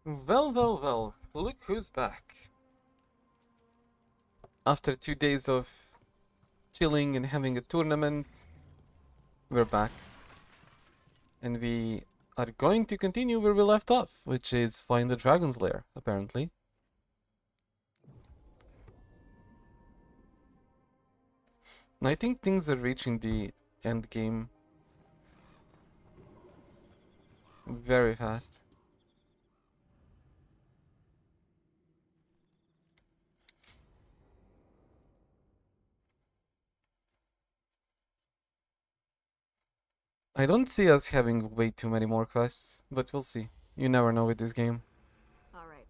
Well, well, well. Look who's back. After 2 days of chilling and having a tournament, we're back. And we are going to continue where we left off, which is find the dragon's lair, apparently. And I think things are reaching the end game very fast. I don't see us having way too many more quests, but we'll see. You never know with this game. Alright.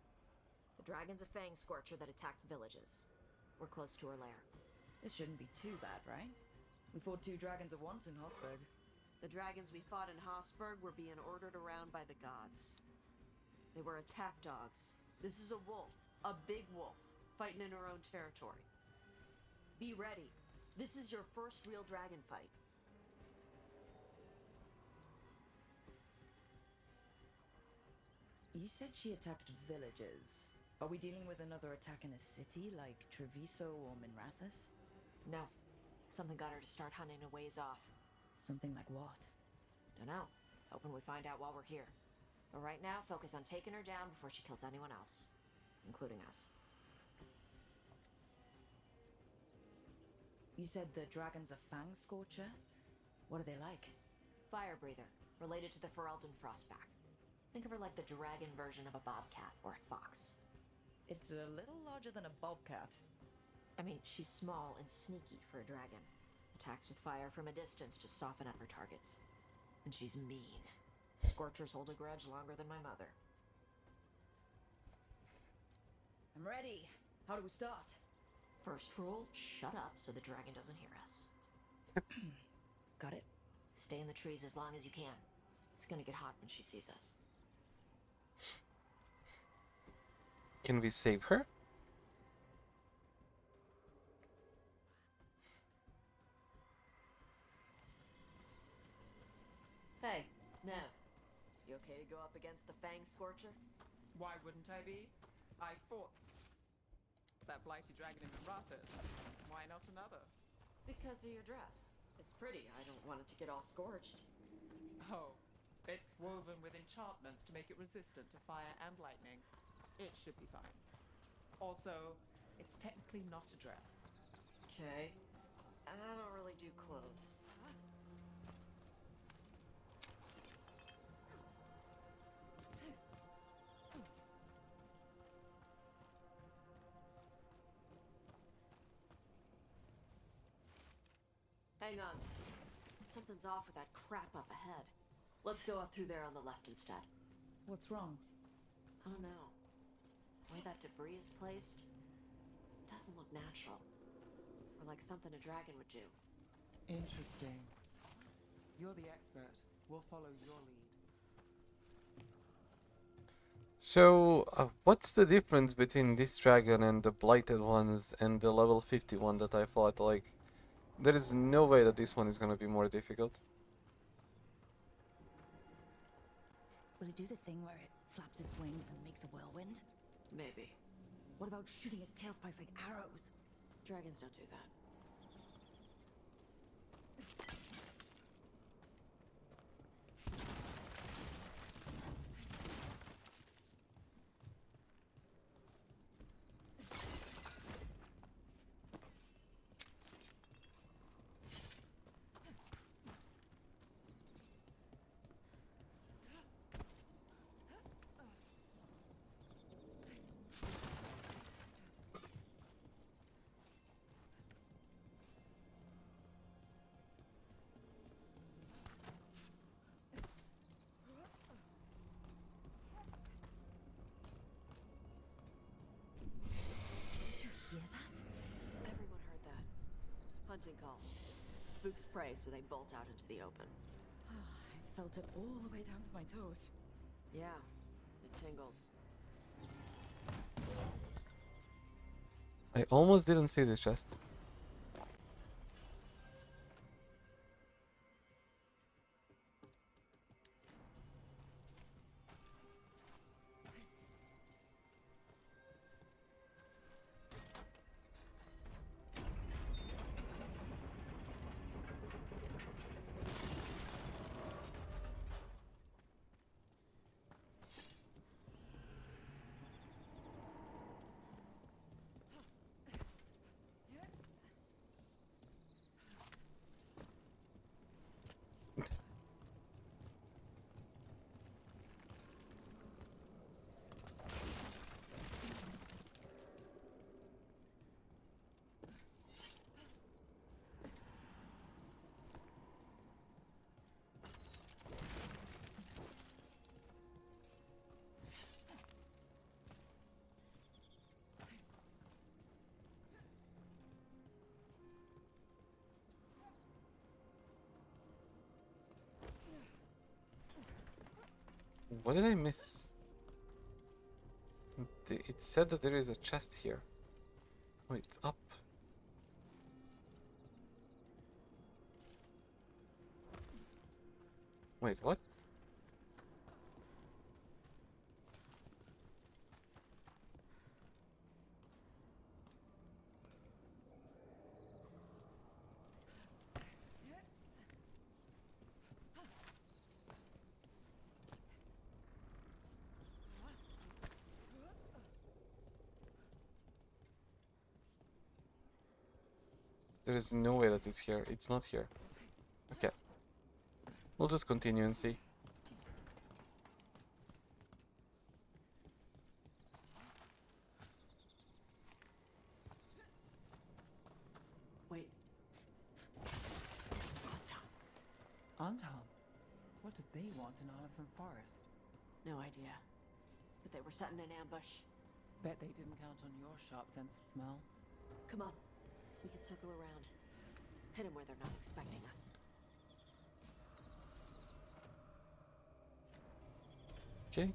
The dragon's a fang scorcher that attacked villages. We're close to her lair. This shouldn't be too bad, right? We fought 2 dragons at once in Hosberg. The dragons we fought in Hosberg were being ordered around by the gods. They were attack dogs. This is a wolf. A big wolf. Fighting in her own territory. Be ready. This is your first real dragon fight. You said she attacked villages. Are we dealing with another attack in a city like Treviso or Minrathous? No. Something got her to start hunting a ways off. Something like what? Dunno. Hoping we find out while we're here. But right now, focus on taking her down before she kills anyone else. Including us. You said the dragon's a fang scorcher? What are they like? Fire breather. Related to the Ferelden Frostback. Think of her like the dragon version of a bobcat or a fox. It's a little larger than a bobcat. I mean, she's small and sneaky for a dragon. Attacks with fire from a distance to soften up her targets. And she's mean. Scorchers hold a grudge longer than my mother. I'm ready. How do we start? First rule, shut up so the dragon doesn't hear us. Got it. Stay in the trees as long as you can. It's gonna get hot when she sees us. Can we save her? Hey, Nev. You okay to go up against the Fang Scorcher? Why wouldn't I be? I fought that blighty dragon in Minrathous. Why not another? Because of your dress. It's pretty. I don't want it to get all scorched. Oh, it's woven with enchantments to make it resistant to fire and lightning. It should be fine. Also, it's technically not a dress. Okay. I don't really do clothes. Hang on. Something's off with that crap up ahead. Let's go up through there on the left instead. What's wrong? I don't know. The way that debris is placed doesn't look natural. Or like something a dragon would do. Interesting. You're the expert. We'll follow your lead. So, what's the difference between this dragon and the blighted ones and the level 51 that I fought? Like, there is no way that this one is gonna be more difficult. Will it do the thing where it flaps its wings and makes a whirlwind? Maybe. What about shooting its tail spikes like arrows? Dragons don't do that. Everyone heard that. Hunting call. Spooks prey, so they bolt out into the open. I felt it all the way down to my toes. Yeah, it tingles. I almost didn't see this chest. What did I miss? It said that there is a chest here. Oh, it's up. Wait, what? There is no way that it's here. It's not here. Okay. We'll just continue and see. Wait. Anton, what did they want in Oliphant Forest? No idea. But they were setting an ambush. Bet they didn't count on your sharp sense of smell. Come on. We can circle around. Hit them where they're not expecting us. Okay.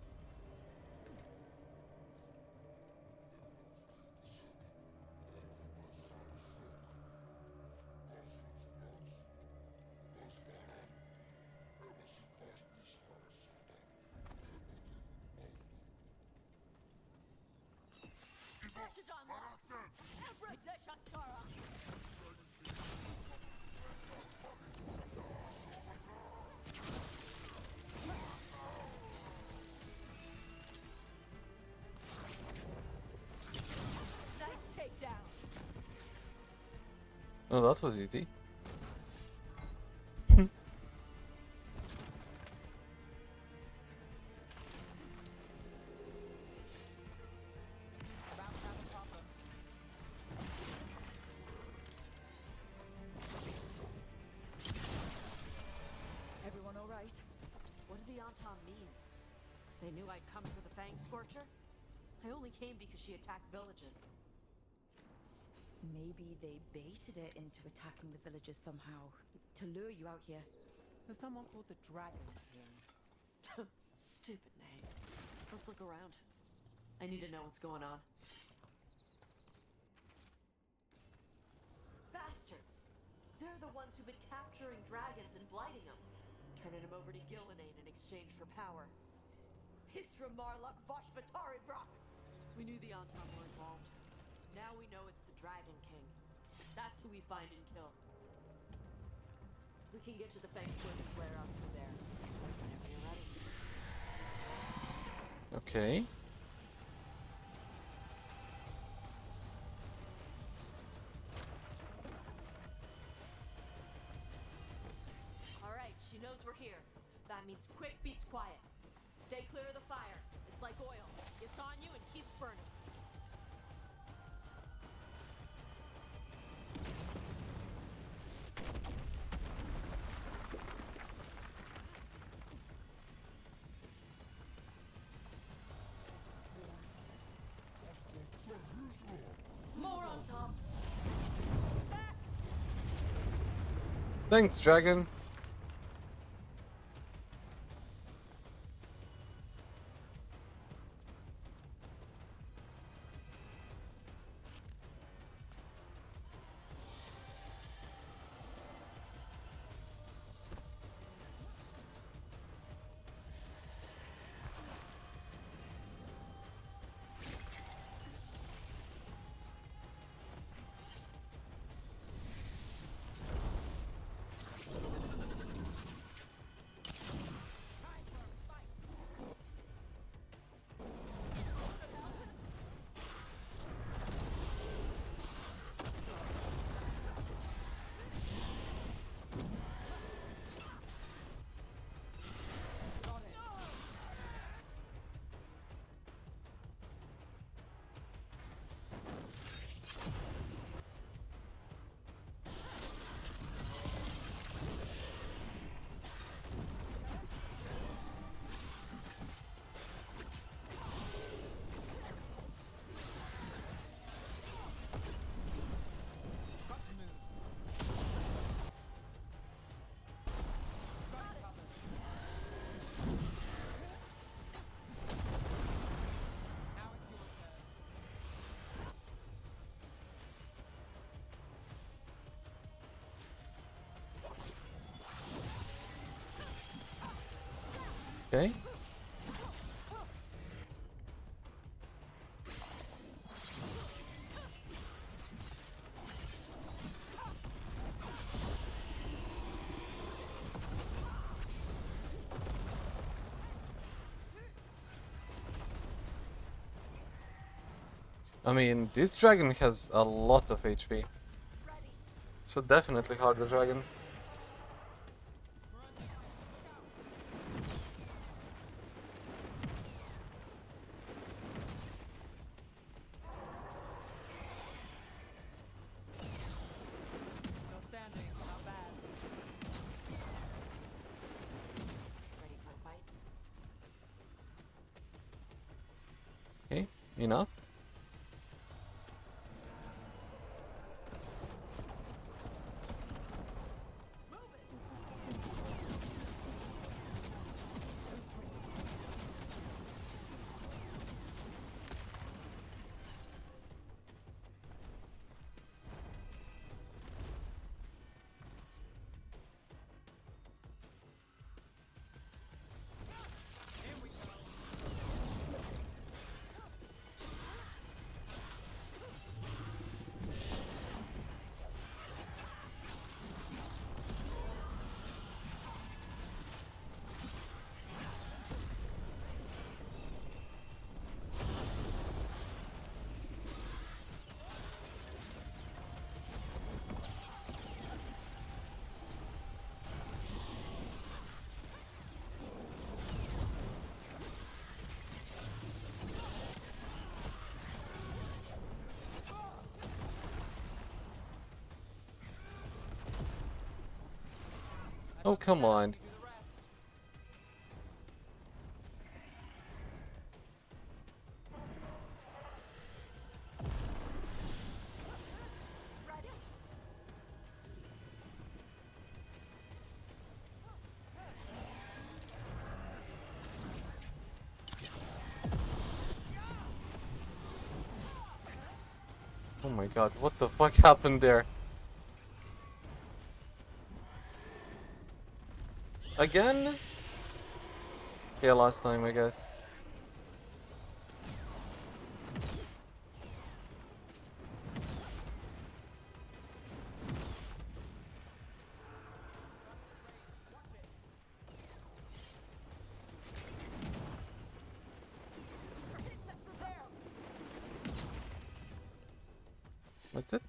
Oh, that was easy. About to have a problem. Everyone all right? What did the Anton mean? They knew I'd come for the Fang Scorcher? I only came because she attacked villages. Maybe they baited it into attacking the villagers somehow, to lure you out here. There's someone called the Dragon King. Stupid name. Let's look around. I need to know what's going on. Bastards! They're the ones who've been capturing dragons and blighting them, turning them over to Gillinane in exchange for power. Hisra Marluk Voshvatari Brock! We knew the Anton were involved. Now we know it's the Dragon King. That's who we find and kill. We can get to the Fang Scorcher's lair out through there. Whenever you're ready. Okay. Alright, she knows we're here. That means quick beats quiet. Stay clear of the fire. It's like oil. Gets on you and keeps burning. More on top. Back! Thanks, dragon. Okay. I mean, this dragon has a lot of HP. So definitely hard the dragon. Still standing, not bad. Ready for a fight? Okay, enough. Oh, come on. Do the rest. Oh my god, what the fuck happened there? Again? Yeah, last time, I guess. That's it?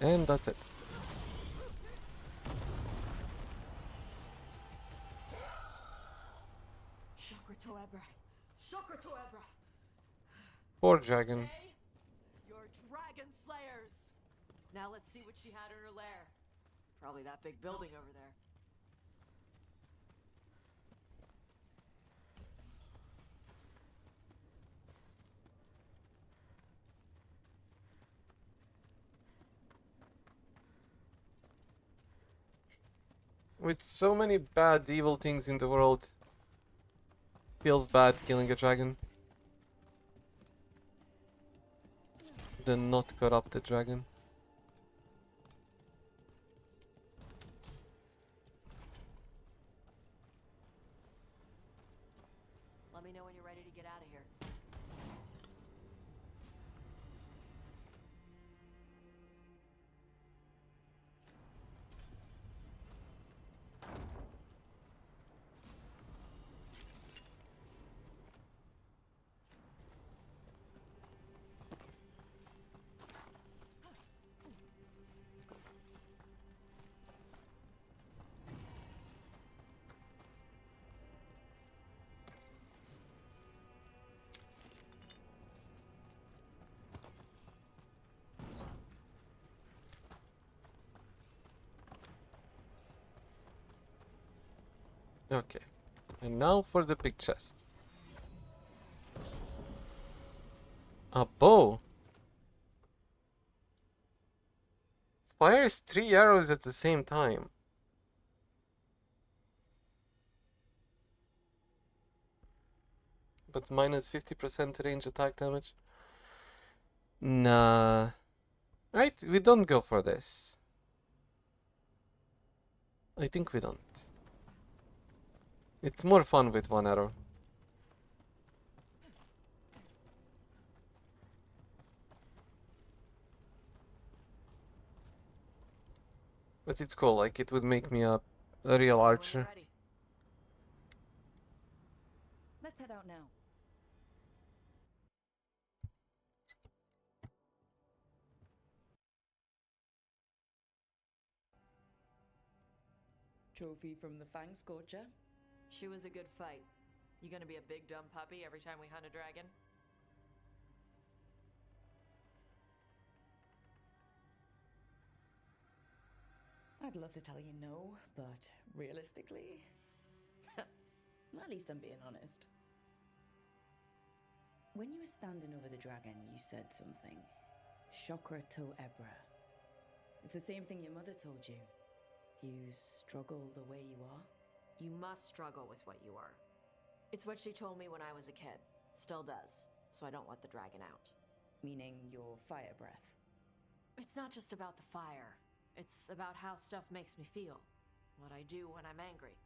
And that's it. Shukra Toebra. Shukra Toebra. Poor dragon. Hey, you're dragon slayers. Now let's see what she had in her lair. Probably that big building over there. With so many bad, evil things in the world, feels bad killing a dragon. The not corrupted dragon. Let me know when you're ready to get out of here. Okay. And now for the big chest. A bow. Fires 3 arrows at the same time. But minus 50% range attack damage. Nah. Right, we don't go for this. I think we don't. It's more fun with 1 arrow. But it's cool, like it would make me a real archer. Ready. Let's head out now. Trophy from the Fang Scorcher. She was a good fight. You gonna be a big dumb puppy every time we hunt a dragon? I'd love to tell you no, but realistically, at least I'm being honest. When you were standing over the dragon, you said something. Chakra to Ebra. It's the same thing your mother told you. You struggle the way you are. You must struggle with what you are. It's what she told me when I was a kid. Still does. So I don't let the dragon out. Meaning your fire breath. It's not just about the fire. It's about how stuff makes me feel. What I do when I'm angry.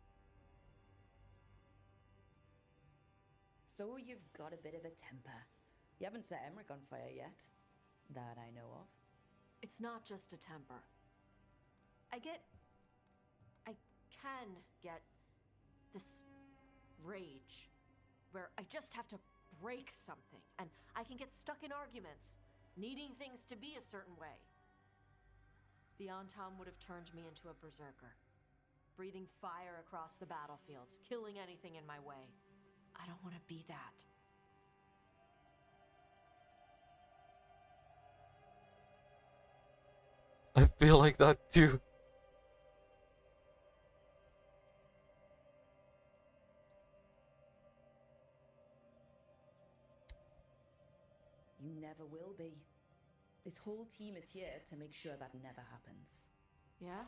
So you've got a bit of a temper. You haven't set Emmerich on fire yet. That I know of. It's not just a temper. I can get this rage where I just have to break something and I can get stuck in arguments, needing things to be a certain way. The Antam would have turned me into a berserker, breathing fire across the battlefield, killing anything in my way. I don't want to be that. I feel like that too. You never will be. This whole team is here to make sure that never happens. Yeah?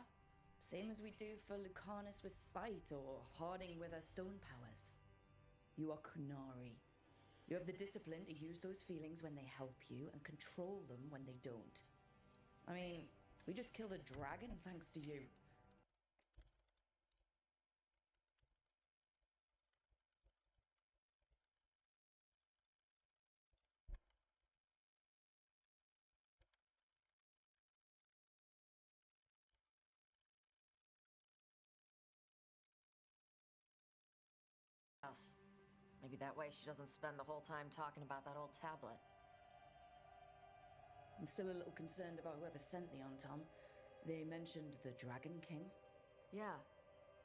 Same as we do for Lucanus with spite or Harding with her stone powers. You are Kunari. You have the discipline to use those feelings when they help you and control them when they don't. I mean, we just killed a dragon thanks to you. House. Maybe that way she doesn't spend the whole time talking about that old tablet. I'm still a little concerned about whoever sent the Antam. They mentioned the Dragon King. Yeah.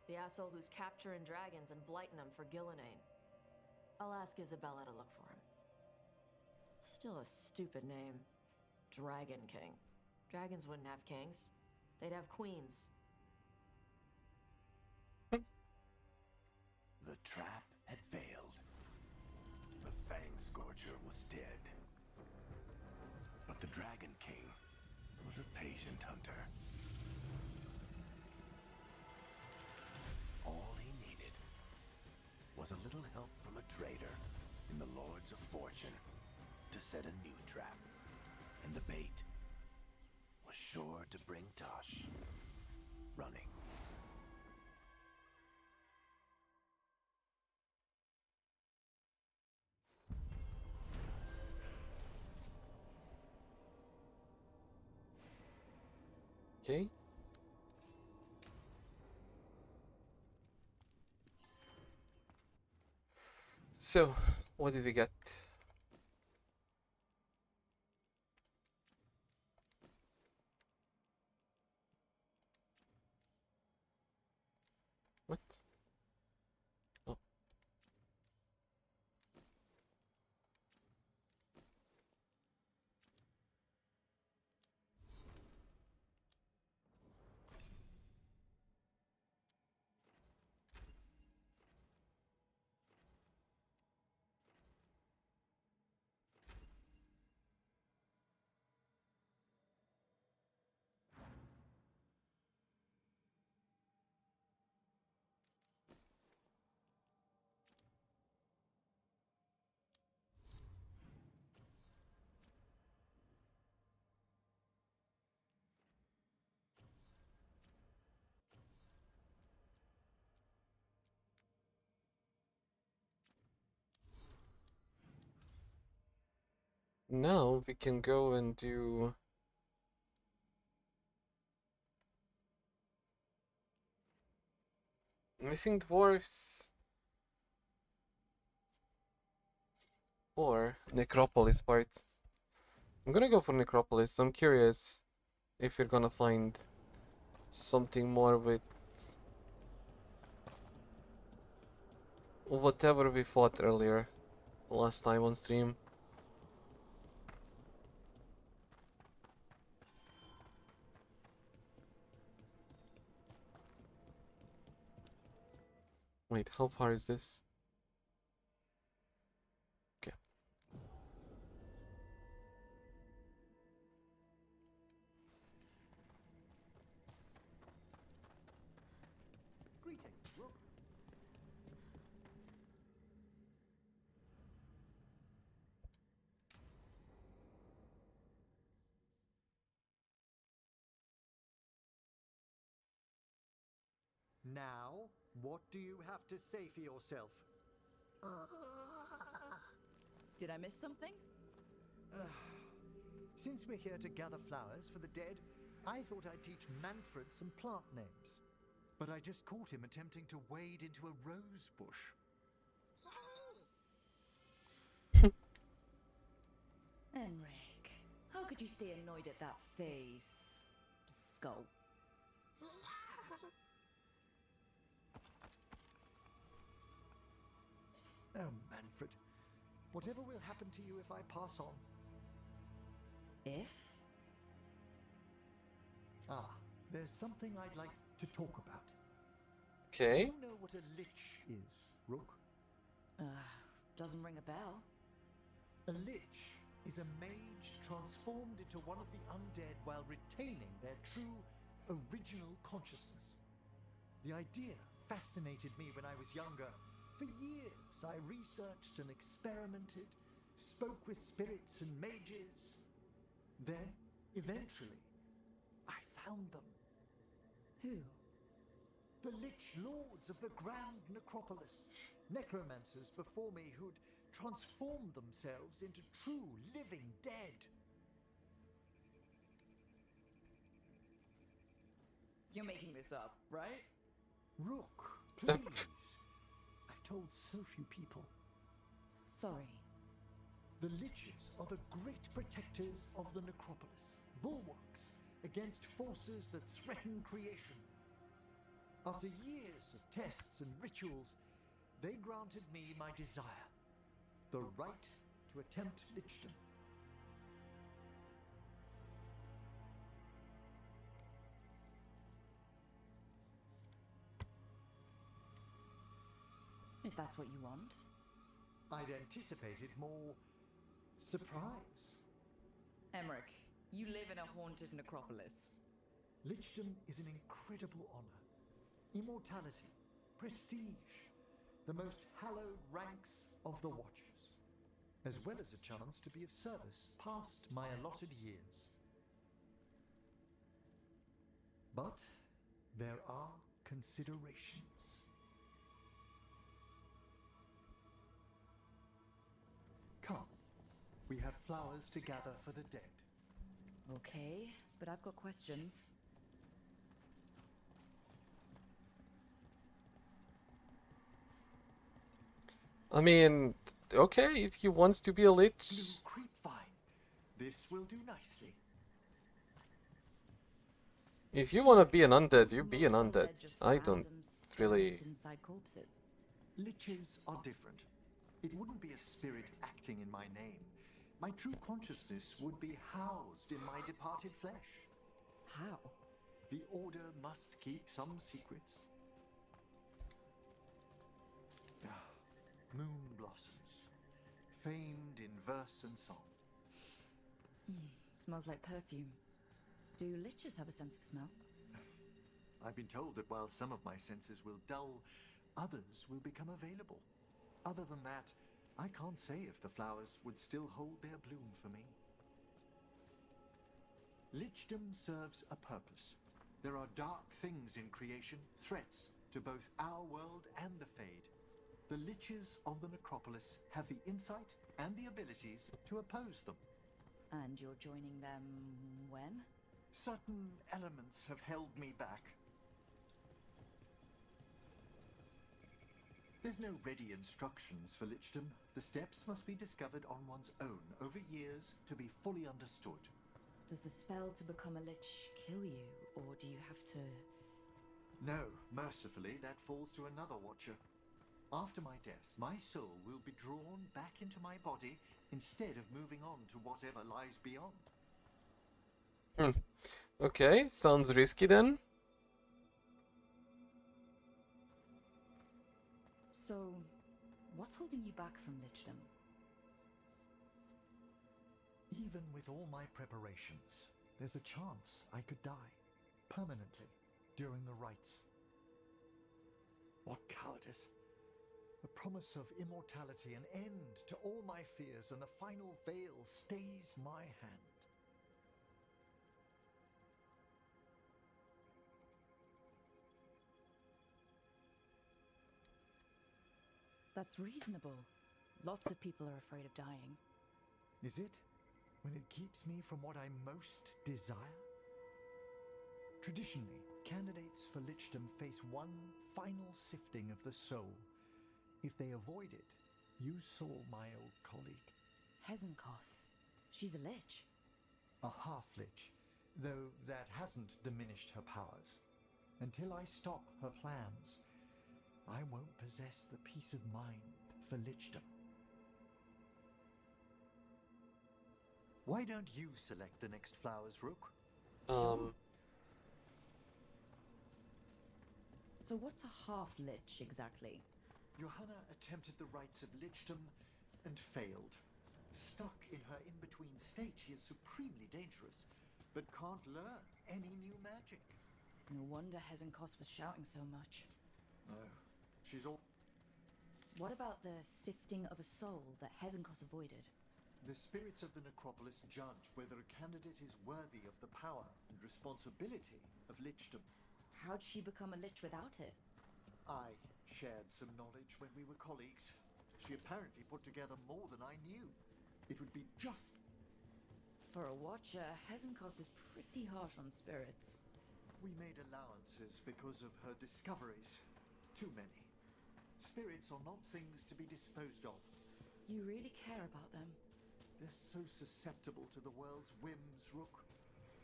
The asshole who's capturing dragons and blighting them for Gillenane. I'll ask Isabella to look for him. Still a stupid name. Dragon King. Dragons wouldn't have kings. They'd have queens. The trap had failed. The Fang Scorcher was dead. But the Dragon King was a patient hunter. All he needed was a little help from a trader in the Lords of Fortune to set a new trap. And the bait was sure to bring Tosh running. Okay. So, what did we get? What? Oh. now we can go and do missing dwarfs or necropolis part. I'm gonna go for necropolis. I'm curious if you're gonna find something more with whatever we fought earlier last time on stream. Wait, how far is this? Okay. Greetings, Rook. Now, what do you have to say for yourself? Did I miss something? Since we're here to gather flowers for the dead, I thought I'd teach Manfred some plant names. But I just caught him attempting to wade into a rose bush. Enric, how could you stay annoyed at that face? Skull. Oh, Manfred. Whatever will happen to you if I pass on? If? There's something I'd like to talk about. Okay. Do you know what a lich is, Rook? Doesn't ring a bell. A lich is a mage transformed into one of the undead while retaining their true, original consciousness. The idea fascinated me when I was younger. For years, I researched and experimented, spoke with spirits and mages. Then, eventually, I found them. Who? The Lich Lords of the Grand Necropolis. Necromancers before me who'd transformed themselves into true living dead. You're making this up, right? Rook, please. I've told so few people. Sorry. The Liches are the great protectors of the Necropolis, bulwarks against forces that threaten creation. After years of tests and rituals, they granted me my desire, the right to attempt lichdom. If that's what you want. I'd anticipated more surprise. Emmerich, you live in a haunted necropolis. Lichdom is an incredible honor. Immortality, prestige, the most hallowed ranks of the Watchers, as well as a chance to be of service past my allotted years. But there are considerations. Come, we have flowers to gather for the dead. Okay, but I've got questions. I mean, okay, if he wants to be a lich. Blue creepvine. This will do nicely. If you want to be an undead, you be an Most undead. just I don't random really. spirits inside corpses. Liches are different. It wouldn't be a spirit acting in my name. My true consciousness would be housed in my departed flesh. How? The Order must keep some secrets. Moon blossoms, famed in verse and song. Smells like perfume. Do liches have a sense of smell? I've been told that while some of my senses will dull, others will become available. Other than that, I can't say if the flowers would still hold their bloom for me. Lichdom serves a purpose. There are dark things in creation, threats to both our world and the Fade. The Liches of the Necropolis have the insight and the abilities to oppose them. And you're joining them when? Certain elements have held me back. There's no ready instructions for lichdom. The steps must be discovered on one's own over years to be fully understood. Does the spell to become a lich kill you, or do you have to... No, mercifully, that falls to another watcher. After my death, my soul will be drawn back into my body instead of moving on to whatever lies beyond. Okay, sounds risky then. So, what's holding you back from lichdom? Even with all my preparations, there's a chance I could die permanently during the rites. What cowardice! The promise of immortality, an end to all my fears, and the final veil stays my hand. That's reasonable. Lots of people are afraid of dying. Is it? When it keeps me from what I most desire? Traditionally, candidates for lichdom face one final sifting of the soul. If they avoid it, you saw my old colleague. Hezenkos. She's a lich. A half-lich, though that hasn't diminished her powers. Until I stop her plans, I won't possess the peace of mind for lichdom. Why don't you select the next flowers, Rook? So what's a half-lich exactly? Johanna attempted the rites of lichdom and failed. Stuck in her in-between state, she is supremely dangerous, but can't learn any new magic. No wonder Hezenkos was shouting so much. No, she's all... What about the sifting of a soul that Hezenkos avoided? The spirits of the necropolis judge whether a candidate is worthy of the power and responsibility of lichdom. How'd she become a lich without it? I shared some knowledge when we were colleagues. She apparently put together more than I knew. It would be just... For a watcher, Hezenkos is pretty harsh on spirits. We made allowances because of her discoveries. Too many. Spirits are not things to be disposed of. You really care about them. They're so susceptible to the world's whims, Rook.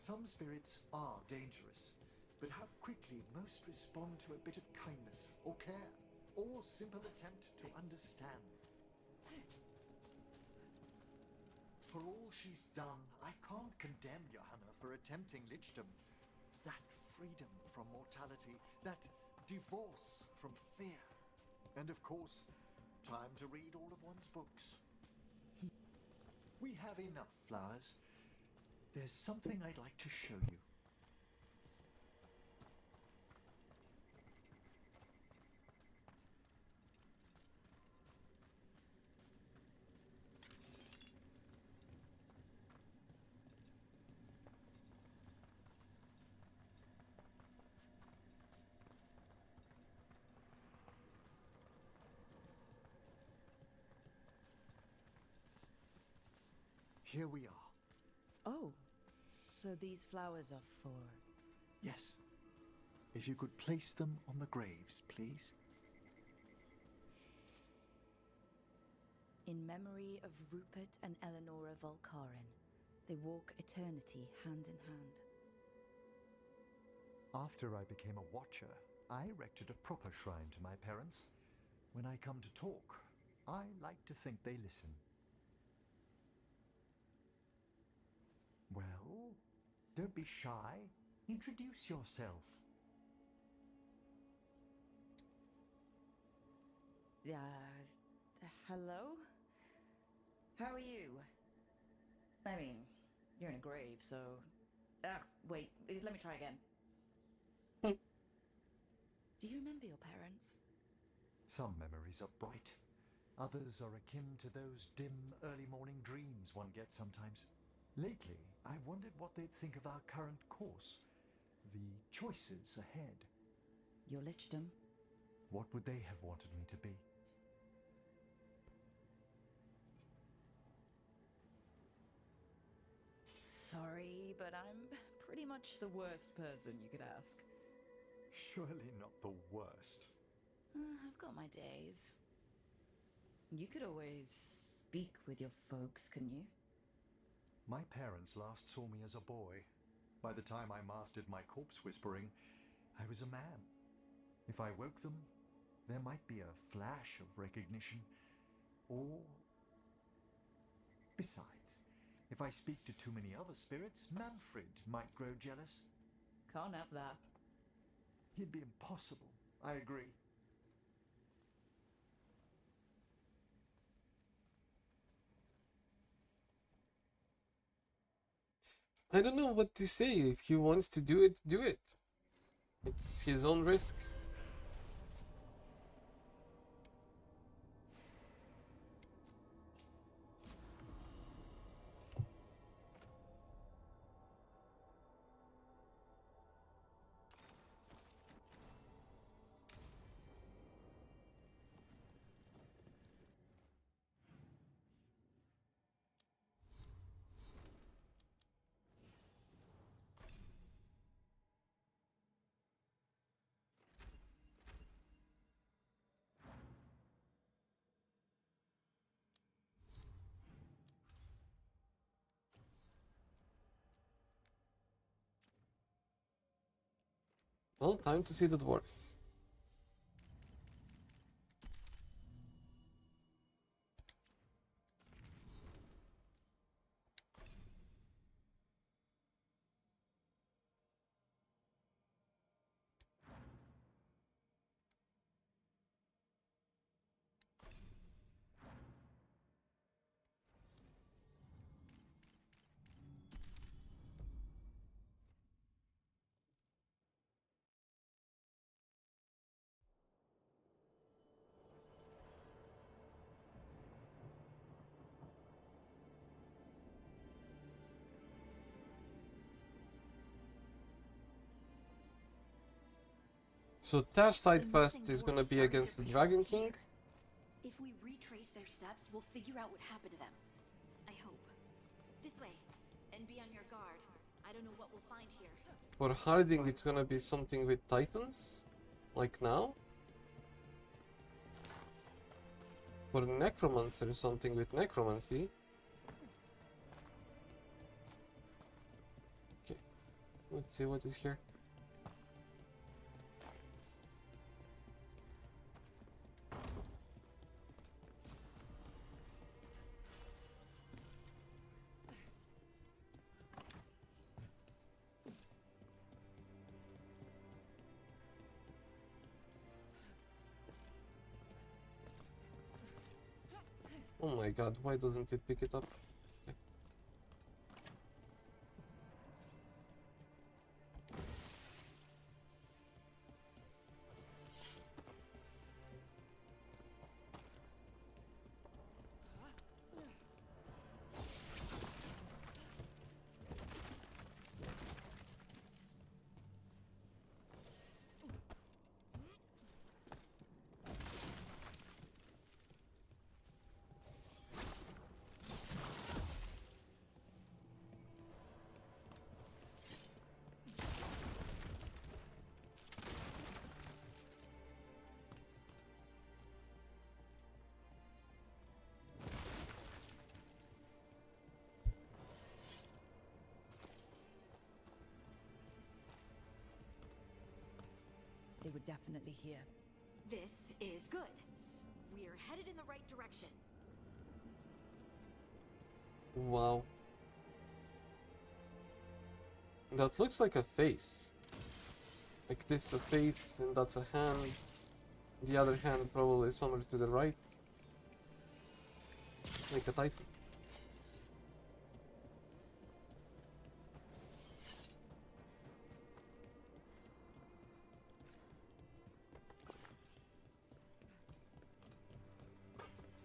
Some spirits are dangerous, but how quickly most respond to a bit of kindness or care, or simple attempt to understand. For all she's done, I can't condemn Johanna for attempting lichdom. That freedom from mortality, that divorce from fear, and of course, time to read all of one's books. We have enough flowers. There's something I'd like to show you. Here we are. Oh, so these flowers are for... Yes. If you could place them on the graves, please. In memory of Rupert and Eleonora Volkarin, they walk eternity hand in hand. After I became a watcher, I erected a proper shrine to my parents. When I come to talk, I like to think they listen. Well, don't be shy. Introduce yourself. Hello? How are you? I mean, you're in a grave, so... wait, let me try again. Do you remember your parents? Some memories are bright. Others are akin to those dim early morning dreams one gets sometimes. Lately, I wondered what they'd think of our current course, the choices ahead. Your lichdom? What would they have wanted me to be? sorry, but I'm pretty much the worst person you could ask. Surely not the worst. I've got my days. You could always speak with your folks, couldn't you? My parents last saw me as a boy. By the time I mastered my corpse whispering, I was a man. If I woke them, there might be a flash of recognition. Or... Besides, if I speak to too many other spirits, Manfred might grow jealous. Can't have that. It'd be impossible. I agree. I don't know what to say. If he wants to do it, do it. It's his own risk. Well, time to see the dwarves. So Tash side quest is gonna be against the Dragon King. If we retrace their steps, we'll figure out what happened to them. I hope. This way, and be on your guard. I don't know what we'll find here. For Harding, it's gonna be something with Titans, like now. For Necromancer, something with Necromancy. Okay, let's see what is here. Oh my god, why doesn't it pick it up? Okay. They were definitely here. This is good. We're headed in the right direction. Wow. That looks like a face. Like this a face and that's a hand. The other hand probably somewhere to the right. Like a Titan.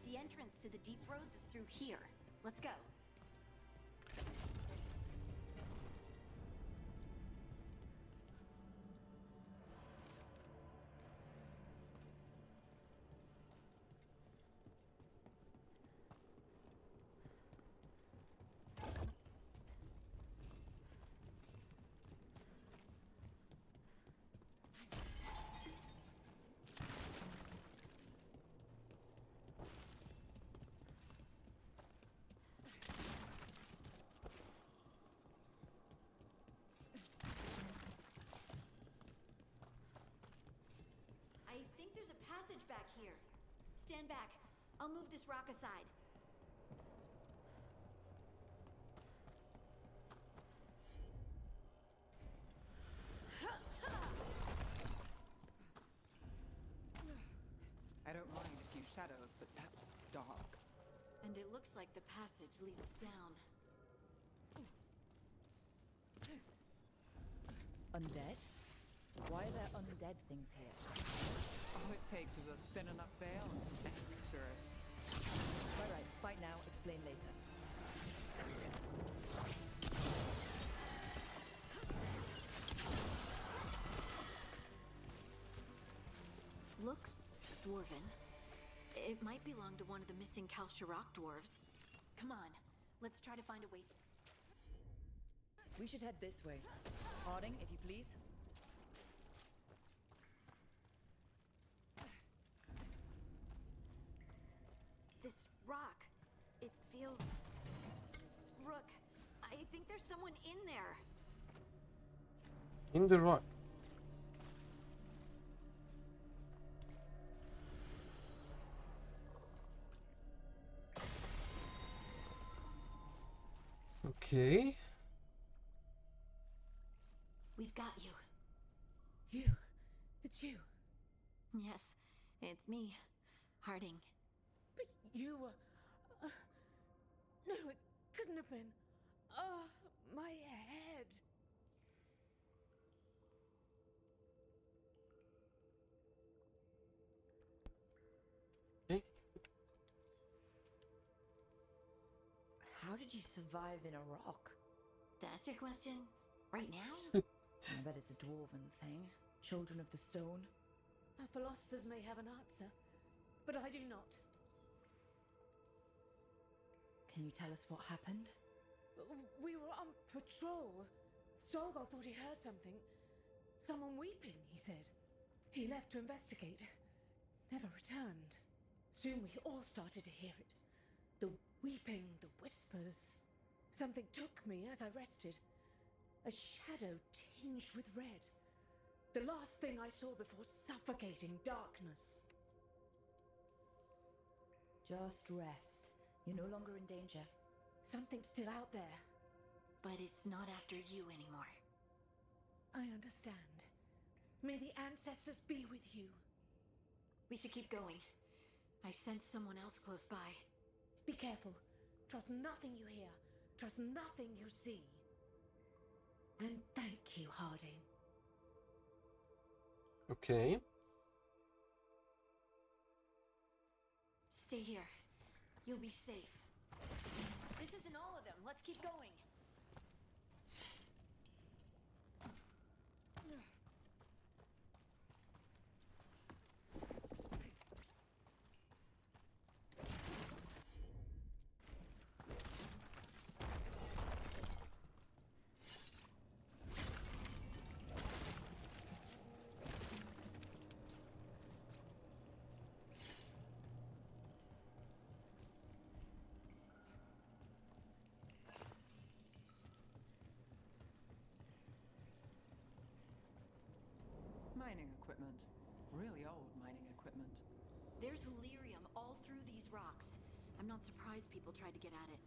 The entrance to the deep roads is through here. Let's go. there's a passage back here. Stand back. I'll move this rock aside. I don't mind a few shadows, but that's dark. And it looks like the passage leads down. Undead? Why are there undead things here? All it takes is a thin enough veil and some extra spirits. Right. Fight now, explain later. Looks dwarven. It might belong to one of the missing Kalsharok dwarves. Come on, let's try to find a way. We should head this way. Harding, if you please. This rock, it feels... Rook, I think there's someone in there. In the rock. Okay. We've got you. You. It's you. Yes, it's me, Harding. But you were... no, it couldn't have been. Oh, my head. Okay. How did you survive in a rock? That's your question? Right now? I bet it's a dwarven thing. Children of the stone. Our philosophers may have an answer, but I do not. Can you tell us what happened? We were on patrol. Stolgar thought he heard something. Someone weeping, he said. He left to investigate. Never returned. Soon we all started to hear it. The weeping, the whispers. Something took me as I rested. A shadow tinged with red. The last thing I saw before suffocating darkness. Just rest. You're no longer in danger. Something's still out there. But it's not after you anymore. I understand. May the ancestors be with you. We should keep going. I sense someone else close by. Be careful. Trust nothing you hear. Trust nothing you see. And thank you, Harding. Okay. Stay here. You'll be safe. This isn't all of them. Let's keep going. Mining equipment. Really old mining equipment. There's lyrium all through these rocks. I'm not surprised people tried to get at it.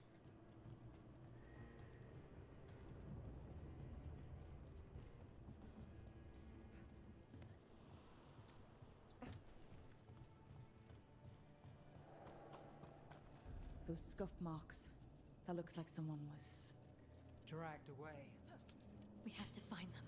Those scuff marks. That looks like someone was... Dragged away. We have to find them.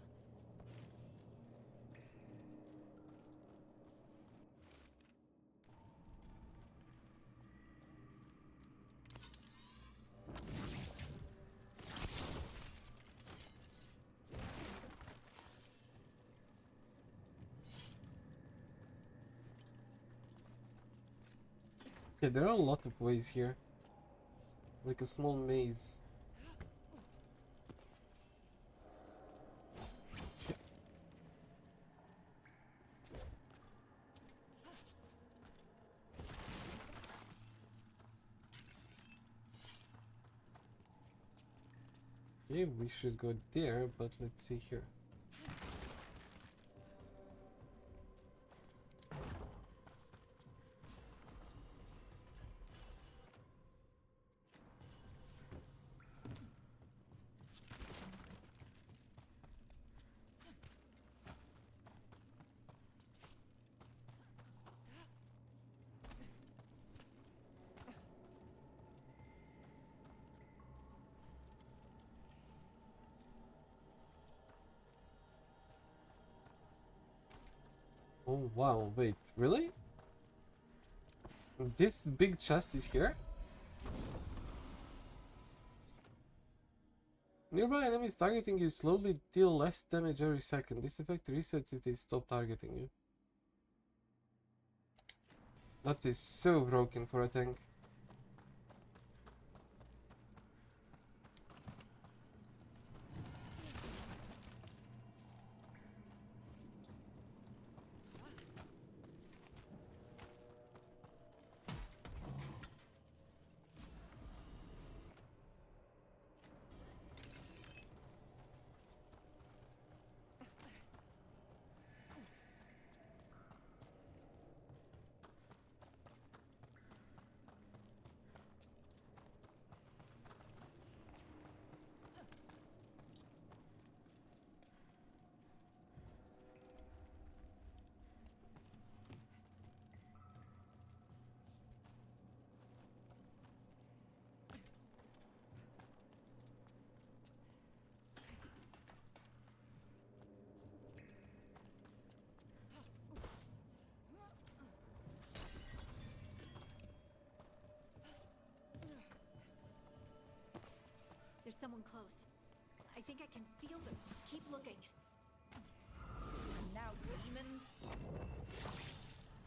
Yeah, there are a lot of ways here. Like a small maze. Okay, we should go there, but let's see here. Oh wow, wait, really? This big chest is here? Nearby enemies targeting you slowly deal less damage every second. This effect resets if they stop targeting you. That is so broken for a tank. There's someone close. I think I can feel them. Keep looking. Now, demons.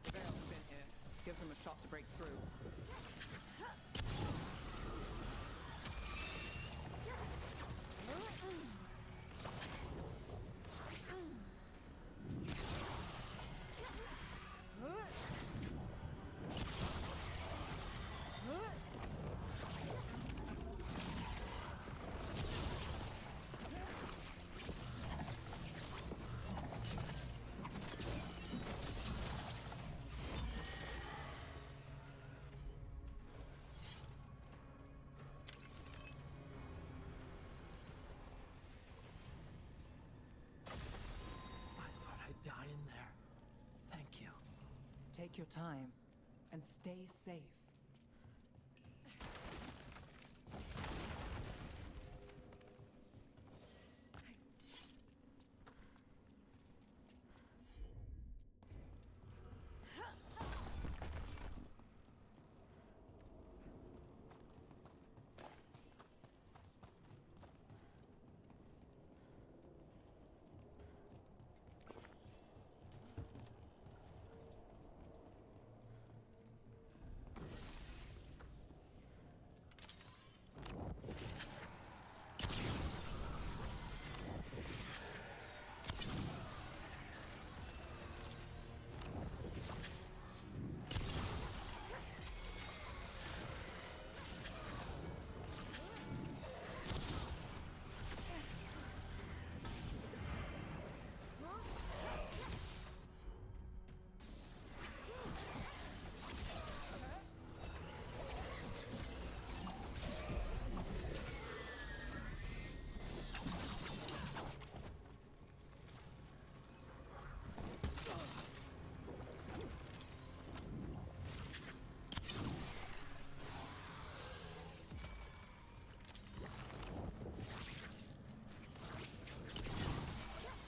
The Veil's been here. Gives them a shot to break through. Die in there. Thank you. Take your time and stay safe.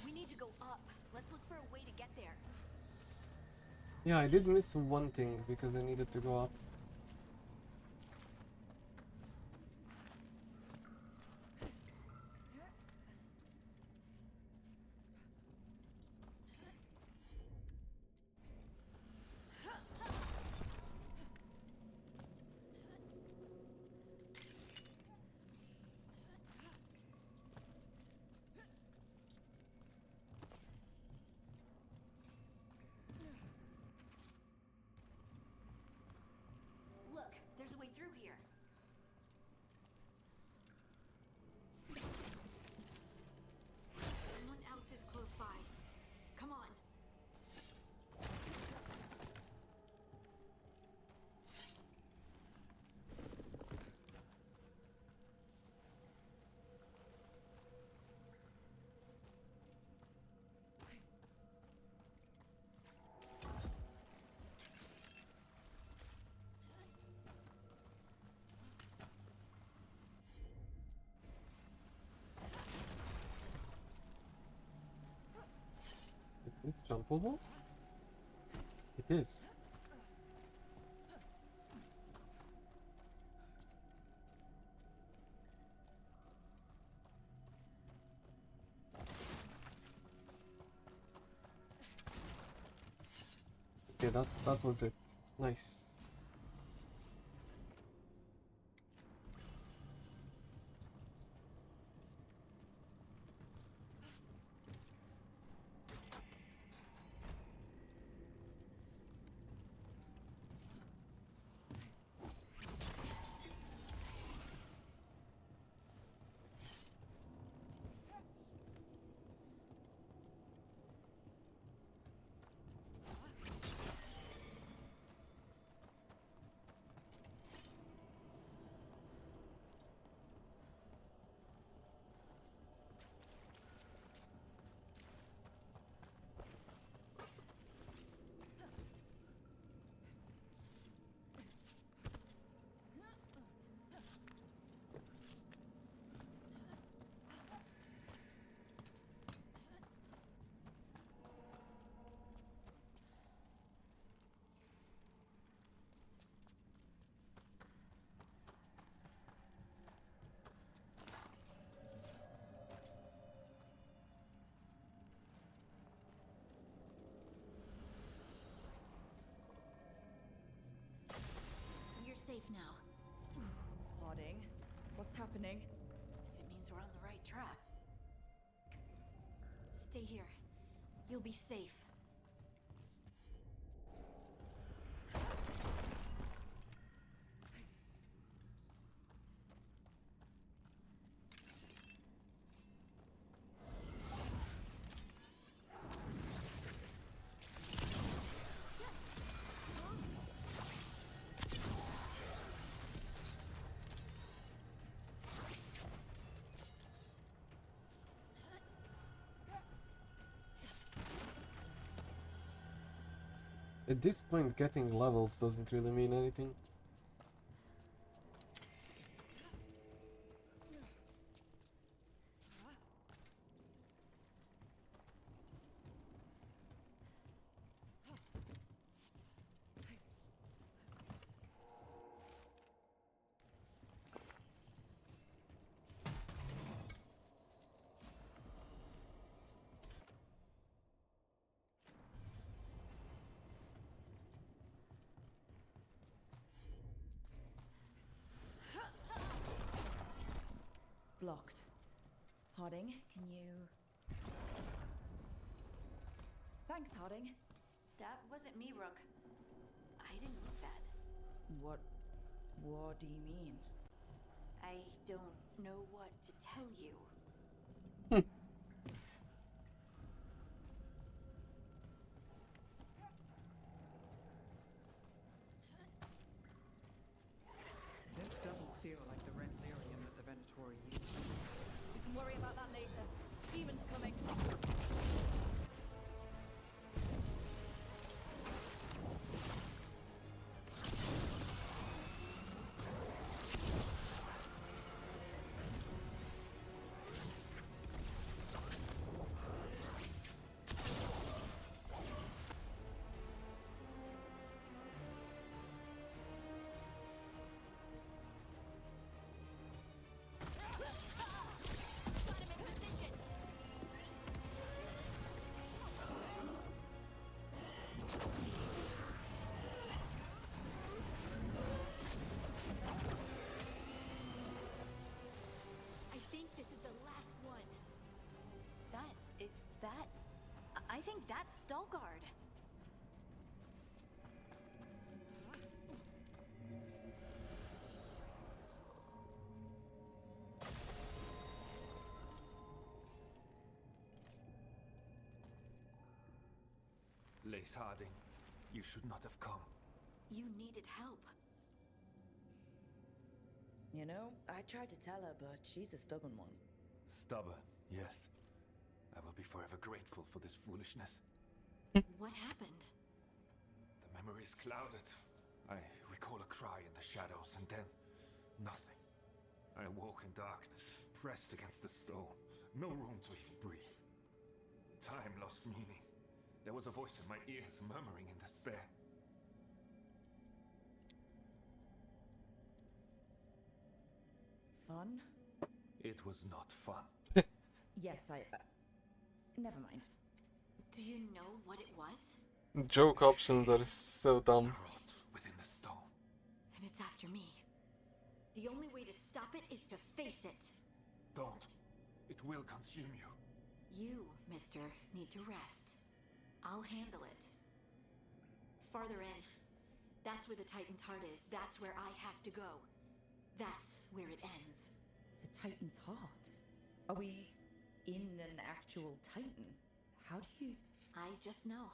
We need to go up. Let's look for a way to get there. Yeah, I did miss one thing because I needed to go up. Look, there's a way through here. Someone else is close by. Come on. Is this jumpable? it is. Okay, that was it. Nice. You're safe now. Harding, what's happening? It means we're on the right track. Stay here. You'll be safe. At this point, getting levels doesn't really mean anything. Blocked. Harding, can you... Thanks, Harding. That wasn't me, Rook. I didn't move that. What do you mean? I don't know what to tell you. This doesn't feel like the red lyrium that the Venator used. We can worry about that later. Demon's coming. I think this is the last one. That. I think that's Veilguard. Lace Harding, you should not have come. You needed help. You know, I tried to tell her, but she's a stubborn one. Stubborn, yes. I will be forever grateful for this foolishness. What happened? The memory is clouded. I recall a cry in the shadows, and then nothing. I awoke in darkness, pressed against the stone. No room to even breathe. Time lost meaning. There was a voice in my ears murmuring in despair. fun? It was not fun. Yes, never mind. Do you know what it was? Joke options are so dumb. Rot within the stone. And it's after me. The only way to stop it is to face it. Don't. It will consume you. You, mister, need to rest. I'll handle it. Farther in. That's where the Titan's heart is. That's where I have to go. That's where it ends. The Titan's heart? Are we in an actual Titan? How do you... I just know.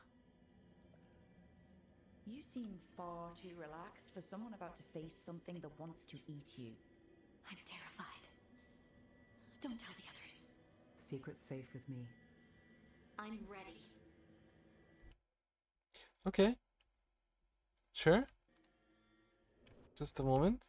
You seem far too relaxed for someone about to face something that wants to eat you. I'm terrified. Don't tell the others. Secret's safe with me. I'm ready. Okay. Sure. Just a moment.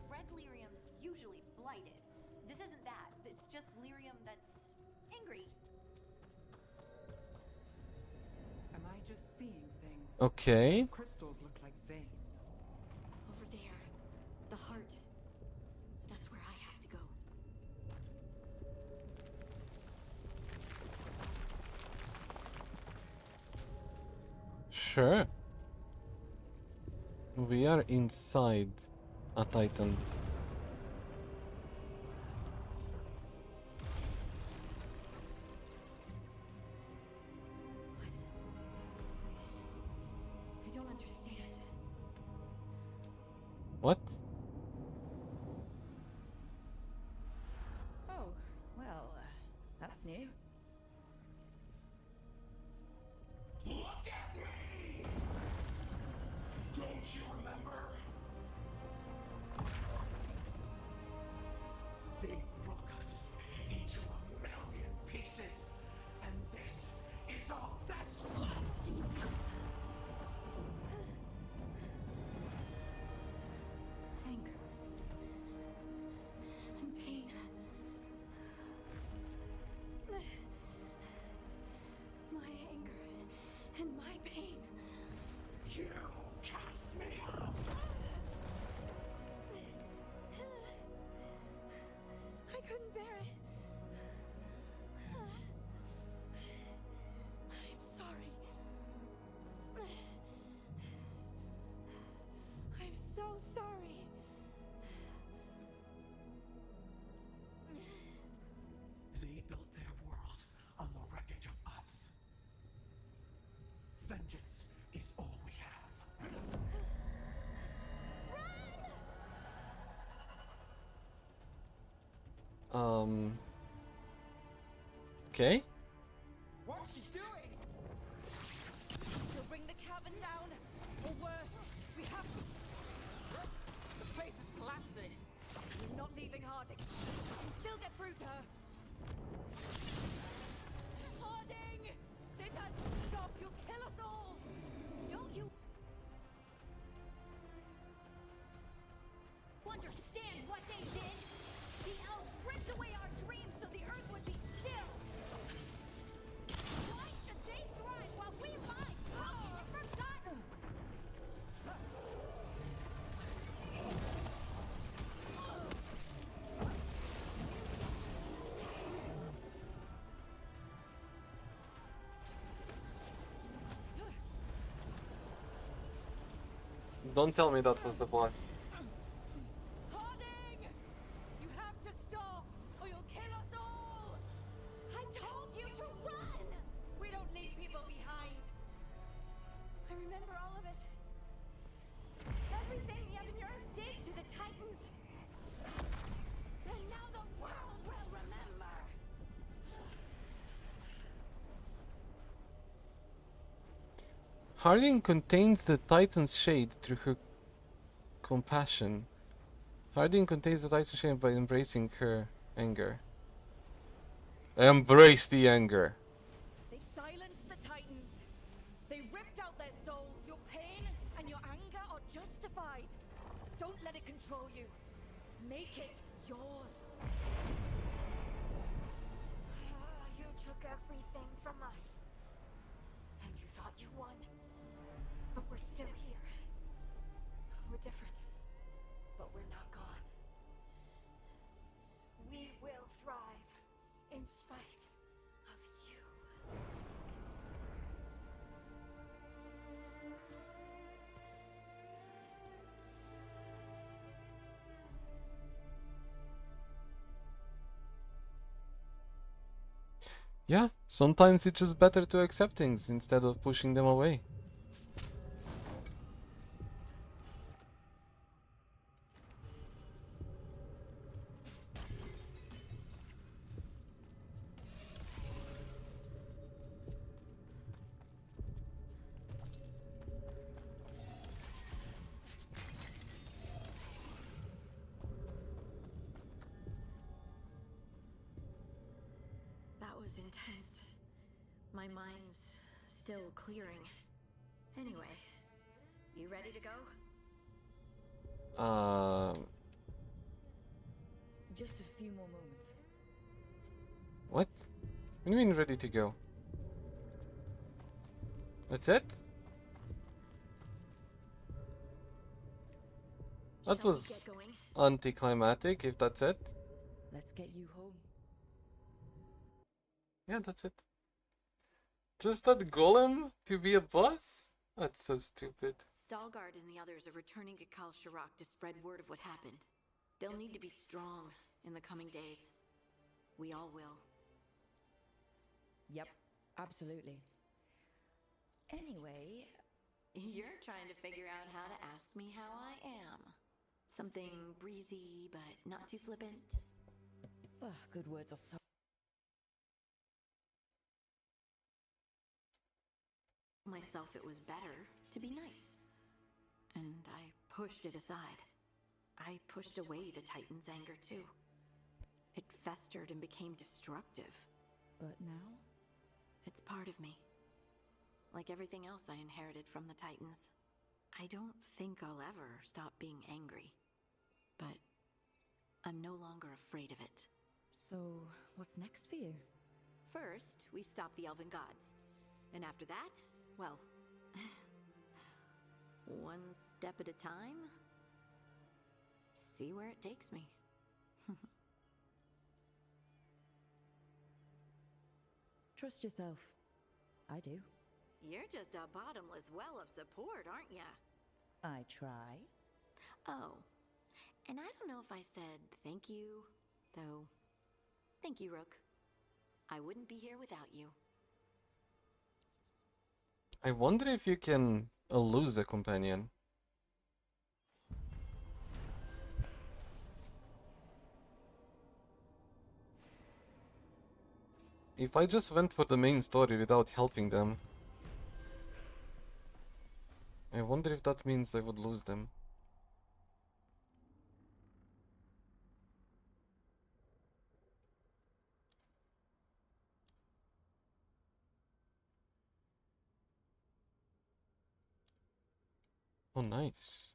Red lyrium's usually blighted. This isn't that. It's just lyrium that's angry. Am I just seeing things? Okay. Crystals look like veins. Over there. The heart. That's where I have to go. Sure. We are inside a Titan. I don't understand. What? Oh, well, that's new. Look at me! Don't you remember? They broke us into 1,000,000 pieces, and this is all that's left. Anger. And pain. My anger and my pain. You cast me out. I couldn't bear it. I'm sorry. I'm so sorry. They built their world on the wreckage of us. Vengeance is all we have. Okay. What's she doing? You'll bring the cavern down, or worse, we have to. The place is collapsing. We're not leaving Harding. We can still get through to her. Harding! This has to stop. You'll kill us all. Don't you understand what they did? The elves ripped away our dreams so the earth would be still. Why should they thrive while we lie broken and forgotten? Don't tell me that was the boss. Harding! You have to stop, or you'll kill us all. I told you to run! We don't leave people behind. I remember all of it. Everything the Yevon did to the Titans. And now the world will Harding contains the Titan's shade through her compassion. Harding contains the Titan's shade by embracing her anger. Embrace the anger. They silenced the Titans. They ripped out their souls. Your pain and your anger are justified. Don't let it control you. Make it yours. You took everything from us. And you thought you won. But we're still here. We're different. But we're not gone. We will thrive. In spite of you. Yeah, sometimes it's just better to accept things instead of pushing them away. That was intense. My mind's still clearing. Anyway, you ready to go? Just a few more moments. What? What do you mean ready to go? That's it? That Shall we was get going? anticlimactic, if that's it. Let's get you home. Yeah, that's it. Just that golem to be a boss? That's so stupid. Veilguard and the others are returning to Kal Shirak to spread word of what happened. They'll need to be strong in the coming days. We all will. Yep, absolutely. Anyway, You're trying to figure out how to ask me how I am. Something breezy, but not too flippant. good words are so. Myself, it was better to be nice. And I pushed it aside. I pushed away the Titan's anger too. It festered and became destructive. But now? It's part of me. Like everything else I inherited from the Titans. I don't think I'll ever stop being angry. But I'm no longer afraid of it. So, what's next for you? First, we stop the Elven Gods. And after that, well, one step at a time. See where it takes me. Trust yourself. I do. You're just a bottomless well of support, aren't ya? I try. Oh, and I don't know if I said thank you, so thank you, Rook. I wouldn't be here without you. I wonder if you can lose a companion. If I just went for the main story without helping them, I wonder if that means I would lose them. Oh, nice.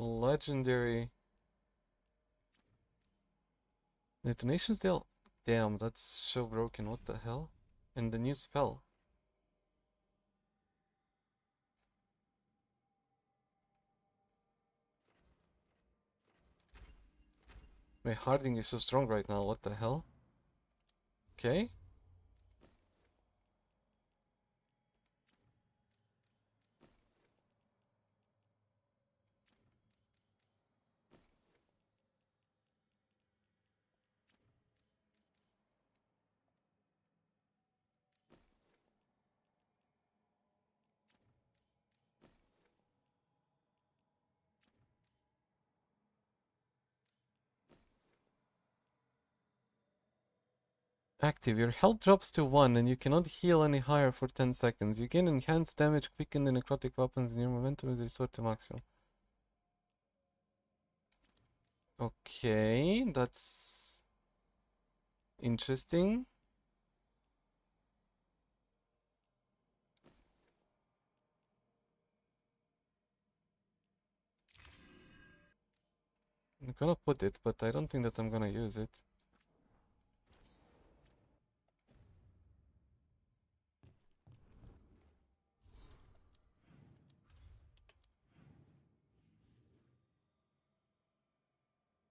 Legendary detonations deal. Damn, that's so broken. What the hell? And the new spell. My Harding is so strong right now. What the hell? Okay. Active. Your health drops to 1 and you cannot heal any higher for 10 seconds. You gain enhanced damage, quicken the necrotic weapons, and your momentum is restored to maximum. Okay, that's interesting. I'm gonna put it, but I don't think that I'm gonna use it.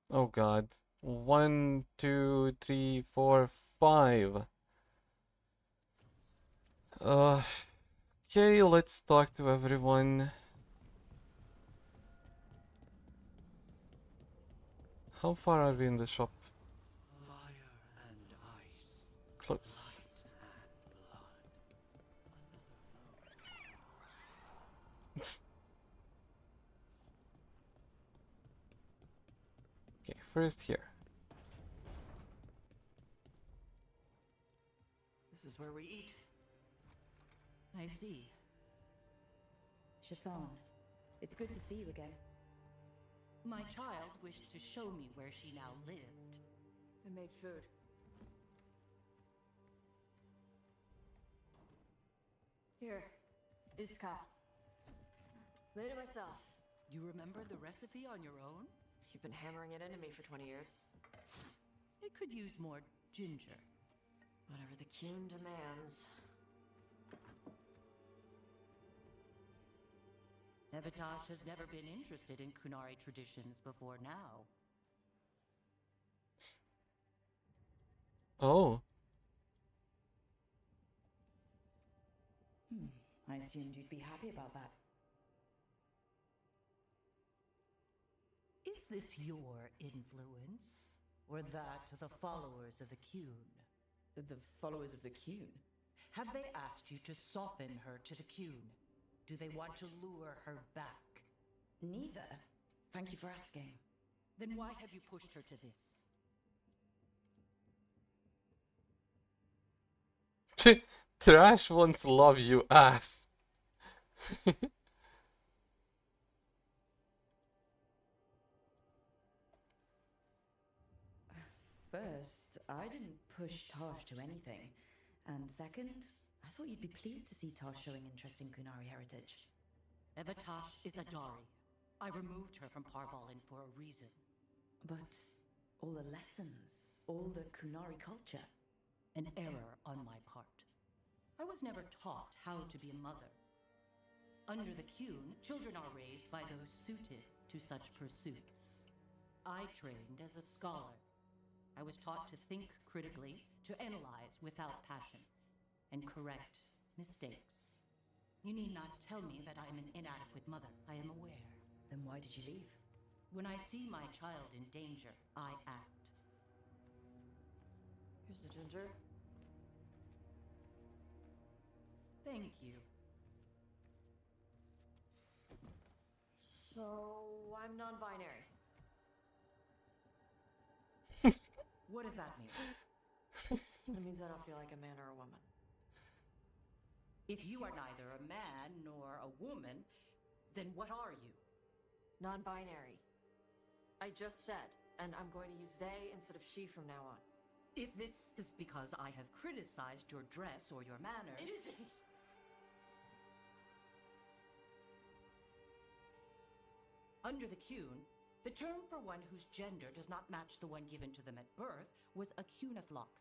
Oh god. 1, 2, 3, 4, 5. Okay, let's talk to everyone. How far are we in the shop? Fire and ice. Close. Okay, first here. This is where we eat. I see. Chthon, it's good to see you again. My child wished to show me where she now lived. I made food. Here, Iska. Made it myself. You remember the recipe on your own? You've been hammering it into me for 20 years. It could use more ginger. Whatever the Qun demands. Evitash has never been interested in Kunari traditions before now. Oh. I assumed you'd be happy about that. Is this your influence? Or that of the followers of the Qun? The followers of the Qun? Have they asked you to soften her to the Qun? Do they want to lure her back? Neither. Thank you for asking. Then why have you pushed her to this? Trash wants love, you ass. First, I didn't push Tosh to anything. And second, I thought you'd be pleased to see Tosh showing interest in Kunari heritage. Evitash is a Dari. I removed her from Parvalin for a reason. But all the lessons, all the Kunari culture. An error on my part. I was never taught how to be a mother. Under the Qun, children are raised by those suited to such pursuits. I trained as a scholar. I was taught to think critically, to analyze without passion, and correct mistakes. You need not tell me that I am an inadequate mother. I am aware. Then why did you leave? When I see my child in danger, I act. Here's the ginger. Thank you. So, I'm non-binary. What does that mean? That means I don't feel like a man or a woman. If you are neither a man nor a woman, then what are you? Non-binary. I just said, and I'm going to use they instead of she from now on. If this is because I have criticized your dress or your manners... It isn't! Under the Qun, the term for one whose gender does not match the one given to them at birth was a Qunaflock.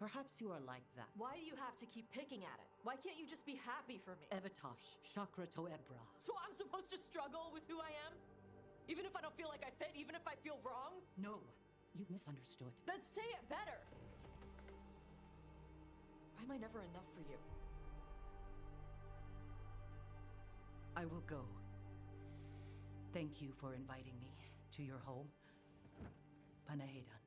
Perhaps you are like that. Why do you have to keep picking at it? Why can't you just be happy for me? Evitash, Chakra Toebra. So I'm supposed to struggle with who I am? Even if I don't feel like I fit, even if I feel wrong? No, you misunderstood. Then say it better! Why am I never enough for you? I will go. Thank you for inviting me to your home. Panahedan.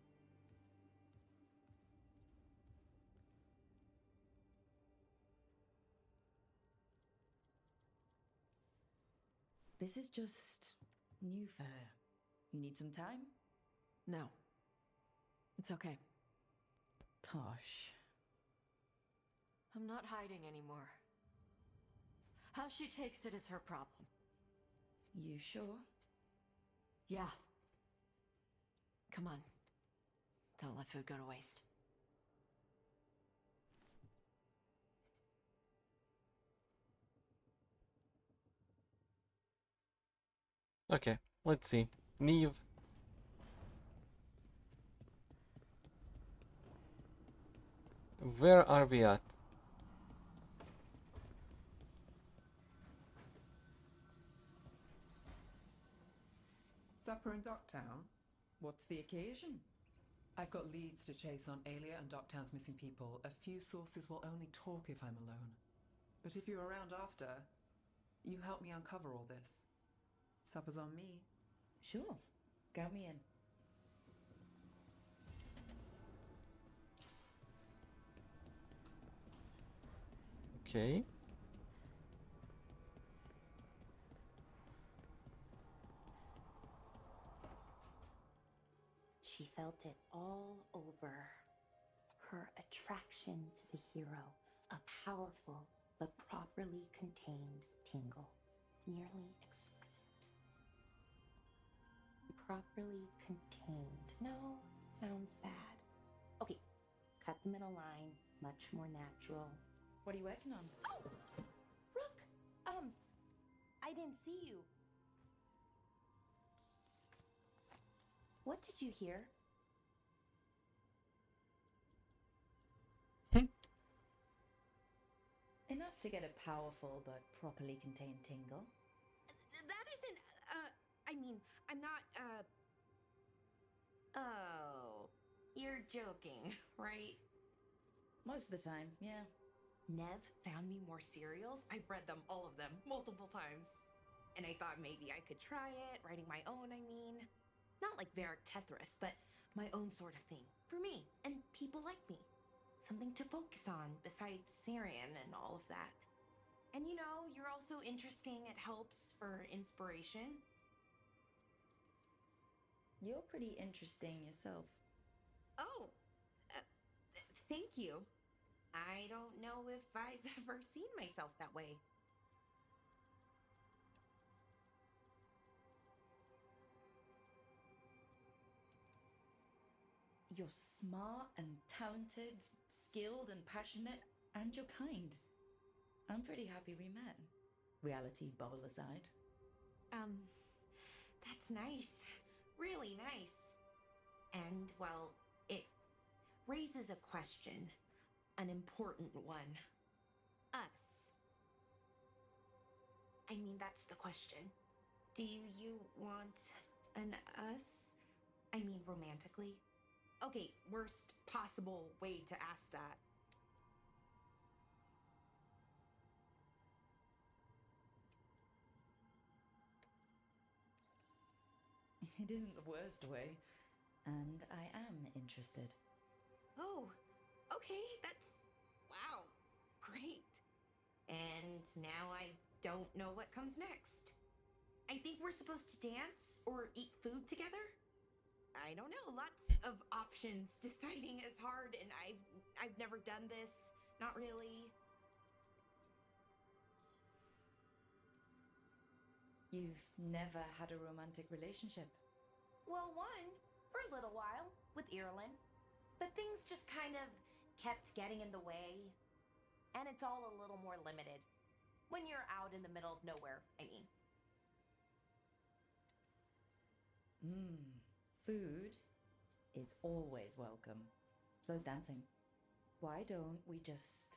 This is just new for her. You need some time? No. It's okay. Tosh. I'm not hiding anymore. How she takes it is her problem. You sure? Yeah. Come on. Don't let food go to waste. Okay, let's see. Neve. Where are we at? Supper in Docktown? What's the occasion? I've got leads to chase on Alia and Docktown's missing people. A few sources will only talk if I'm alone. But if you're around after, you help me uncover all this. Supper's on me. Sure. Count me in. Okay. She felt it all over. Her attraction to the hero, a powerful but properly contained tingle, nearly exquisite. Properly contained. No, sounds bad. Okay, cut the middle line, much more natural. What are you working on? Oh! Rook! I didn't see you. What did you hear? Enough to get a powerful but properly contained tingle. That isn't, I mean, I'm not, Oh, you're joking, right? Most of the time, yeah. Nev found me more cereals. I've read them, all of them, multiple times. And I thought maybe I could try it, writing my own, I mean. Not like Varric Tetris, but my own sort of thing. For me, and people like me. Something to focus on besides Syrian and all of that. And you know, you're also interesting. It helps for inspiration. You're pretty interesting yourself. Oh, thank you. I don't know if I've ever seen myself that way. You're smart and talented, skilled and passionate, and you're kind. I'm pretty happy we met. Reality bubble aside. That's nice. Really nice. And, well, it raises a question. An important one. Us. I mean, that's the question. Do you want an us? I mean, romantically? Okay, worst possible way to ask that. It isn't the worst way, and I am interested. Oh, okay, that's... wow, great. And now I don't know what comes next. I think we're supposed to dance or eat food together? I don't know, lots of options. Deciding is hard, and I've never done this. Not really. You've never had a romantic relationship? Well, one, for a little while, with Ireland. But things just kind of kept getting in the way. And it's all a little more limited. When you're out in the middle of nowhere, I mean. Food is always welcome. So's dancing. Why don't we just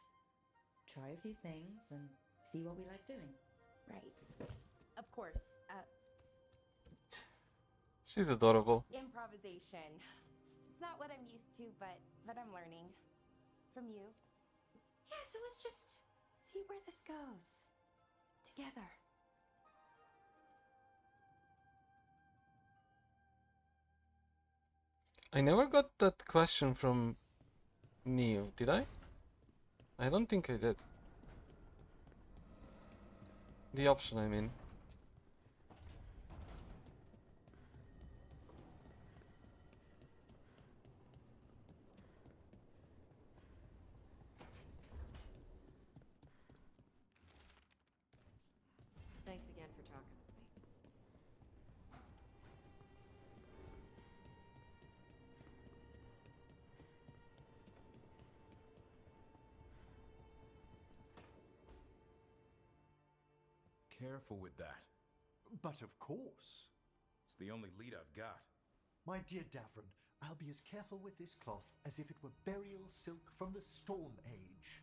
try a few things and see what we like doing? Right. Of course. She's adorable. Improvisation. It's not what I'm used to, but I'm learning. From you. Yeah, so let's just see where this goes. Together. I never got that question from Neo, did I? I don't think I did. The option, I mean. careful with that. But of course. It's the only lead I've got. My dear Davron, I'll be as careful with this cloth as if it were burial silk from the Storm Age.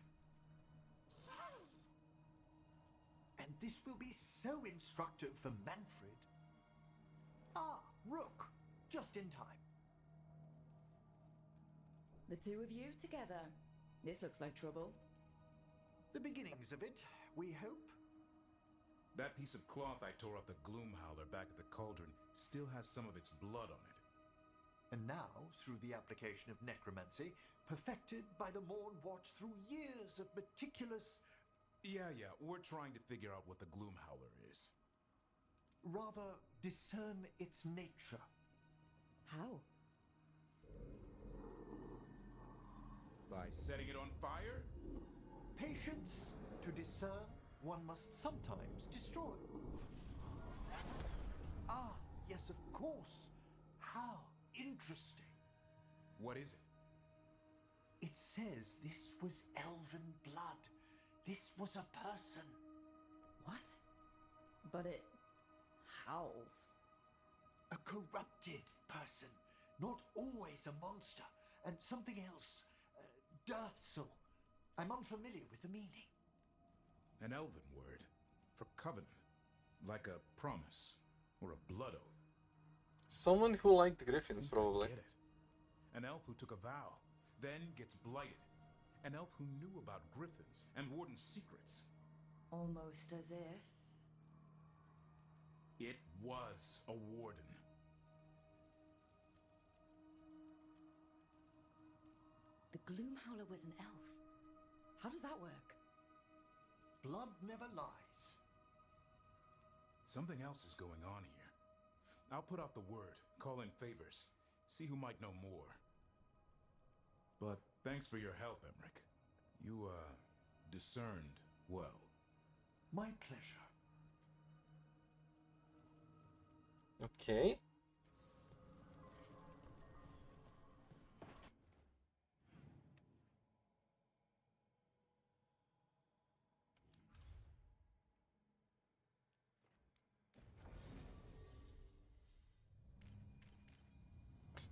And this will be so instructive for Manfred. Ah, Rook, just in time. The two of you together. This looks like trouble. The beginnings of it, we hope. That piece of cloth I tore off the Gloomhowler back at the cauldron still has some of its blood on it. And now, through the application of necromancy, perfected by the Morn Watch through years of meticulous... Yeah, we're trying to figure out what the Gloomhowler is. Rather, discern its nature. How? By setting it on fire? Patience. To discern, one must sometimes destroy. Ah, yes, of course. How interesting. What is it? It says this was elven blood. This was a person. What? But it howls. A corrupted person. Not always a monster. And something else. Deathsel. I'm unfamiliar with the meaning. An elven word for covenant. Like a promise or a blood oath. Someone who liked griffins, probably. Get it. An elf who took a vow, then gets blighted. An elf who knew about griffins and warden's secrets. Almost as if... It was a warden. The Gloomhowler was an elf. How does that work? Blood never lies. Something else is going on here. I'll put out the word, call in favors, see who might know more. But thanks for your help, Emmerich. You, discerned well. My pleasure. Okay.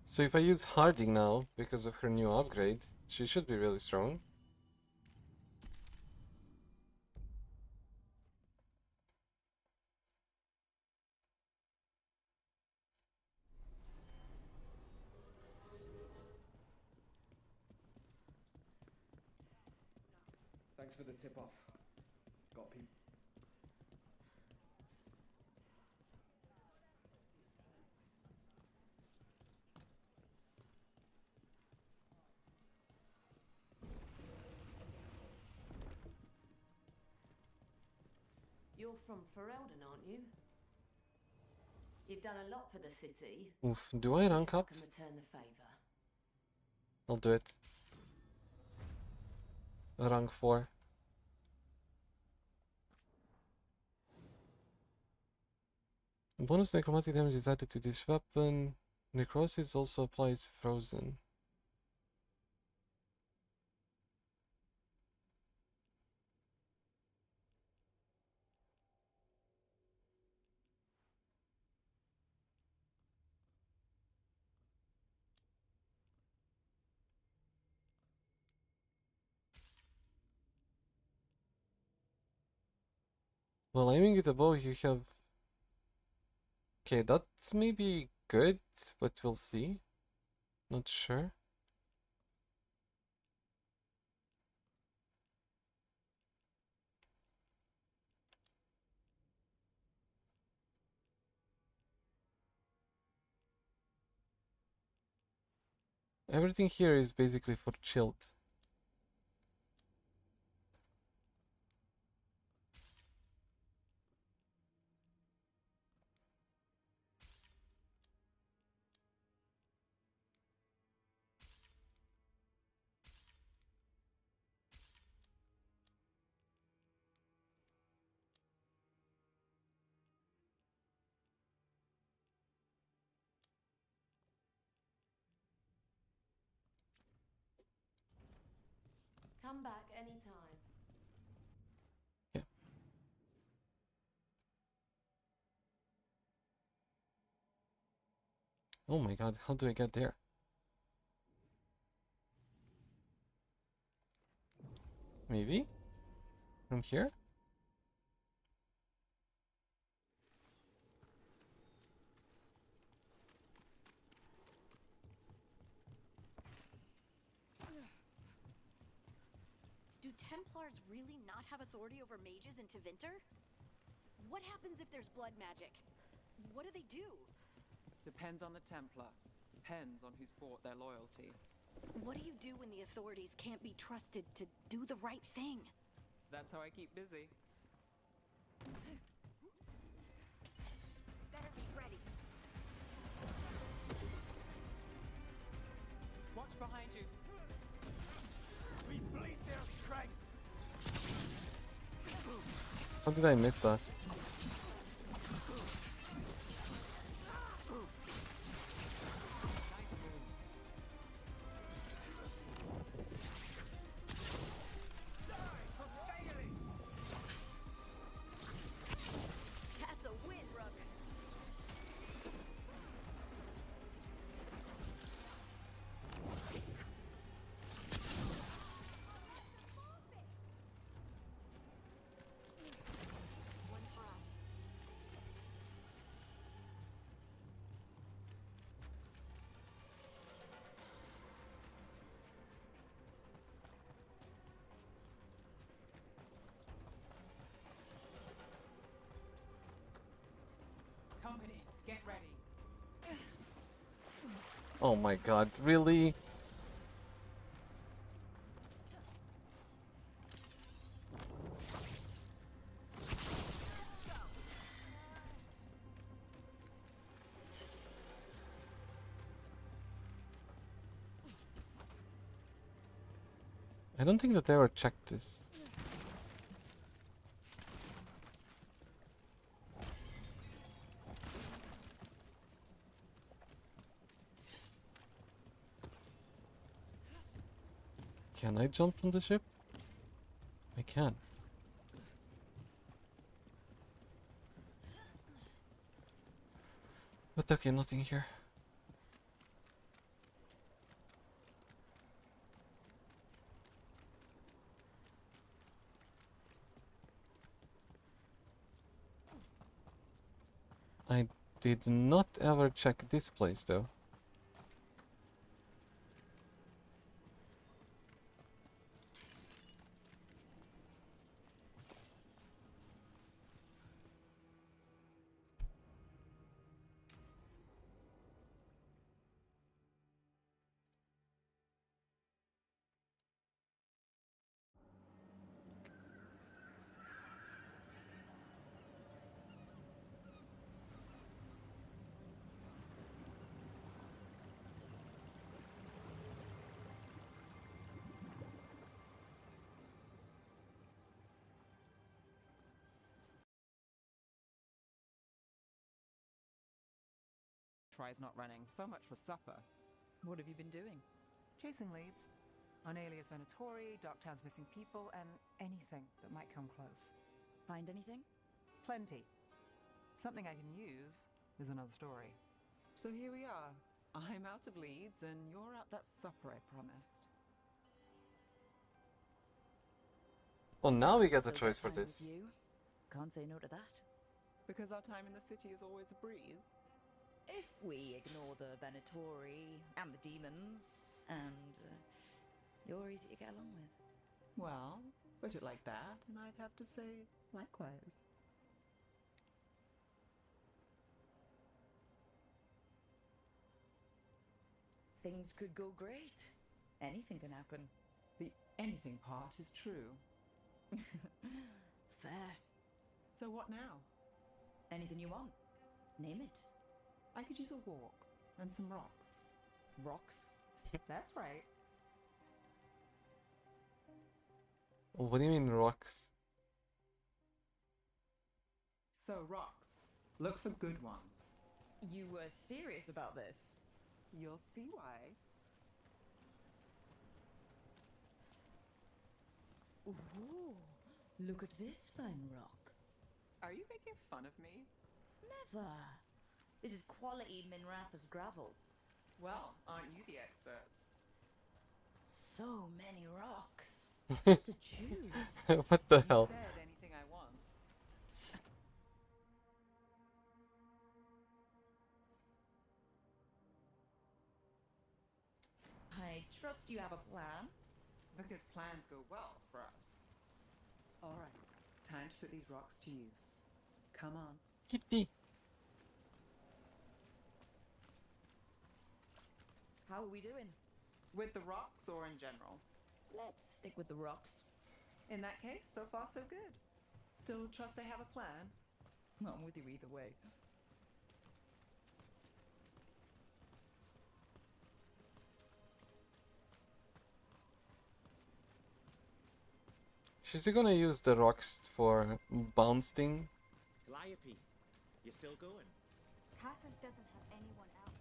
So if I use Harding now, because of her new upgrade, she should be really strong. Thanks for the tip-off. Got people. You're from Ferelden, aren't you? You've done a lot for the city. Oof, do I rank up? Can return the favor. I'll do it. Rank 4. Bonus necromantic damage is added to this weapon. Necrosis also applies frozen. While aiming at a bow, you have... Okay, that's maybe good, but we'll see. Not sure. Everything here is basically for chilled. Come back anytime. Yeah. Oh my god, how do I get there? Maybe? From here? Do Templars really not have authority over mages in Tevinter? What happens if there's blood magic? What do they do? Depends on the Templar. Depends on who's bought their loyalty. What do you do when the authorities can't be trusted to do the right thing? That's how I keep busy. Better be ready. Watch behind you. We bleed their strength. How did I miss that? That's a win, Ruck. One for us. Company, get ready. Oh my god, really? I don't think that I ever checked this. Can I jump from the ship? I can. But okay, nothing here. I did not ever check this place though. Tries not running. So much for supper. What have you been doing? Chasing leads. On Alias Venatori, Darktown's missing people, and anything that might come close. Find anything? Plenty. Something I can use is another story. So here we are. I'm out of leads, and you're out that supper I promised. Well, now we get a Still choice for got time with this. You. Can't say no to that. Because our time in the city is always a breeze. If we ignore the Venatori and the demons, and you're easy to get along with. Well, put it like that, and I'd have to say likewise. Things could go great. Anything can happen. The anything part is true. Fair. So what now? Anything you want. Name it. I could use a walk and some rocks. Rocks? That's right. What do you mean rocks? So rocks. Look for good ones. You were serious about this? You'll see why. Ooh, look at this fine rock. Are you making fun of me? Never. This is quality Minratha's gravel. Well, aren't you the expert? So many rocks. What to choose? What the You hell? said anything I want. I trust you have a plan. Because plans go well for us. All right, time to put these rocks to use. Come on. Kitty. How are we doing? With the rocks or in general? Let's stick with the rocks. In that case, so far so good. Still trust I have a plan? I'm with you either way. She's gonna use the rocks for bouncing. Calliope, you still going? Casas doesn't have anyone else.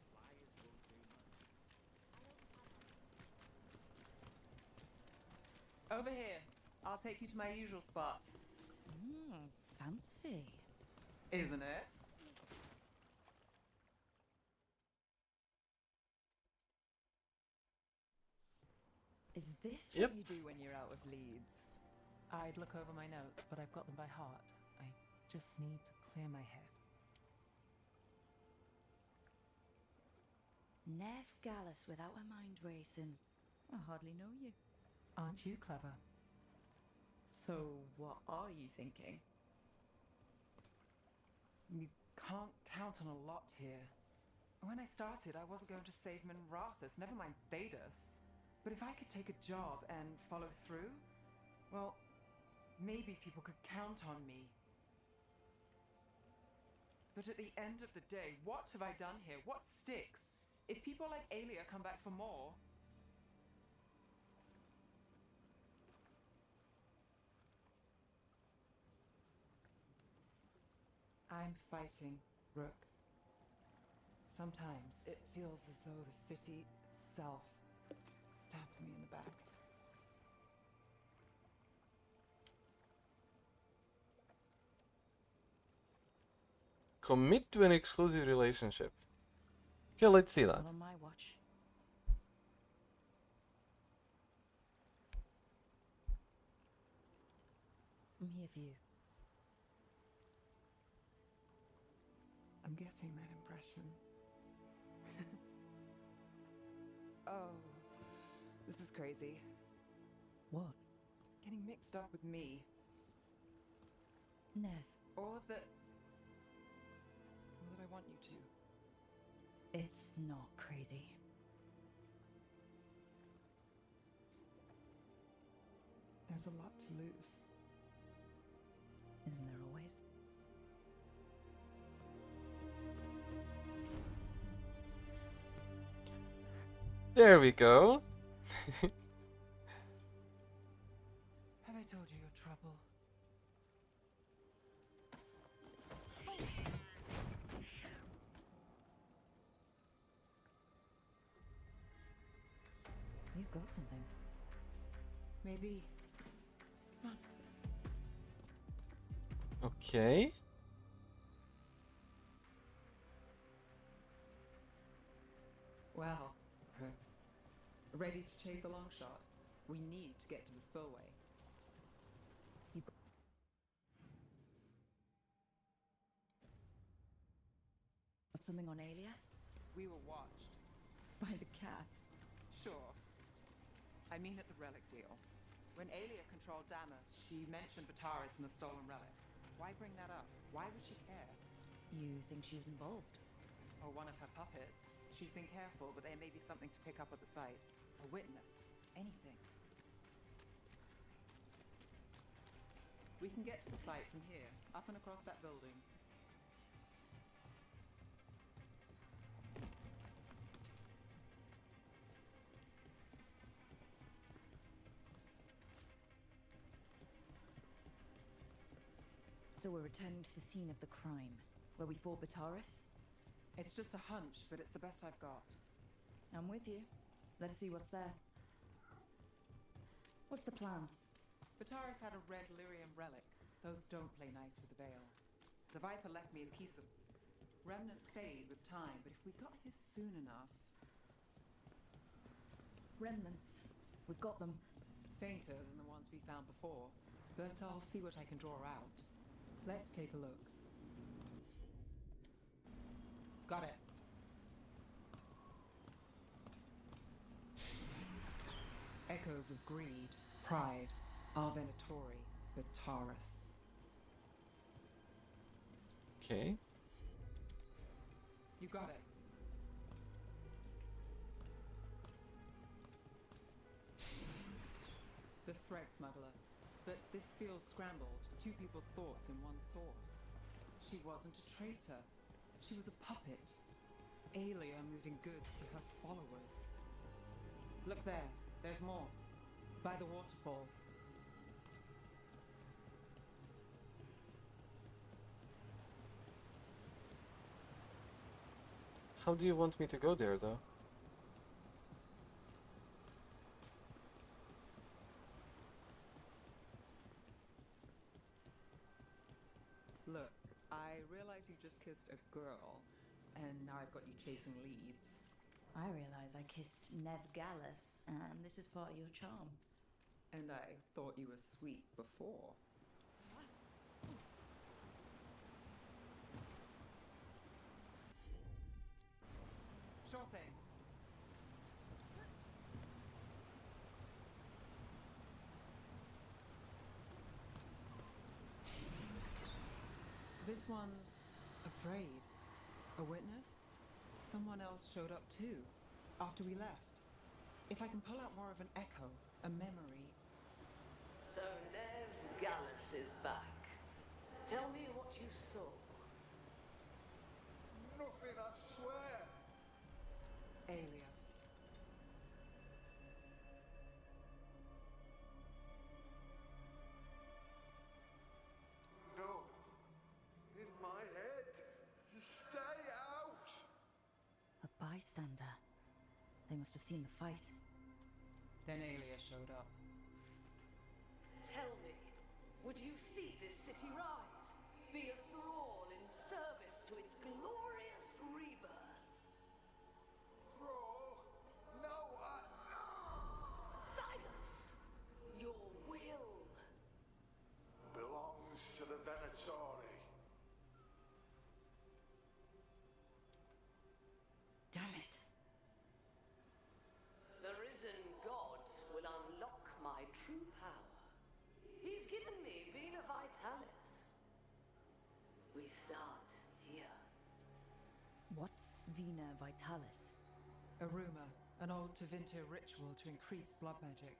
Flyers won't say much. Over here. I'll take you to my usual spot. Fancy. Isn't it? Is this Yep. what you do when you're out of Leeds? I'd look over my notes, but I've got them by heart. I just need to clear my head. Nev Gallus without a mind racing. I hardly know you. Aren't you clever? So, what are you thinking? You can't count on a lot here. When I started, I wasn't going to save Minrathus, never mind Thedas. But if I could take a job and follow through, well, maybe people could count on me. But at the end of the day, what have I done here? What sticks? If people like Aelia come back for more... I'm fighting, Rook. Sometimes it feels as though the city itself stabbed me in the back. Commit to an exclusive relationship. Okay, let's see that. Not on my watch. I'm here for you. I'm getting that impression. Oh, this is crazy. What? Getting mixed up with me. Nev. Or that I want you to. It's not crazy. There's a lot to lose. Isn't there always? There we go. Have I told you your trouble? You've got something. Maybe. Come on. Okay. Well, ready to chase a long shot? We need to get to the spillway. Got something on Aelia? We were watched. By the cat. Sure. I mean at the relic deal. When Aelia controlled Damas, she mentioned Vitaris and the stolen relic. Why bring that up? Why would she care? You think she was involved? Or one of her puppets. She's been careful, but there may be something to pick up at the site. A witness. Anything. We can get to the site from here, up and across that building. So we're returning to the scene of the crime, where we fought Vitaris? It's just a hunch, but it's the best I've got. I'm with you. Let's see what's there. What's the plan? Vitaris had a red lyrium relic. Those don't play nice with the Veil. The Viper left me a piece of... Remnants fade with time, but if we got here soon enough... Remnants. We've got them. Fainter than the ones we found before, but I'll see what I can draw out. Let's take a look. Got it. Echoes of greed, pride, Arvenatori, Vitaris. Okay. You got it. The threat smuggler. But this feels scrambled. Two people's thoughts in one source. She wasn't a traitor. She was a puppet. Aelia moving goods to her followers. Look there. There's more. By the waterfall. How do you want me to go there, though? Look, I realize you just kissed a girl, and now I've got you chasing leads. I realise I kissed Nev Gallus, and this is part of your charm. And I thought you were sweet before. Sure thing. This one's afraid. A witness? Someone else showed up too, after we left. If I can pull out more of an echo, a memory. So Nev Gallus is back. Tell me what you saw. Nothing, I swear. Aelia. No. In my head. Stay out. A bystander. They must have seen the fight. Then Aelia showed up. Tell me, would you see this city rise? Be a thrall in service to its glorious rebirth? Thrall? No, Silence! Your will! belongs to the Venatori. Damn it. The risen god will unlock my true power. He's given me Vina Vitalis. We start here. What's Vina Vitalis? A rumor, an old Tevinter ritual to increase blood magic.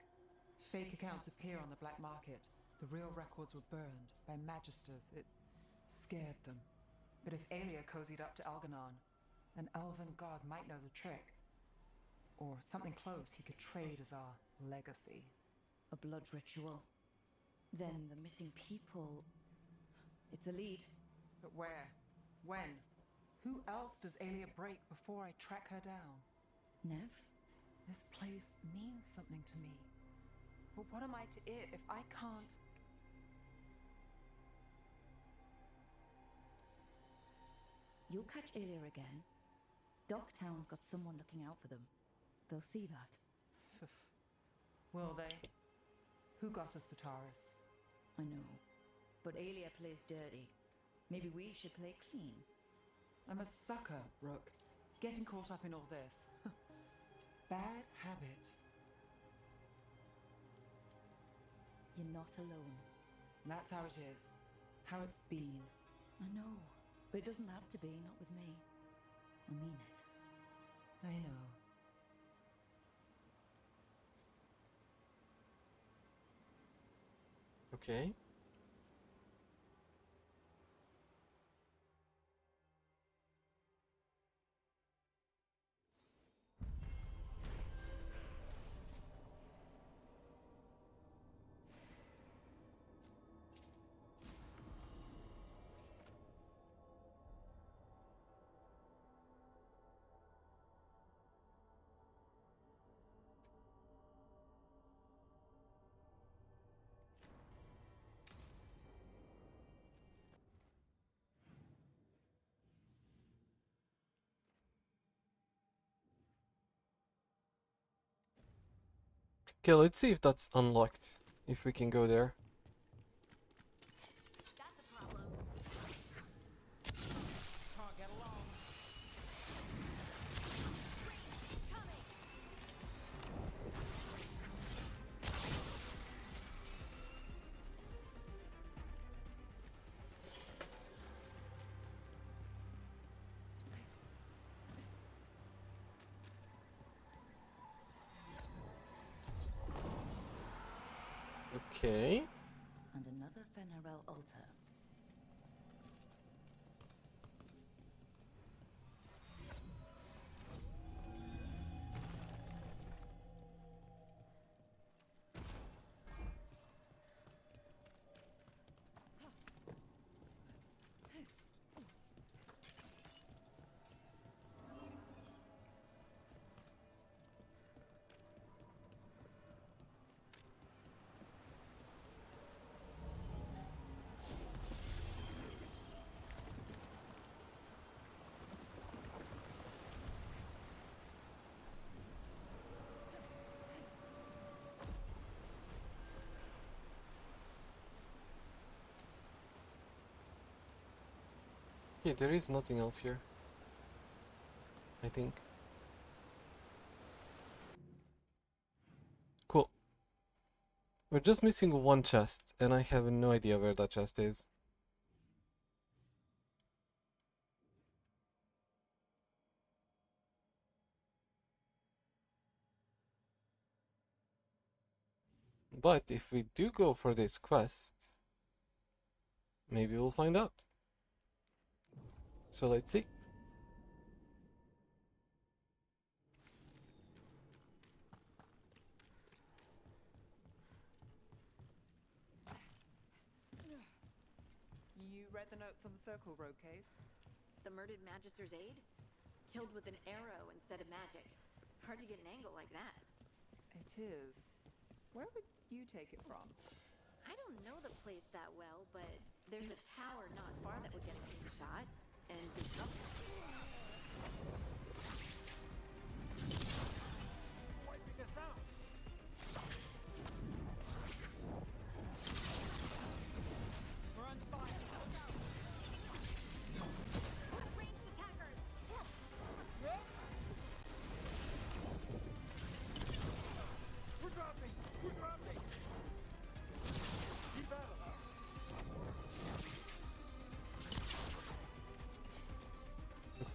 Fake accounts appear on the black market. The real records were burned by magisters. It scared them. But if Aelia cozied up to Algernon, an elven god might know the trick. Or something close he could trade as our legacy. A blood ritual. Then the missing people. It's a lead. But where? When? Who else does Aelia break before I track her down? Nev? This place means something to me. But what am I to it if I can't... You'll catch Aelia again. Docktown's got someone looking out for them. They'll see that. Will they? Who got us the Taurus? I know. But Aelia plays dirty. Maybe we should play clean. I'm a sucker, Rook. Getting caught up in all this. Bad habit. You're not alone. That's how it is. How it's been. I know. But it doesn't have to be, not with me. I mean it. I know. Okay. Okay, let's see if that's unlocked. If we can go there. Can't get along. Okay. And another Fenarel altar. Yeah, there is nothing else here. I think. Cool. We're just missing one chest, and I have no idea where that chest is. But if we do go for this quest, maybe we'll find out. So let's see. You read the notes on the Circle Road case? The murdered Magister's aide? Killed with an arrow instead of magic. Hard to get an angle like that. It is. Where would you take it from? I don't know the place that well, but there's a tower not far that would get a good shot. And big company. Wiping us out. We're on fire. Look out. Ranged attackers! We're dropping. We're dropping. Keep out of that.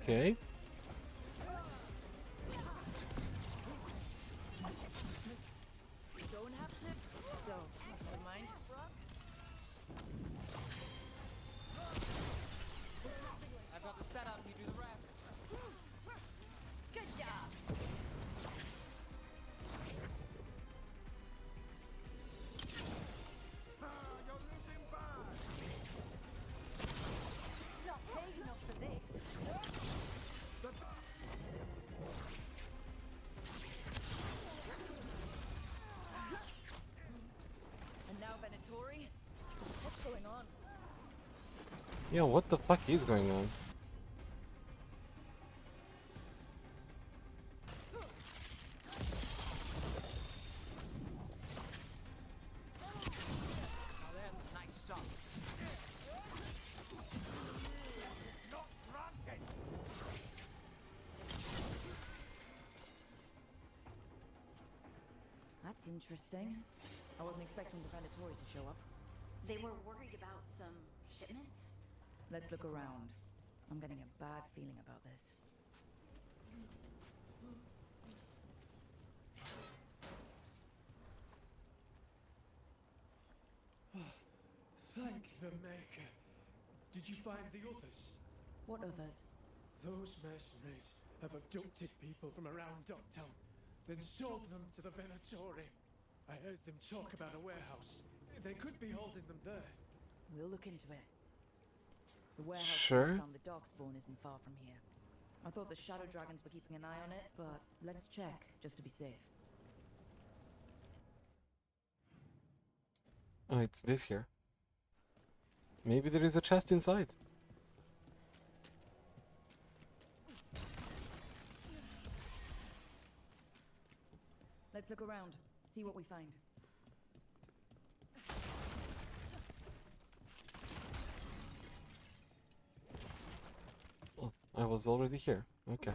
Okay. Don't have to. Don't. Never mind. I've got the setup. You do the rest. Good job! You're losing bad. Not paid enough for this. And now Venatori? What's going on? Yeah, what the fuck is going on? Now there's a nice shot. Not granted. That's interesting. I wasn't expecting the Venatori to show up. They were worried about some shipments? Let's look around. I'm getting a bad feeling about this. Thank the Maker. Did you find the others? What others? Those mercenaries have abducted people from around Ducktown, then sold them to the Venatori. I heard them talk about a warehouse. They could be holding them there. We'll look into it. The warehouse Sure. we found the Darkspawn isn't far from here. I thought the Shadow Dragons were keeping an eye on it, but let's check, just to be safe. Oh, it's this here. Maybe there is a chest inside. Let's look around. See what we find. Oh, I was already here. Okay.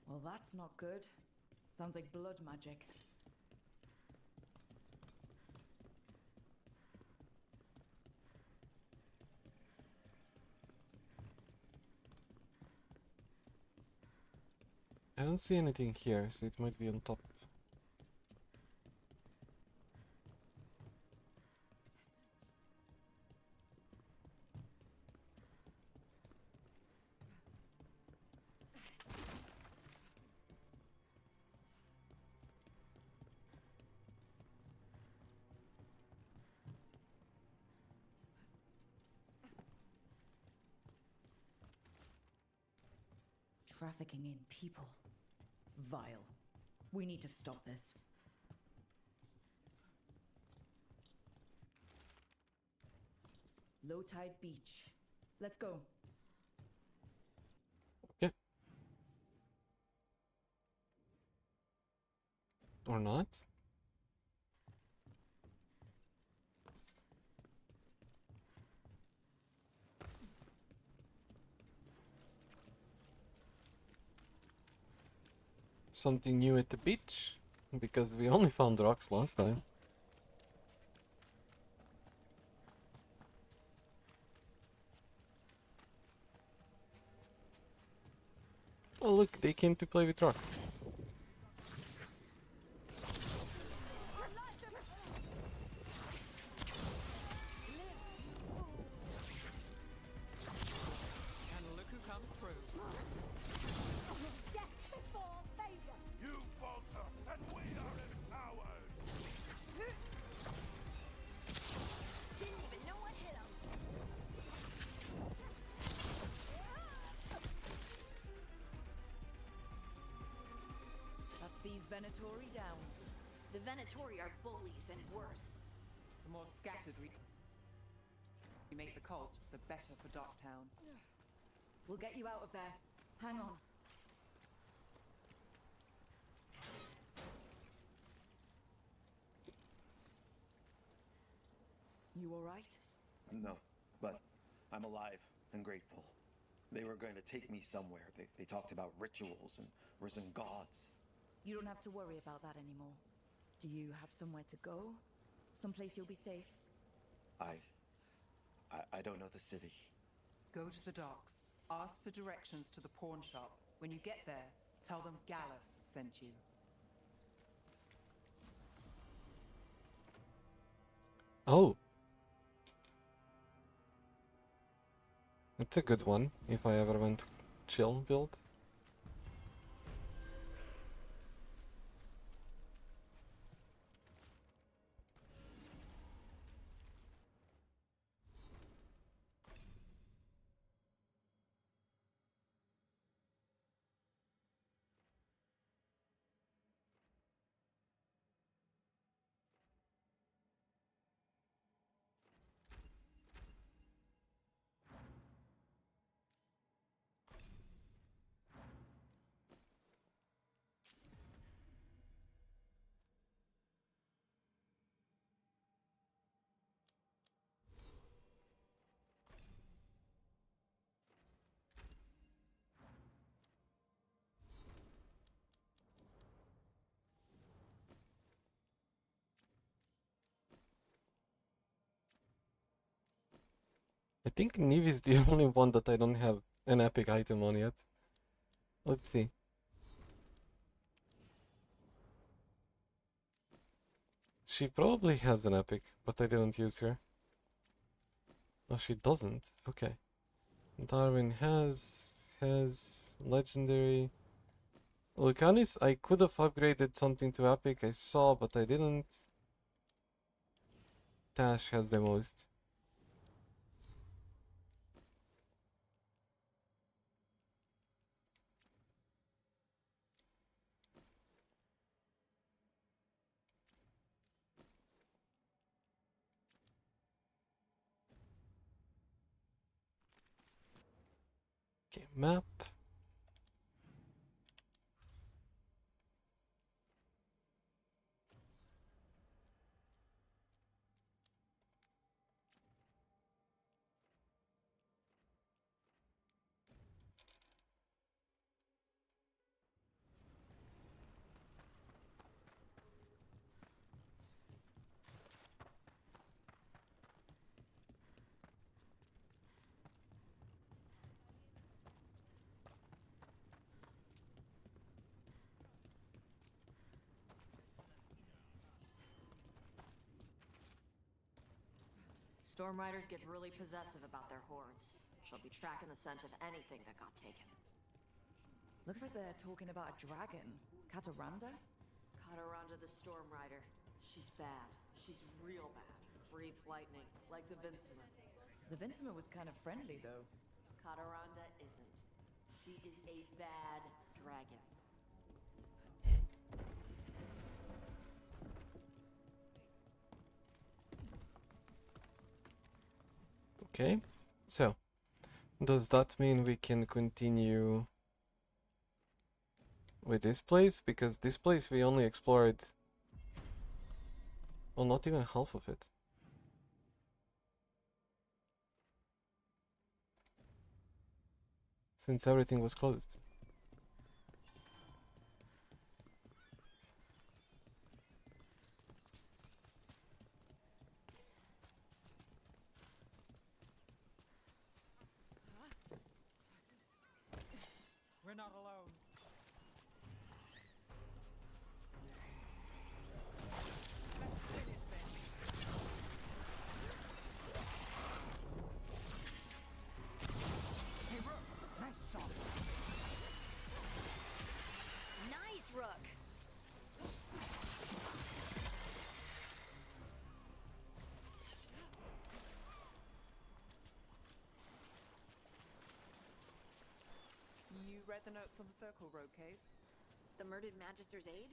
Well, that's not good. Sounds like blood magic. I don't see anything here, so it might be on top. Trafficking in people. Vile. We need to stop this. Low tide beach. Let's go. Okay. Or not? Something new at the beach? Because we only found rocks last time. Oh look, they came to play with rocks. And look who comes through. You falter, and we are empowered! Didn't even know what hit him. That's these Venatori down. The Venatori are bullies and worse. The more scattered we make the cult, the better for Docktown. We'll get you out of there. Hang on. You alright? No, but I'm alive and grateful. They were going to take me somewhere. They talked about rituals and risen gods. You don't have to worry about that anymore. Do you have somewhere to go? Someplace you'll be safe? I don't know the city. Go to the docks. Ask for directions to the pawn shop. When you get there, tell them Gallus sent you. Oh. It's a good one, if I ever went to chill build. I think Neve is the only one that I don't have an epic item on yet. Let's see. She probably has an epic, but I didn't use her. No, she doesn't. Okay. Darwin has legendary. Lucanis, I could have upgraded something to epic, I saw, but I didn't. Tash has the most. Map. Storm Riders get really possessive about their hordes. She'll be tracking the scent of anything that got taken. Looks like they're talking about a dragon. Cataranda? Cataranda the Storm Rider. She's bad. She's real bad. Breathes lightning, like the Vincima. The Vincima was kind of friendly, though. Cataranda isn't. She is a bad dragon. Okay, so does that mean we can continue with this place? Because this place we only explored, well, not even half of it. Since everything was closed. We're not alone. Let's finish this. Hey, Rook! Nice shot! Nice, Rook! You read the notes on the circle road case? The murdered Magister's aide?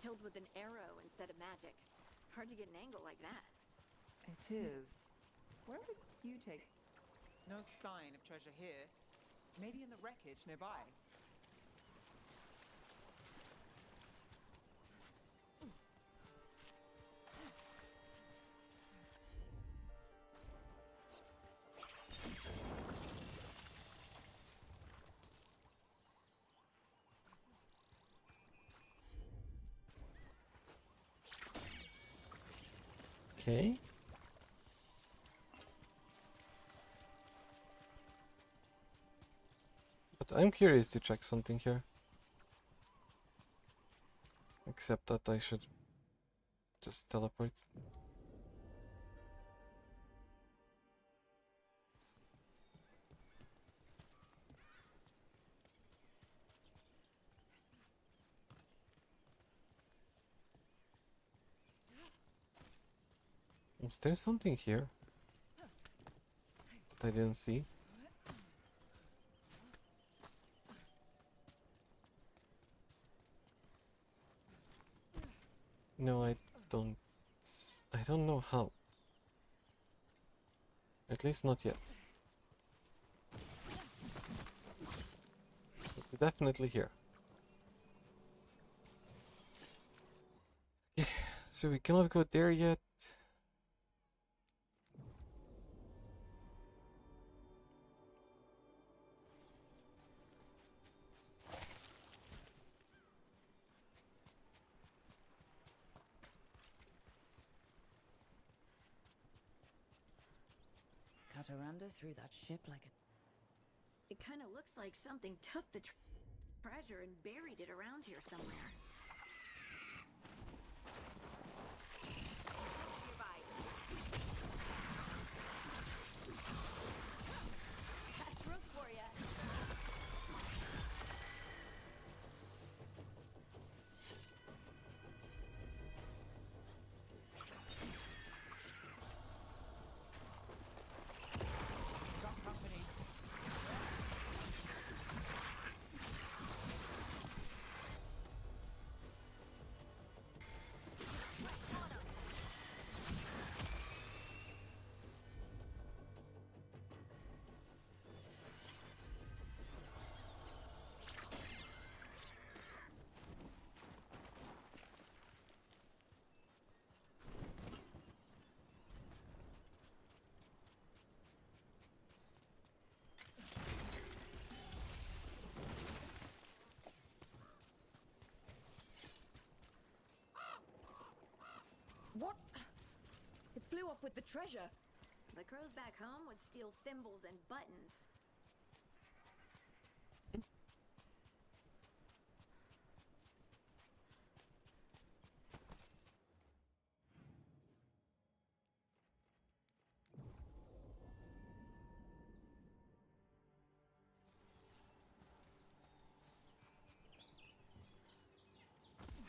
Killed with an arrow instead of magic. Hard to get an angle like that. It is. Where would you take? No sign of treasure here. Maybe in the wreckage nearby. Okay. But I'm curious to check something here. Except that I should just teleport. Was there something here that I didn't see? No, I don't know how. At least not yet. But definitely here. Okay, so we cannot go there yet. Cataranda threw that ship like a... It kind of looks like something took the treasure and buried it around here somewhere. Nearby. That's Rook for ya. Got company. off with the treasure. The crows back home would steal thimbles and buttons.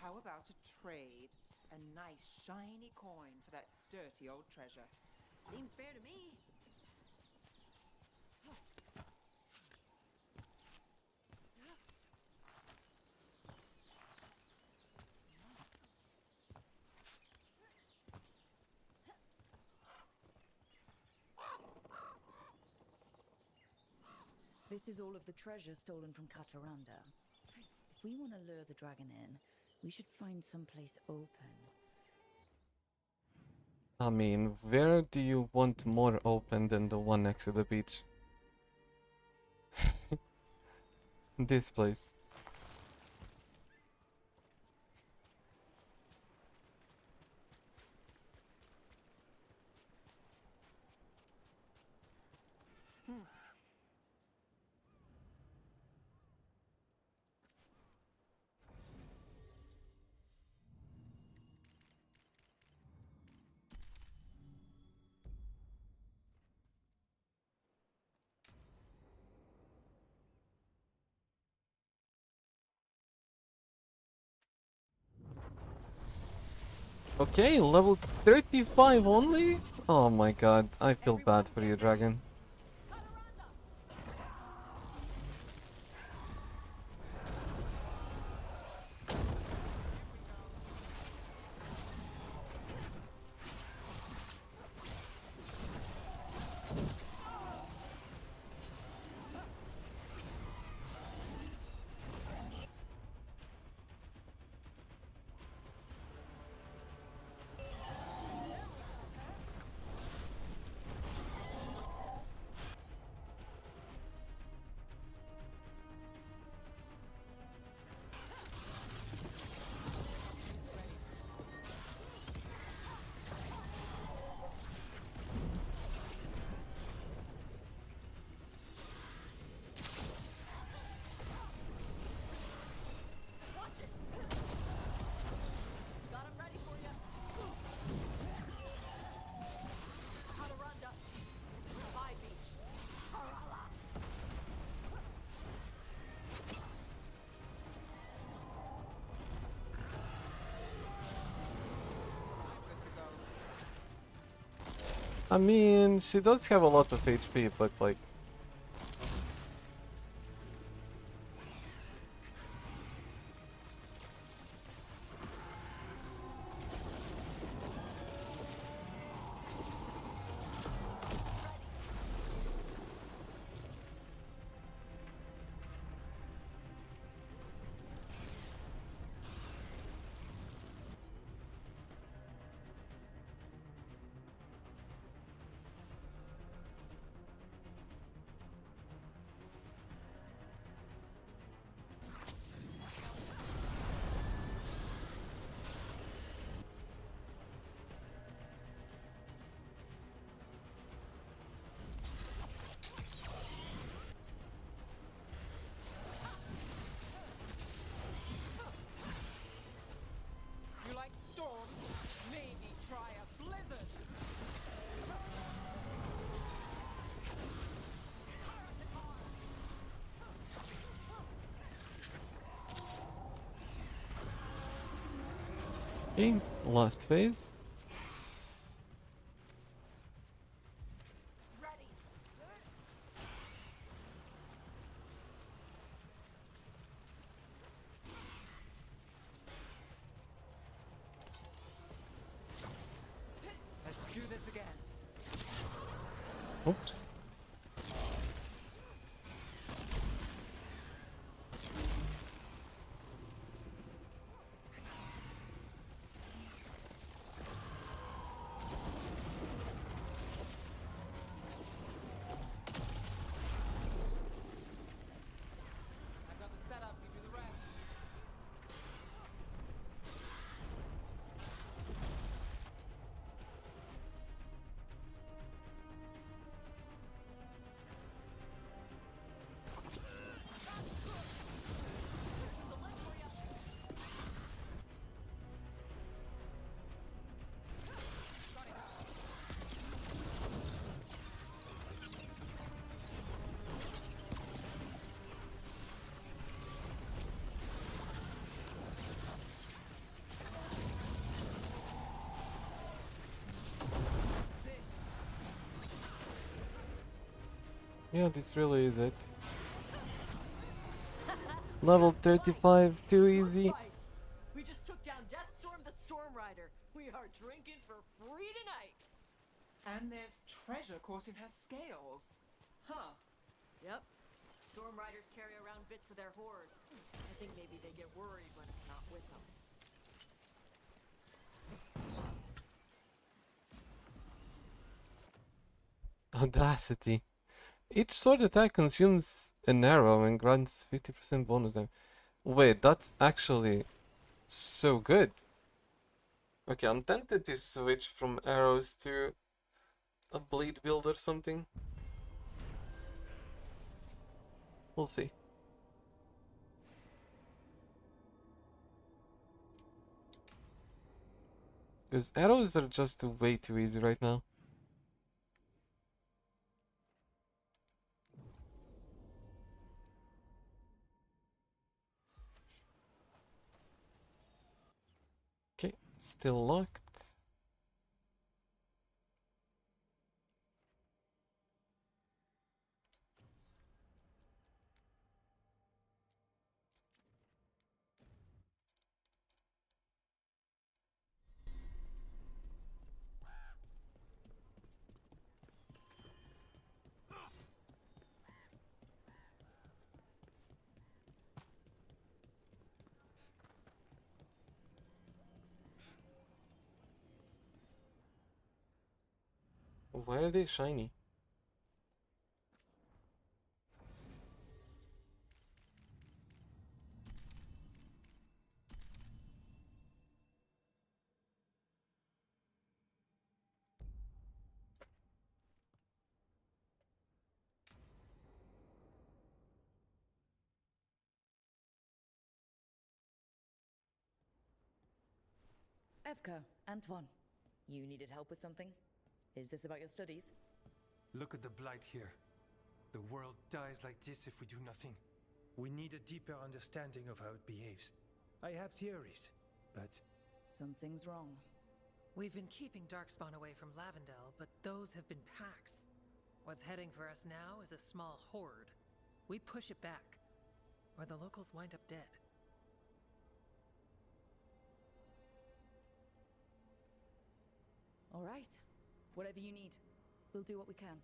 How about a trade? A nice shiny coin for that dirty old treasure. Seems fair to me. This is all of the treasure stolen from Kataranda. If we want to lure the dragon in, we should find someplace open. I mean, where do you want more open than the one next to the beach? This place. Okay, level 35 only? Oh my god, I feel bad for you, dragon. I mean, she does have a lot of HP, but like... You like storms? Maybe try a blizzard. Okay, last phase. Let's do this again. Oops. I've got the setup, you do the rest. Yeah, this really is it. Level 35, too easy. Right. We just took down Deathstorm the Storm Rider. We are drinking for free tonight. And there's treasure caught in her scales. Huh. Yep. Storm Riders carry around bits of their horde. I think maybe they get worried when it's not with them. Audacity. Each sword attack consumes an arrow and grants 50% bonus damage. Wait, that's actually so good. Okay, I'm tempted to switch from arrows to a blade build or something. We'll see. Because arrows are just way too easy right now. Okay, still locked. Why are they shiny? Evka, Antoine, you needed help with something? Is this about your studies? Look at the blight here. The world dies like this if we do nothing. We need a deeper understanding of how it behaves. I have theories, but... Something's wrong. We've been keeping Darkspawn away from Lavendel, but those have been packs. What's heading for us now is a small horde. We push it back, or the locals wind up dead. All right. Whatever you need. We'll do what we can.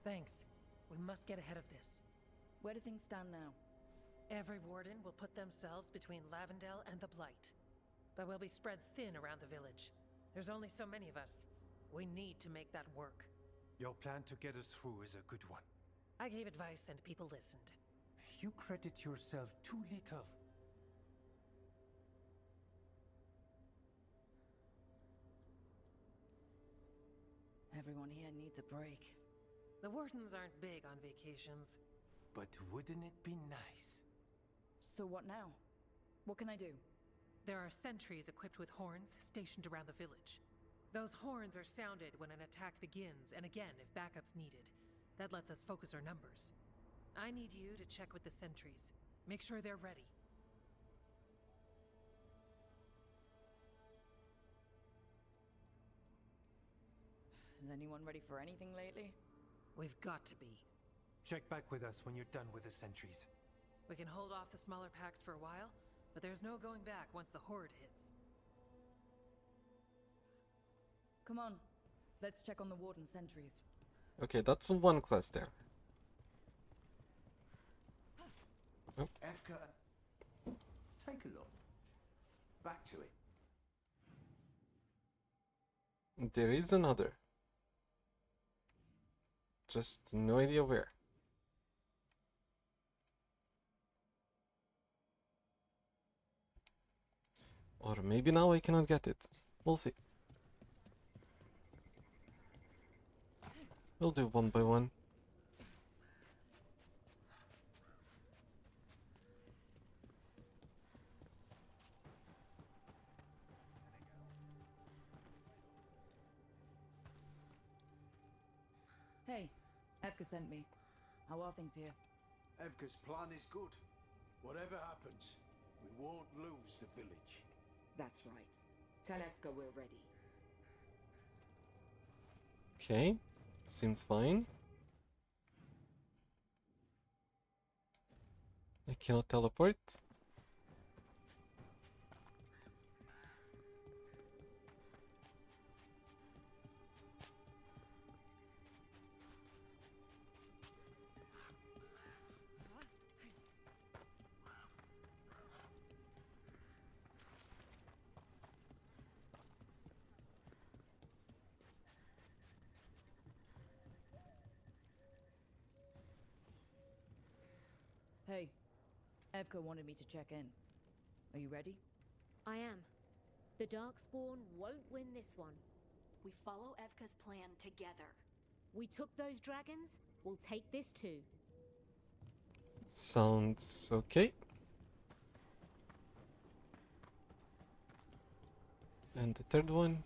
Thanks. We must get ahead of this. Where do things stand now? Every warden will put themselves between Lavendel and the Blight. But we'll be spread thin around the village. There's only so many of us. We need to make that work. Your plan to get us through is a good one. I gave advice and people listened. You credit yourself too little. Everyone here needs a break. The wardens aren't big on vacations. But wouldn't it be nice? So what now? What can I do? There are sentries equipped with horns stationed around the village. Those horns are sounded when an attack begins, and again if backup's needed. That lets us focus our numbers. I need you to check with the sentries. Make sure they're ready. Is anyone ready for anything lately? We've got to be. Check back with us when you're done with the sentries. We can hold off the smaller packs for a while, but there's no going back once the horde hits. Come on. Let's check on the warden sentries. Okay, that's one quest there. Oh. Evka, take a look. Back to it. There is another. Just no idea where. Or maybe now I cannot get it. We'll see. We'll do one by one. Hey, Evka sent me. How are things here? Evka's plan is good. Whatever happens, we won't lose the village. That's right. Tell Evka we're ready. Okay, seems fine. cannot teleport. Hey, Evka wanted me to check in. Are you ready? I am. The Darkspawn won't win this one. We follow Evka's plan together. We took those dragons, we'll take this too. Sounds okay. And the third one.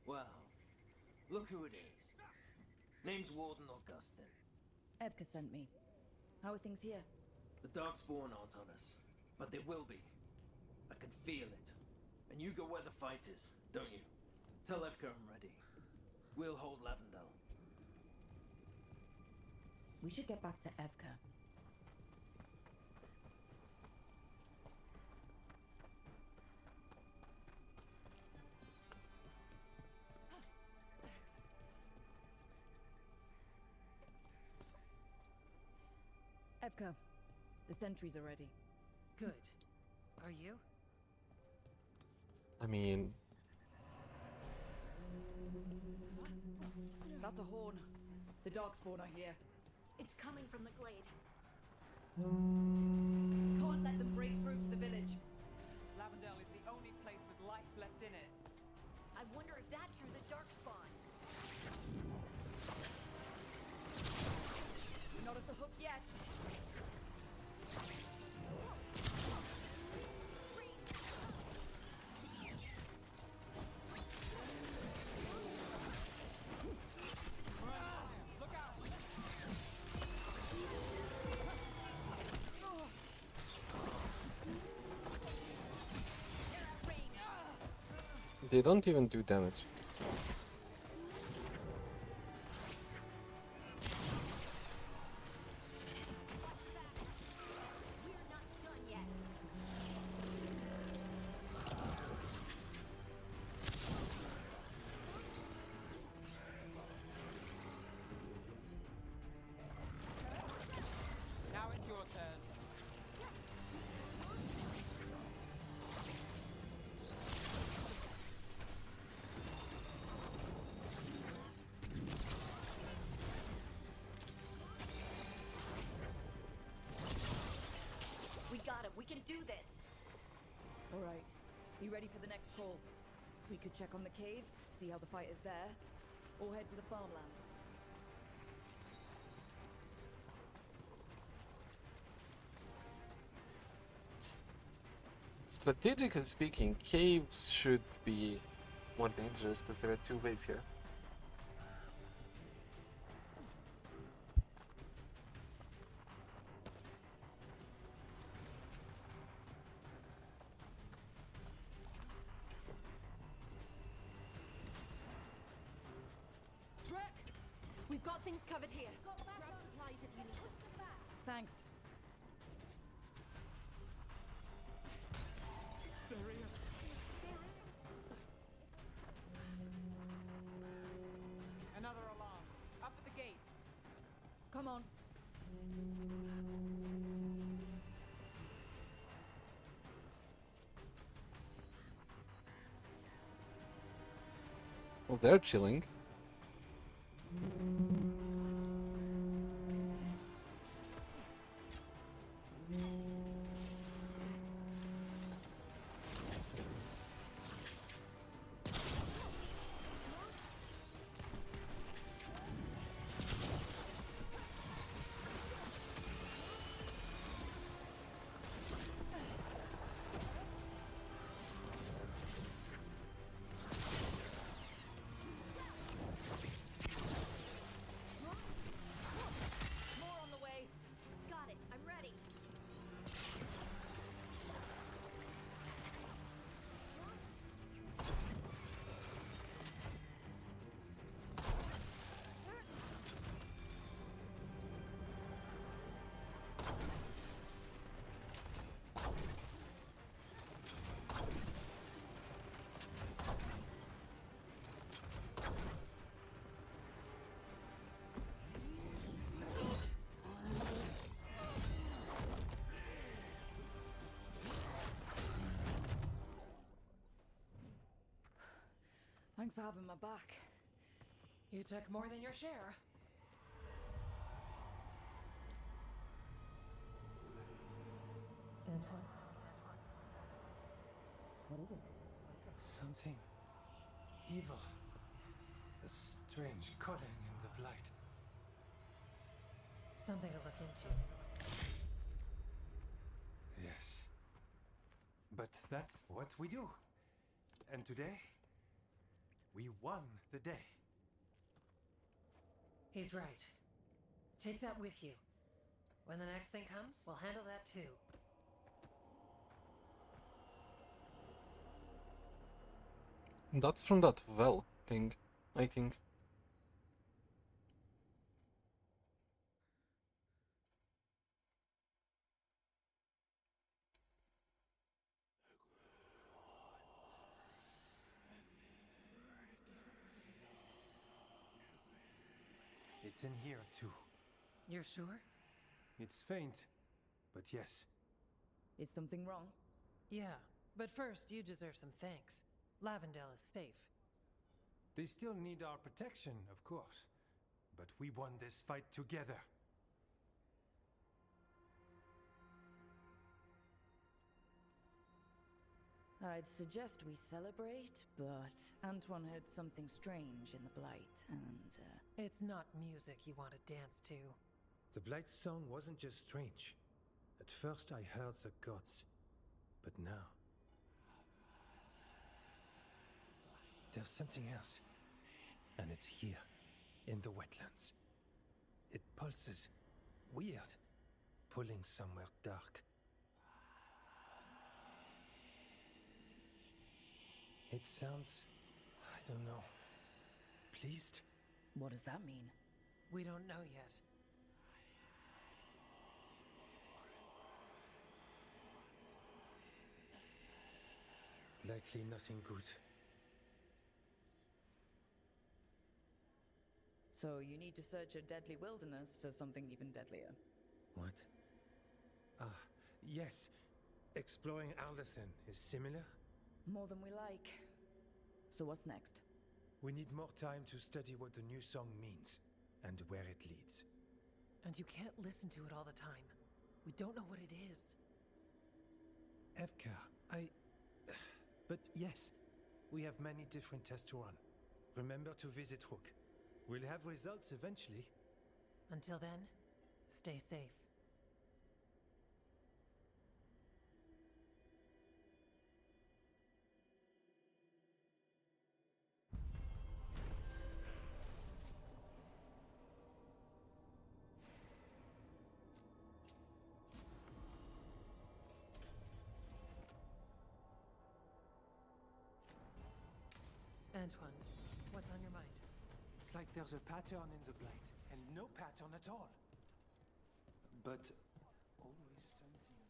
Well, look who it is. Name's Warden Augustin. Evka sent me. How are things here? The Darkspawn aren't on us, but they will be. I can feel it. And you go where the fight is, don't you? Tell Evka I'm ready. We'll hold Lavendel. We should get back to Evka. Evka, the sentries are ready. Good. Are you? I mean, That's a horn. The Darkspawn are here. It's coming from the glade. Can't let them break through to the village. Lavendel is the only place with life left in it. I wonder if that drew the Darkspawn. Not at the hook yet. they don't even do damage. Now it's your turn. We got him. We can do this. All right. You ready for the next call? We could check on the caves, see how the fight is there, or head to the farmlands. Strategically speaking, caves should be more dangerous because there are two ways here. We've got things covered here. Grab supplies if you need. Thanks. Another alarm. Up at the gate. Come on. Well, they're chilling. Thanks for having my back. You took more than your share. Antoine? What is it? Something evil. A strange calling in the blight. Something to look into. Yes. But that's what we do. And today, we won the day. He's right. Take that with you. When the next thing comes, we'll handle that too. That's from that well thing, I think. It's in here too. You're sure? It's faint, but yes. Is something wrong? Yeah, but first you deserve some thanks. Lavendale is safe. They still need our protection, of course. But we won this fight together. I'd suggest we celebrate, but Antoine heard something strange in the Blight, and, It's not music you want to dance to. The Blight's song wasn't just strange. At first I heard the gods. But now... there's something else. And it's here, in the wetlands. It pulses. Weird. Pulling somewhere dark. It sounds... I don't know. Pleased? what does that mean? We don't know yet. Likely nothing good. So you need to search a deadly wilderness for something even deadlier. What? Ah, yes. Exploring Arlethan is similar? More than we like. So what's next? We need more time to study what the new song means, and where it leads. And you can't listen to it all the time. We don't know what it is. Evka, But yes, we have many different tests to run. Remember to visit Rook. We'll have results eventually. Until then, stay safe. Antoine, what's on your mind? It's like there's a pattern in the Blight, and no pattern at all. But always something.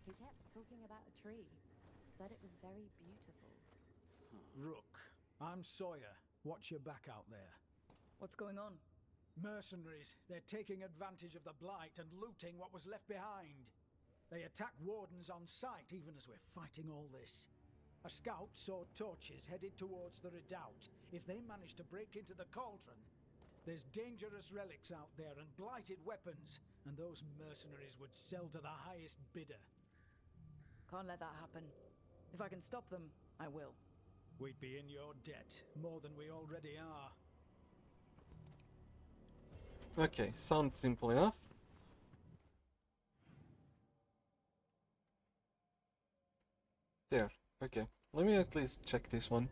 He kept talking about a tree. Said it was very beautiful. Rook, I'm Sawyer. Watch your back out there. What's going on? Mercenaries. They're taking advantage of the Blight and looting what was left behind. They attack wardens on sight even as we're fighting all this. A scout saw torches headed towards the redoubt. If they manage to break into the cauldron, there's dangerous relics out there and blighted weapons, and those mercenaries would sell to the highest bidder. Can't let that happen. If I can stop them, I will. We'd be in your debt, more than we already are. Okay, sounds simple enough. There, okay. Let me at least check this one.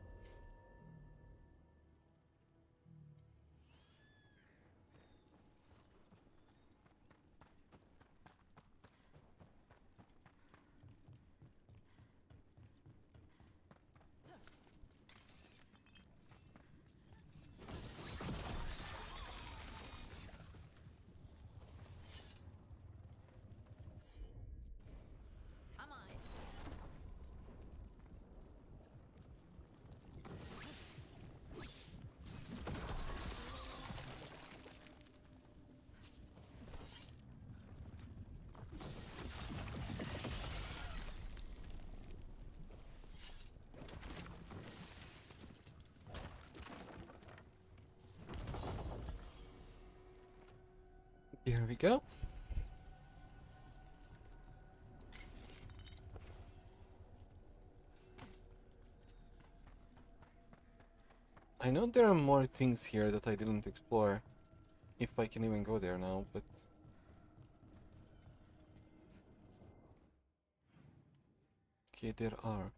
Here we go. I know there are more things here that I didn't explore, if I can even go there now, but... Okay, there are.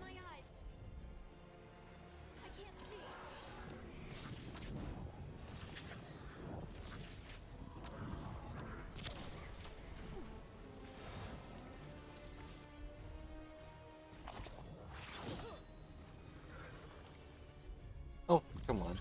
My eyes. I can't see. Oh, come on.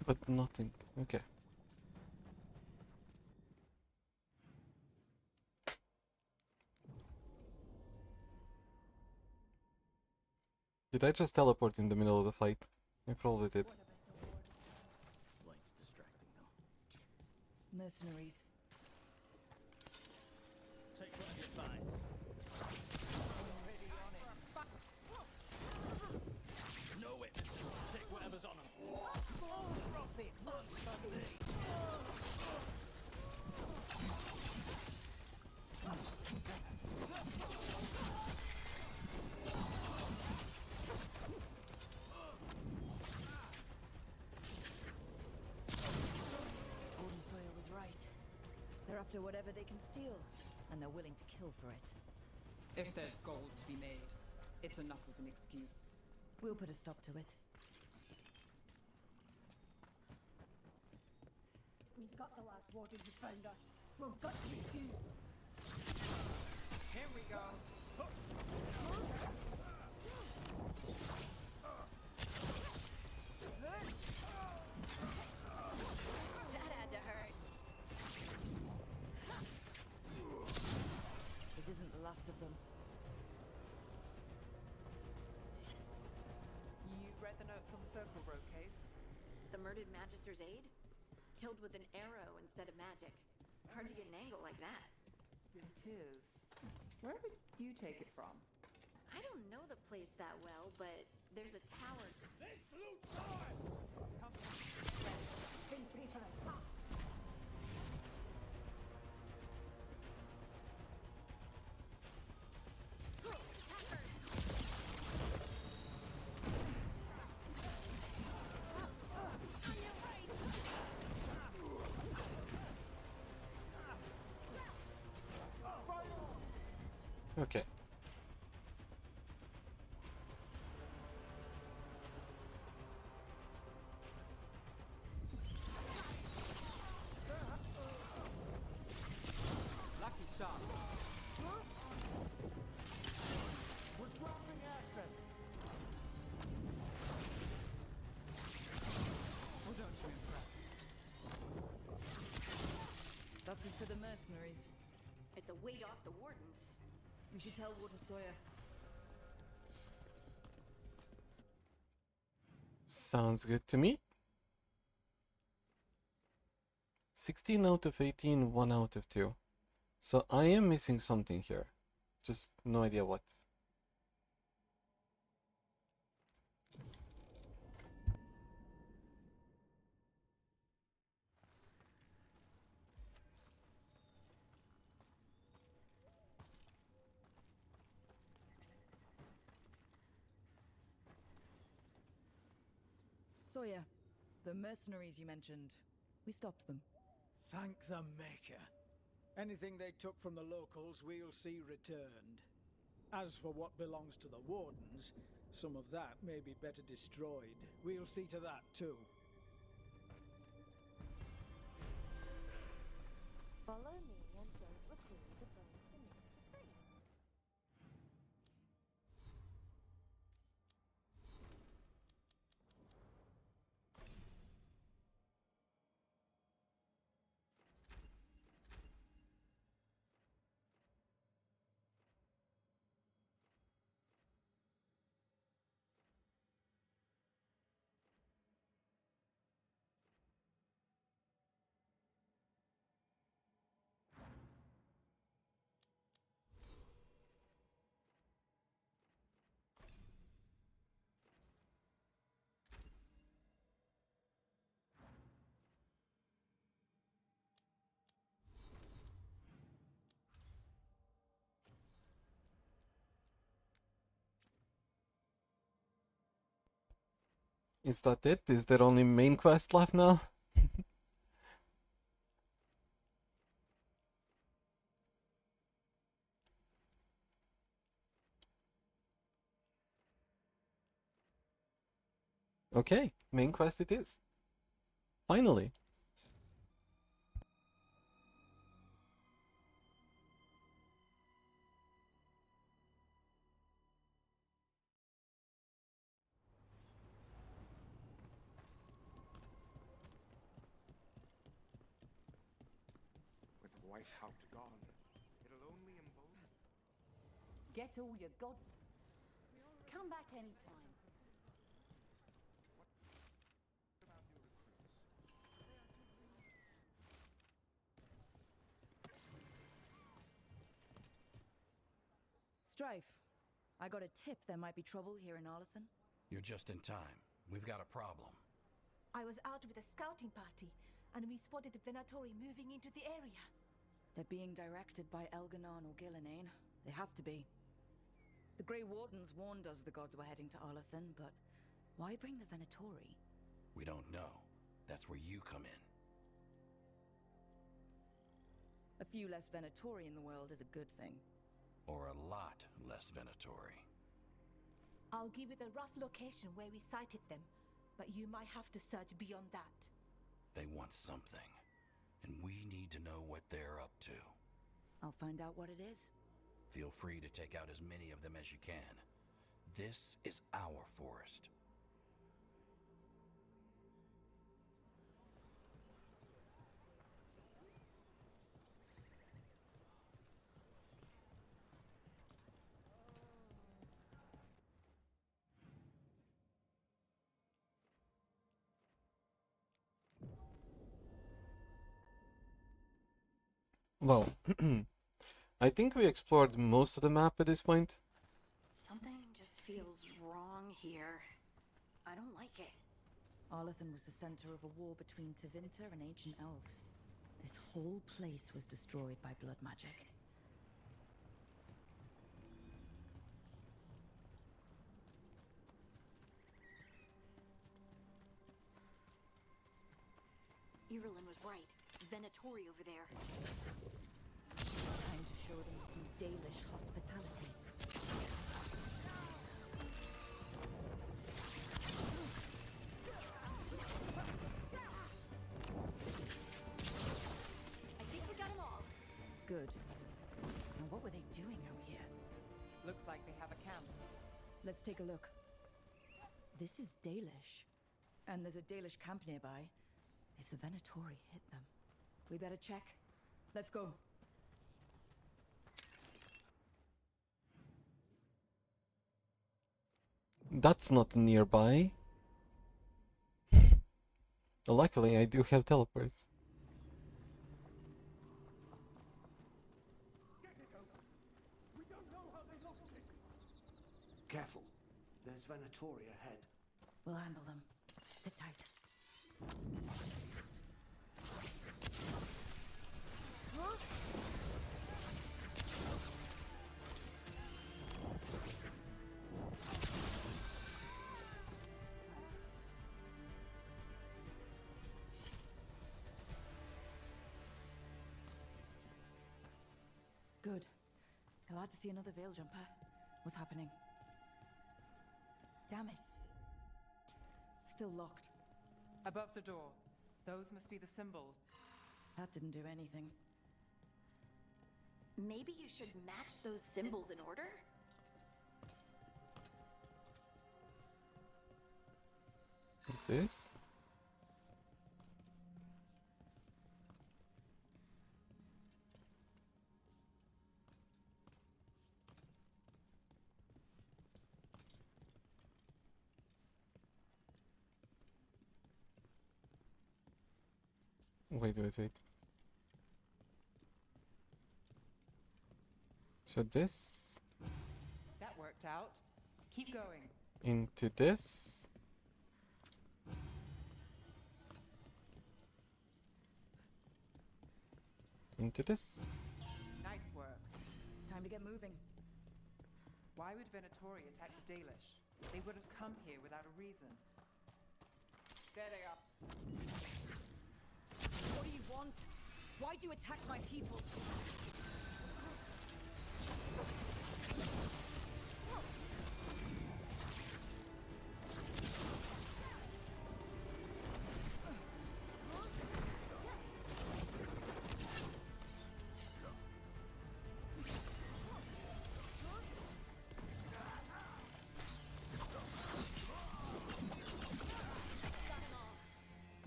But nothing. Okay. Did I just teleport in the middle of the fight? I probably did. Light's distracting though. Mercenaries. Take what you find. No witnesses. Take whatever's on them. Profit on Sunday. Gordon Sawyer was right. They're after whatever they can steal, and they're willing to kill for it. If there's gold to be made, it's enough of an excuse. We'll put a stop to it. We've got the last warden who found us. We've got you too. Here we go. That had to hurt. This isn't the last of them. You read the notes on the Circle Road case? The murdered Magister's aide? Killed with an arrow instead of magic. Hard to get an angle like that. It is. Where would you take it from? I don't know the place that well, but there's a tower. Okay. Lucky shot. We're dropping access. Well, don't you impress. That's it for the mercenaries. It's a weight off the wardens. We should tell Warden Sawyer. Sounds good to me. 16 out of 18, 1 out of 2. So I am missing something here. Just no idea what. Sawyer, the mercenaries you mentioned, we stopped them. Thank the Maker. Anything they took from the locals, we'll see returned. As for what belongs to the Wardens, some of that may be better destroyed. We'll see to that too. Follow me and don't record the bones beneath the frame. Is that it? Is there only main quest left now? Okay, main quest it is. Finally. With Weishaupt gone, it'll only embolden. Get all your god. Come back anytime. Strife, I got a tip there might be trouble here in Arlethan. You're just in time. We've got a problem. I was out with a scouting party, and we spotted the Venatori moving into the area. They're being directed by Elganon or Gillenane. They have to be. The Grey Wardens warned us the gods were heading to Arlethan, but why bring the Venatori? We don't know. That's where you come in. A few less Venatori in the world is a good thing. Or a lot less Venatori. I'll give you the rough location where we sighted them, but you might have to search beyond that. They want something, and we need to know what they're up to. I'll find out what it is. Feel free to take out as many of them as you can. This is our forest. Well, I think we explored most of the map at this point. Something just feels wrong here. I don't like it. Arlethan was the center of a war between Tevinter and ancient elves. This whole place was destroyed by blood magic. Irulan was right. Venatori over there. Time to show them some Dalish hospitality. I think we got them all. Good. Now what were they doing out here? Looks like they have a camp. Let's take a look. This is Dalish. And there's a Dalish camp nearby. If the Venatori hit them, we better check. Let's go. That's not nearby. Luckily, I do have teleports. Careful. There's Venatori ahead. We'll handle them. Sit tight. Good. Glad to see another veil jumper. What's happening? Damn it. Still locked. Above the door. Those must be the symbols. That didn't do anything. Maybe you should match those symbols in order? This? Wait. So this That worked out. Keep going. into this. Into this. Nice work. Time to get moving. Why would Venatori attack the Dalish? They wouldn't come here without a reason. Steady up. What do you want? Why do you attack my people?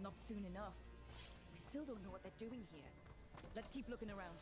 Not soon enough. We still don't know what they're doing here. Let's keep looking around.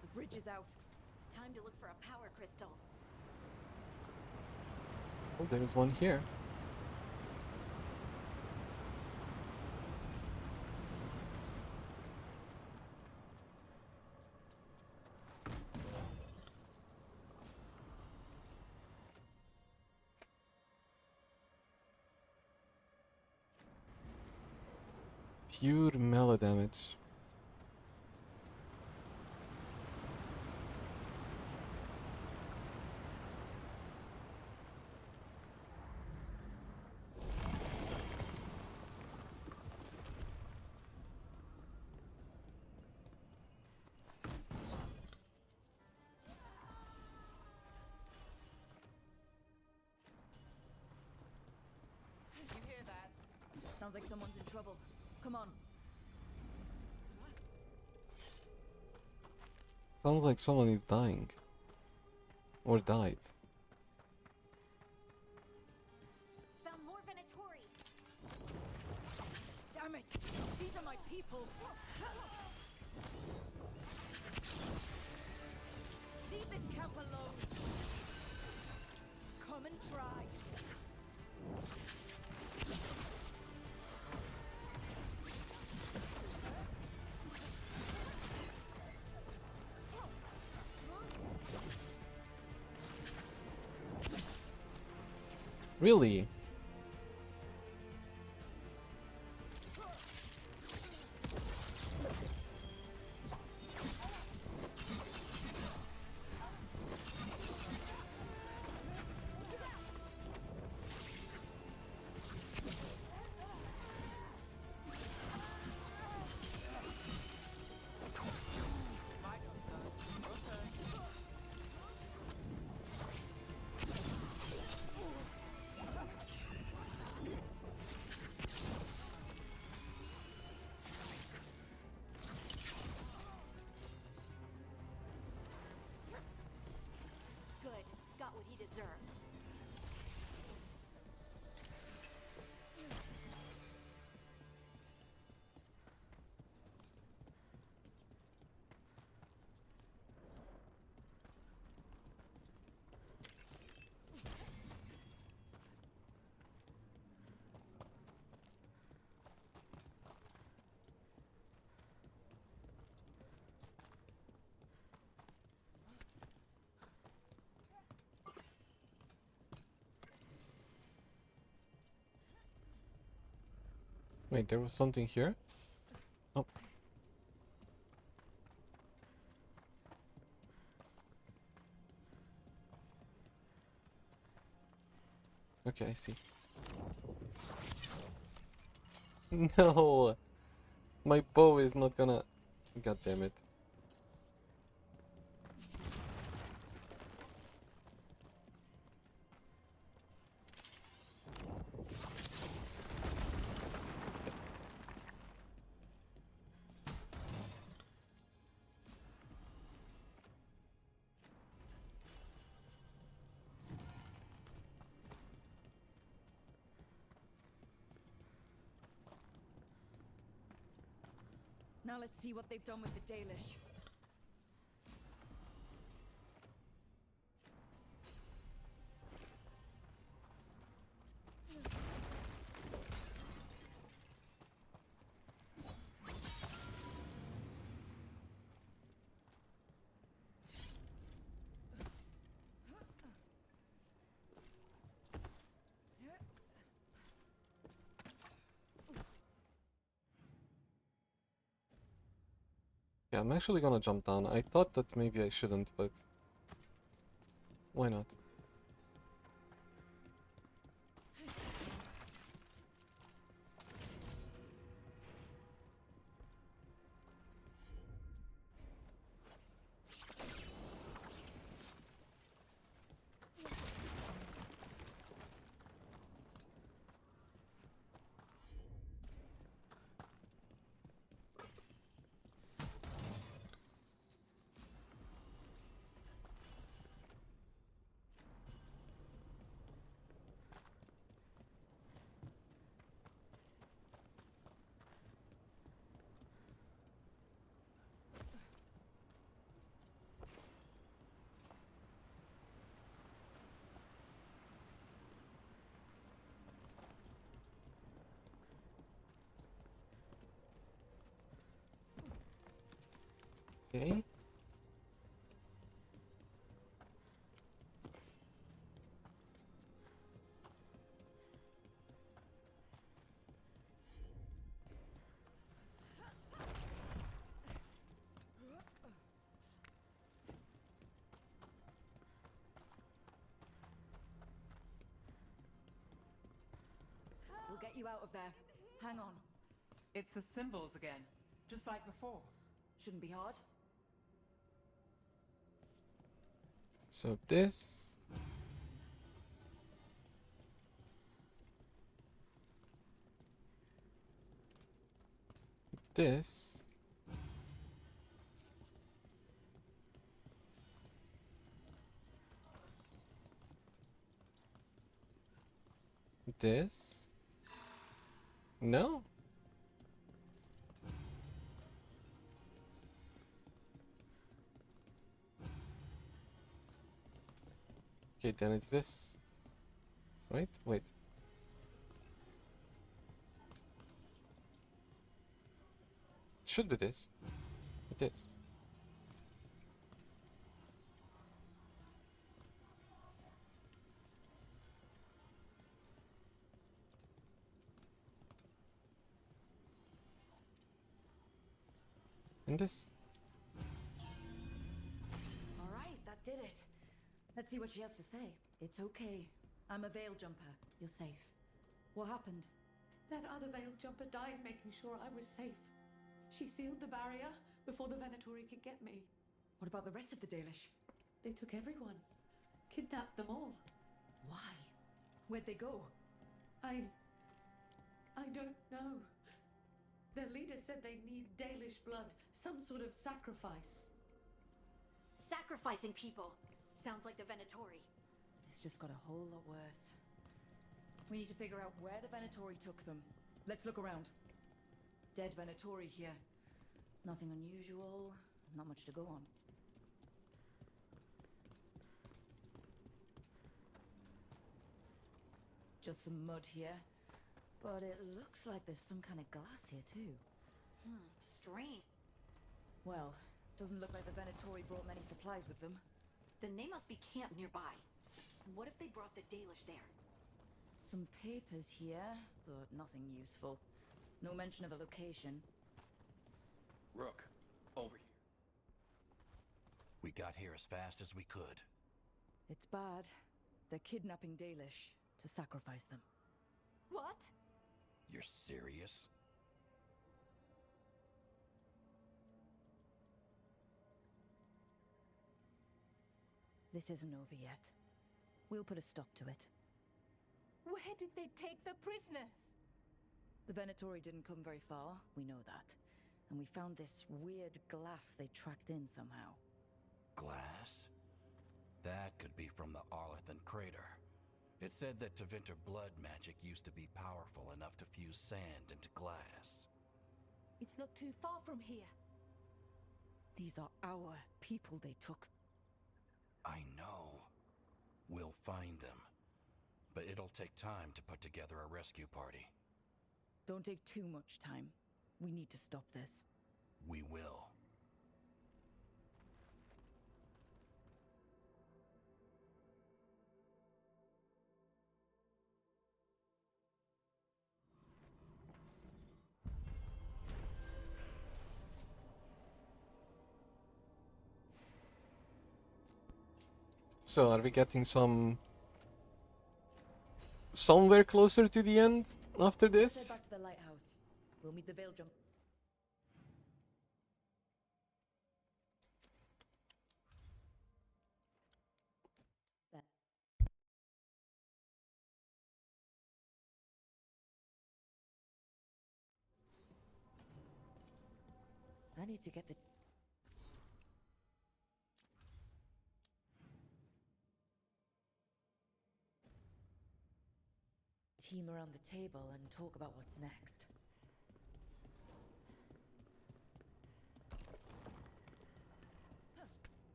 The bridge is out. Time to look for a power crystal. Oh, there's one here. Pure melee damage. You hear that? Sounds like someone's in trouble. Come on. Sounds like someone is dying. Or died. Found more Venatori. Damn it! These are my people! Leave this camp alone! Come and try! Really? Wait, there was something here? Oh. Okay, I see. No! My bow is not gonna... God damn it. Now let's see what they've done with the Dalish. Yeah, I'm actually gonna jump down. I thought that maybe I shouldn't, but... why not? Okay. We'll get you out of there. Hang on. It's the symbols again, just like before. Shouldn't be hard. So this... this... this... no? Okay, then it's this. Right? Wait. Should be this. It is. And this. All right, that did it. Let's see what she has to say. It's okay. I'm a veil jumper. You're safe. What happened? That other veiled jumper died making sure I was safe. She sealed the barrier before the Venatori could get me. What about the rest of the Dalish? They took everyone. Kidnapped them all. Why? Where'd they go? I don't know. Their leader said they need Dalish blood, some sort of sacrifice. Sacrificing people! Sounds like the Venatori. This just got a whole lot worse. We need to figure out where the Venatori took them. Let's look around. Dead Venatori here. Nothing unusual, not much to go on. Just some mud here. But it looks like there's some kind of glass here too. Strange. Well, doesn't look like the Venatori brought many supplies with them. Then they must be camped nearby. What if they brought the Dalish there? Some papers here, but nothing useful. No mention of a location. Rook, over here. We got here as fast as we could. It's bad. They're kidnapping Dalish to sacrifice them. What? You're serious? This isn't over yet. We'll put a stop to it. Where did they take the prisoners? The Venatori didn't come very far, we know that. And we found this weird glass they tracked in somehow. Glass? That could be from the Arlethan crater. It said that Tevinter blood magic used to be powerful enough to fuse sand into glass. It's not too far from here. These are our people they took. I know. We'll find them. But it'll take time to put together a rescue party. Don't take too much time. We need to stop this. We will. So, are we getting somewhere closer to the end after Head this? back to the lighthouse. We'll meet the Veil jump. I need to get the team around the table and talk about what's next.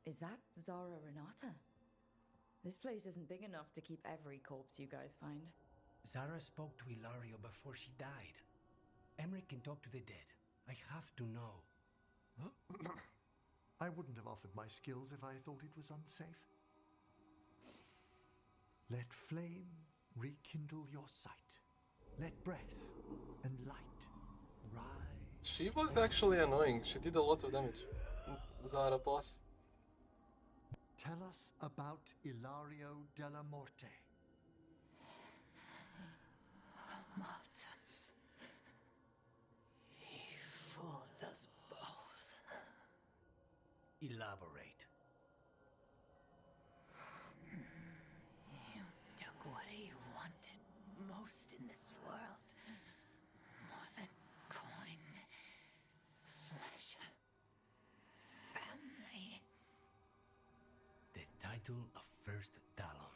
Is that Zara Renata? This place isn't big enough to keep every corpse you guys find. Zara spoke to Ilario before she died. Emmerich can talk to the dead. I have to know. I wouldn't have offered my skills if I thought it was unsafe. Let flame rekindle your sight. Let breath and light rise. She was actually annoying. She did a lot of damage. Zara boss. Tell us about Ilario della Morte. Martyrs. He fooled us both. Elaborate. You took what he wanted most in this world. More than coin, pleasure, family. The title of First Talon.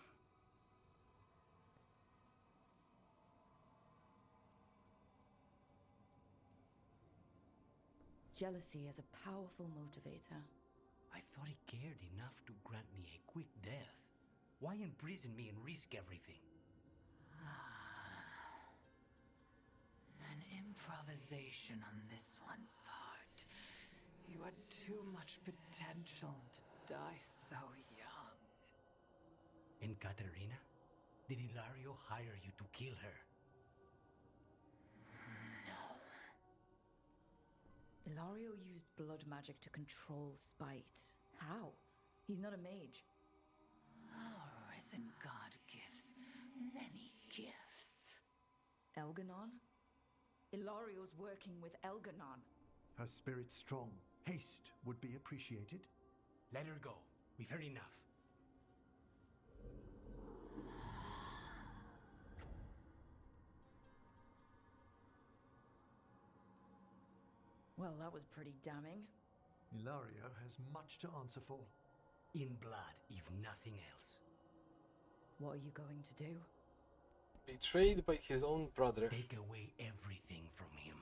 Jealousy is a powerful motivator. I thought he cared enough to grant me a quick death. Why imprison me and risk everything? An improvisation on this one's part. You had too much potential to die so young. And Katerina? Did Ilario hire you to kill her? Ilario used blood magic to control spite. How? He's not a mage. Our risen god gives many gifts. Elganon? Ilario's working with Elganon. Her spirit strong. Haste would be appreciated. Let her go. We've heard enough. Well, that was pretty damning. Ilario has much to answer for. In blood, if nothing else. What are you going to do? Betrayed by his own brother. Take away everything from him.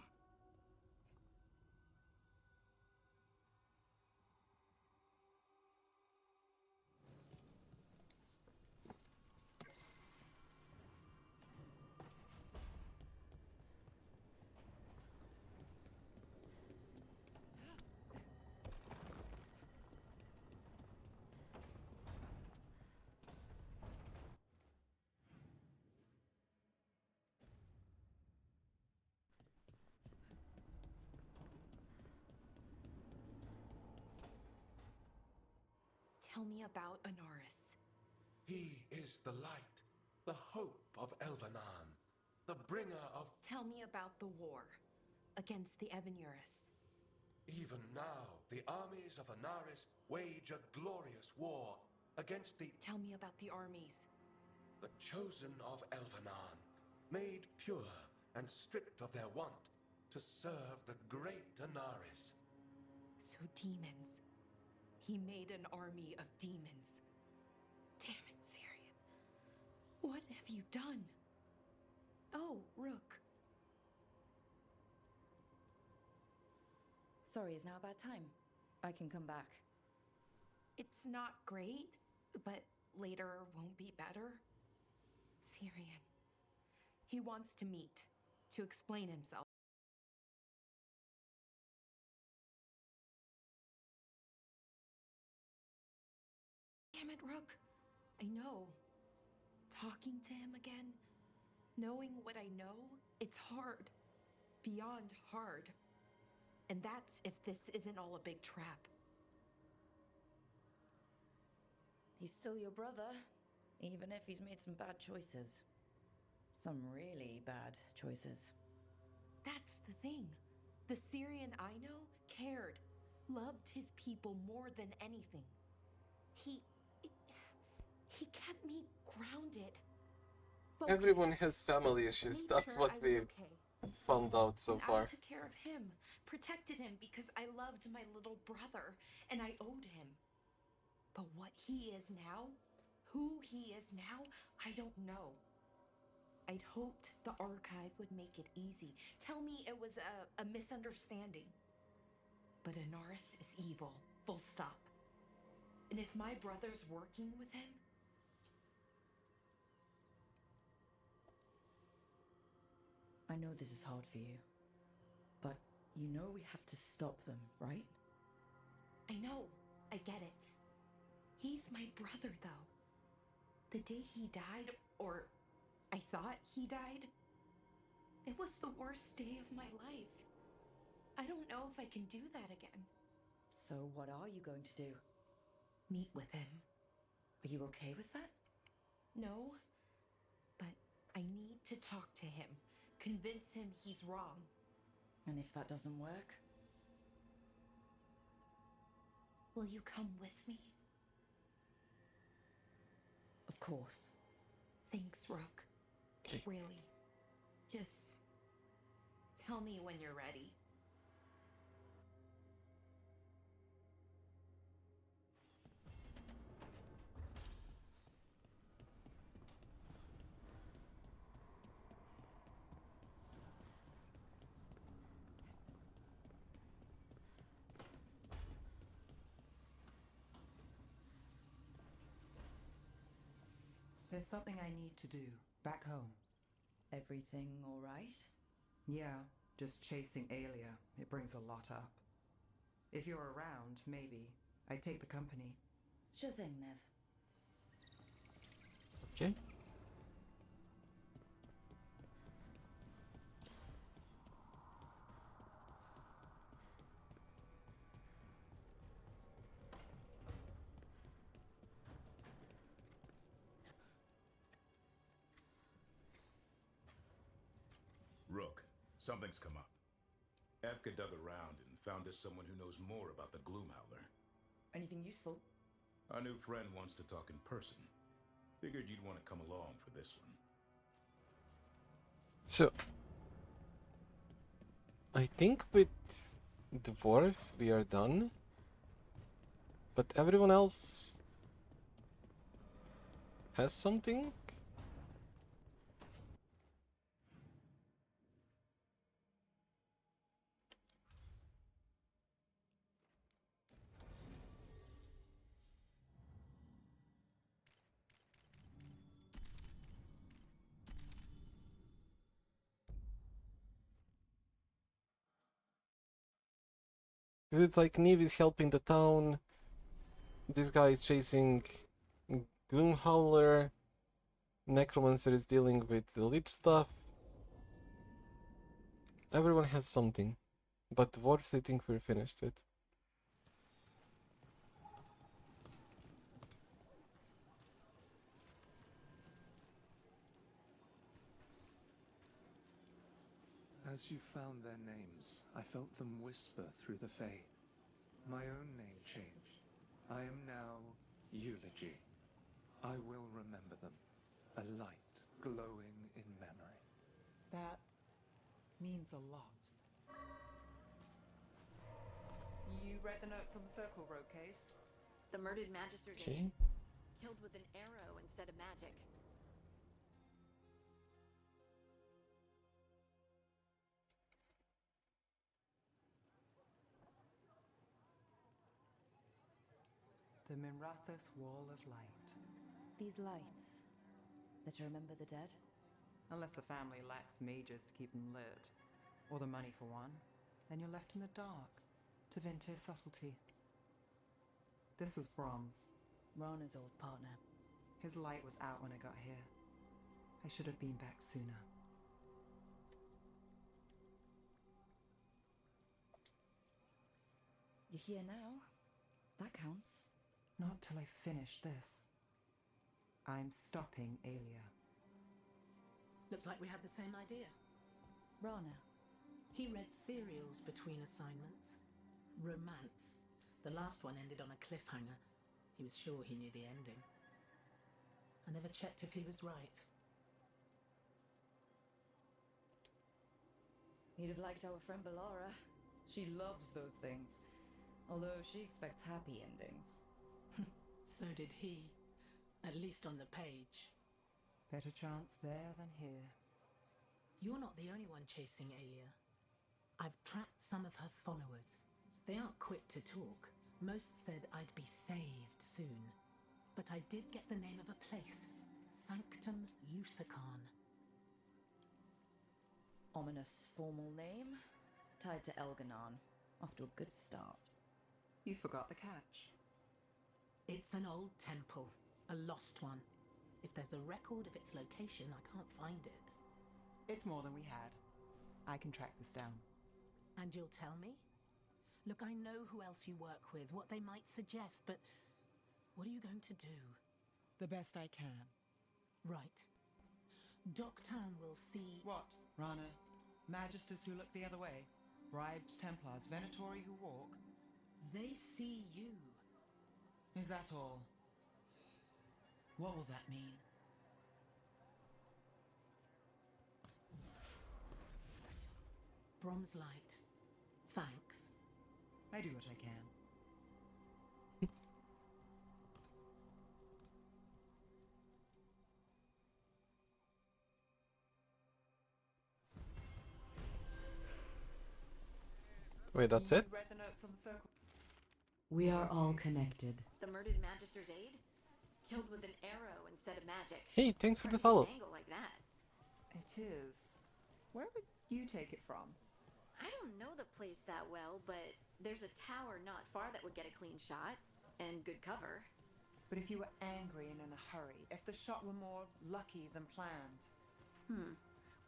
Tell me about Anaris. He is the light, the hope of Elvenan, the bringer of... Tell me about the war against the Evenuris. Even now, the armies of Anaris wage a glorious war against the... Tell me about the armies. The chosen of Elvenan, made pure and stripped of their want to serve the great Anaris. So demons. He made an army of demons. Damn it, Syrian. What have you done? Oh, Rook. Sorry, is now a bad time? I can come back. It's not great, but later won't be better. Syrian. He wants to meet, to explain himself. Damn it, Rook. I know. Talking to him again, knowing what I know, it's hard. Beyond hard. And that's if this isn't all a big trap. He's still your brother, even if he's made some bad choices. Some really bad choices. That's the thing. The Syrian I know cared, loved his people more than anything. He kept me grounded. Everyone has family issues. That's what we found out so far. I took care of him, protected him because I loved my little brother and I owed him. But what he is now, who he is now, I don't know. I'd hoped the archive would make it easy. Tell me it was a misunderstanding. But Anaris is evil, full stop. And if my brother's working with him, I know this is hard for you, but you know we have to stop them, right? I know, I get it. He's my brother, though. The day he died, or I thought he died, it was the worst day of my life. I don't know if I can do that again. So what are you going to do? Meet with him. Are you okay with that? No, but I need to talk to him. Convince him he's wrong. And if that doesn't work? Will you come with me? Of course. Thanks, Rook. Okay. Really. Just tell me when you're ready. There's something I need to do back home. Everything all right? Yeah, just chasing Aelia. It brings a lot up. If you're around, maybe. I'd take the company. Sure thing, Nev. Okay. Rook, something's come up. Evka dug around and found us someone who knows more about the Gloomhowler. Anything useful? Our new friend wants to talk in person. Figured you'd want to come along for this one. So, I think with dwarves we are done. But everyone else has something? Because it's like Neve is helping the town, this guy is chasing Gloomhowler, Necromancer is dealing with the Lich stuff. Everyone has something, but dwarves I think we're finished with. As you found their names, I felt them whisper through the Fae. My own name changed. I am now Eulogy. I will remember them. A light glowing in memory. That means a lot. You read the notes on the Circle Road case? The murdered Magister's Okay. aide, killed with an arrow instead of magic. The Minrathous Wall of Light. These lights, that to remember the dead? Unless the family lacks mages to keep them lit, or the money for one, then you're left in the dark to vent his subtlety. This was Brom's. Rana's old partner. His light was out when I got here. I should have been back sooner. You're here now. That counts. Not till I finish this. I'm stopping Aelia. Looks like we had the same idea. Rana. He read serials between assignments. Romance. The last one ended on a cliffhanger. He was sure he knew the ending. I never checked if he was right. He'd have liked our friend Bellara. She loves those things. Although she expects happy endings. So did he. At least on the page. Better chance there than here. You're not the only one chasing Aelia. I've tracked some of her followers. They aren't quick to talk. Most said I'd be saved soon. But I did get the name of a place. Sanctum Lucican. Ominous formal name. Tied to Elganon. Off to a good start. You forgot the catch. It's an old temple. A lost one. If there's a record of its location, I can't find it. It's more than we had. I can track this down. And you'll tell me? Look, I know who else you work with, what they might suggest, but what are you going to do? The best I can. Right. Docktown will see... What, Rana? Magisters who look the other way? Bribed Templars, Venatori who walk? They see you. Is that all? What will that mean? Brom's light. Thanks. I do what I can. Wait, that's it? Read the notes on the Circle. We are all connected. The murdered Magister's aide, killed with an arrow instead of magic. Hey, thanks for the Hard to follow. get an angle like that. It is. Where would you take it from? I don't know the place that well, but there's a tower not far that would get a clean shot and good cover. But if you were angry and in a hurry, if the shot were more lucky than planned.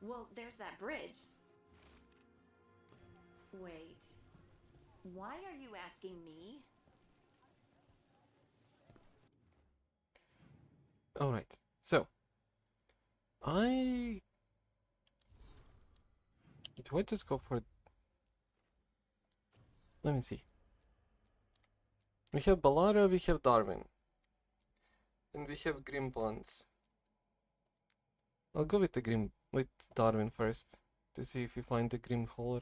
Well, there's that bridge. Wait. Why are you asking me? Alright, so. Do I just go for... Let me see. We have Bellara, we have Darwin. And we have Grim Bonds. I'll go with with Darwin first, to see if we find the Grim Holler.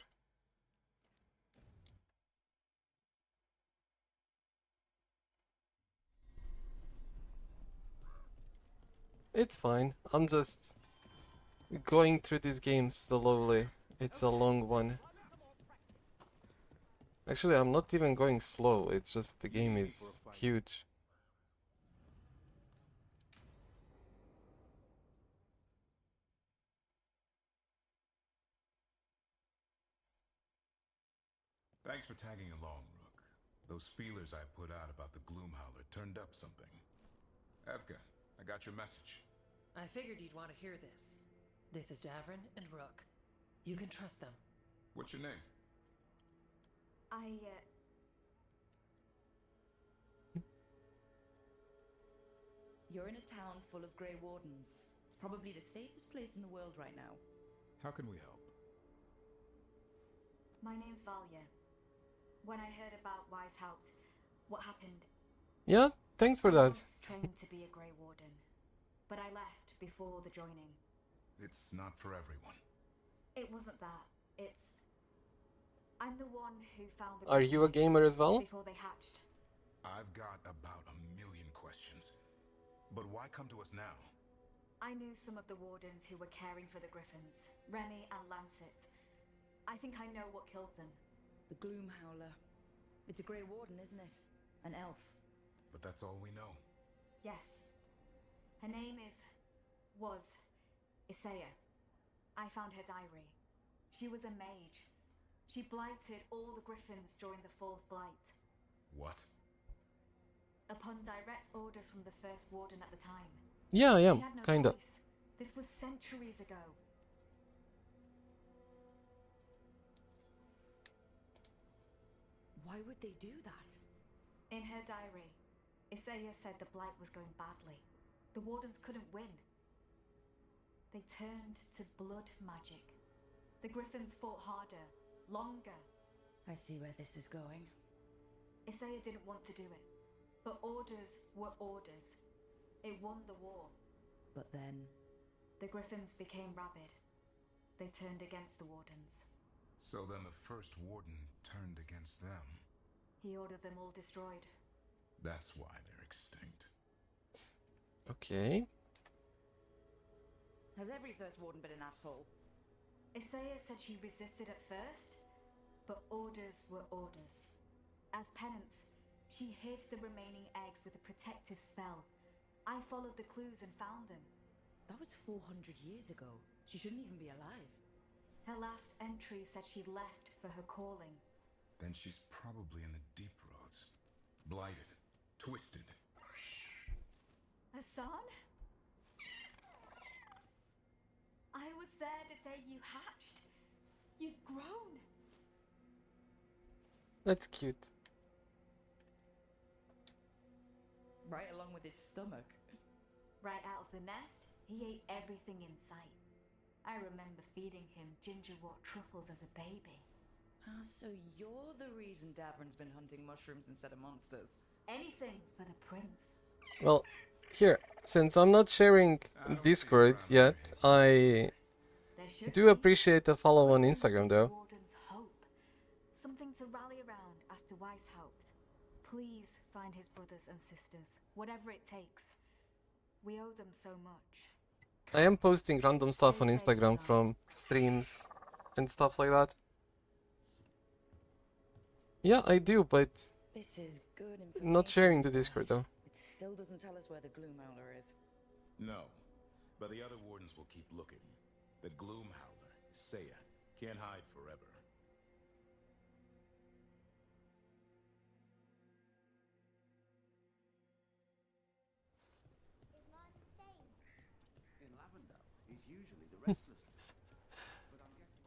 It's fine, I'm just going through these games slowly. It's a long one. Actually, I'm not even going slow, it's just the game is huge. Thanks for tagging along, Rook. Those feelers I put out about the Gloomhowler turned up something. Evka, I got your message. I figured you'd want to hear this. This is Davrin and Rook. You can trust them. What's your name? You're in a town full of Grey Wardens. It's probably the safest place in the world right now. How can we help? My name's Valya. When I heard about Weishaupt, what happened, Yeah, thanks for that. I once trained to be a Grey Warden, but I left before the joining. It's not for everyone. It wasn't that. I'm the one who found the Are you a gamer as well? before they hatched. I've got about a million questions. But why come to us now? I knew some of the wardens who were caring for the Griffins, Remy and Lancet. I think I know what killed them. The Gloom Howler. It's a Grey Warden, isn't it? An elf. But that's all we know. Yes. Her name was Isaiah. I found her diary. She was a mage. She blighted all the Griffins during the Fourth Blight. What? Upon direct orders from the First Warden at the time. Yeah, She had no kinda. choice. This was centuries ago. Why would they do that? In her diary, Isaiah said the Blight was going badly. The Wardens couldn't win. They turned to blood magic. The Griffins fought harder, longer. I see where this is going. Isaiah didn't want to do it, but orders were orders. It won the war. But then... The Griffins became rabid. They turned against the Wardens. So then the first warden turned against them. He ordered them all destroyed. That's why they're extinct. Okay. Has every First Warden been an asshole? Isaiah said she resisted at first, but orders were orders. As penance, she hid the remaining eggs with a protective spell. I followed the clues and found them. That was 400 years ago. She shouldn't even be alive. Her last entry said she left for her calling. Then she's probably in the deep roads. Blighted. Twisted. Hassan? I was there the day you hatched. You've grown. That's cute. Right along with his stomach. Right out of the nest, he ate everything in sight. I remember feeding him gingerwort truffles as a baby. Ah, so you're the reason Davron's been hunting mushrooms instead of monsters. Anything for the prince. Well, here, since I'm not sharing Discord yet, I do appreciate a follow on Instagram though. Warden's hope. Something to rally around after Weishaupt. Please find his brothers and sisters, whatever it takes. We owe them so much. I am posting random stuff on Instagram from streams and stuff like that. Yeah, I do, but This is good not sharing the Discord though. It still doesn't tell us where the Gloom Howler is. No. But the other wardens will keep looking. The Gloom Howler, Isaiah, can't hide forever. In Lavender, he's usually the restless. But I'm guessing...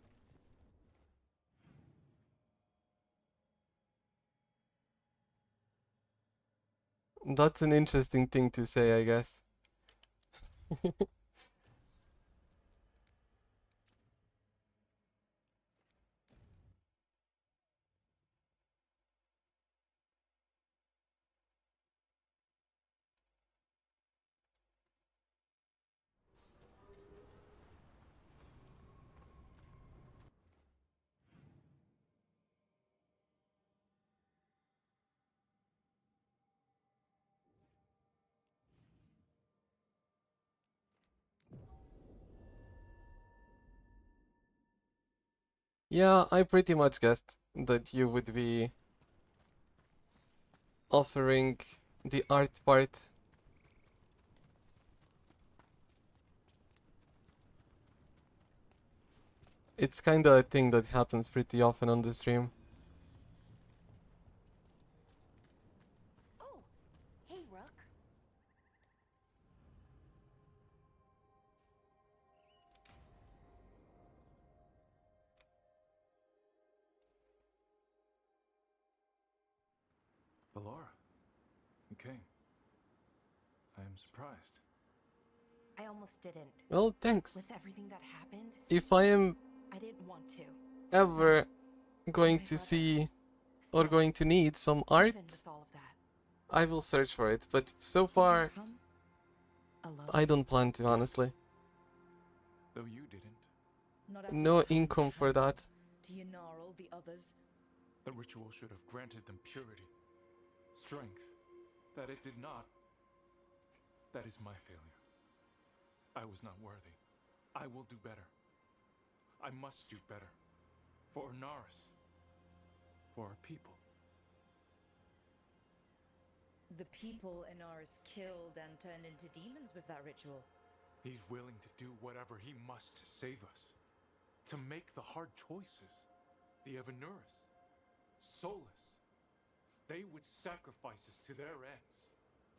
That's an interesting thing to say, I guess. Yeah, I pretty much guessed that you would be offering the art part. It's kinda a thing that happens pretty often on the stream. Oh, hey, Rook. Ballora, you came. I am surprised. I almost didn't. Well, thanks. With everything that happened, If I am I didn't want to. ever going to see or going to need some art, I will search for it. But so far, I don't plan to, honestly. Though you didn't. Not after No you had income for trouble that. to Yanarl, the others. The ritual should have granted them purity, strength, that it did not. That is my failure. I was not worthy. I will do better. I must do better. For Ornaris. For our people. The people Inaris killed and turned into demons with that ritual. He's willing to do whatever he must to save us. To make the hard choices. The Evanuris. Soulless. They would sacrifice us to their ends.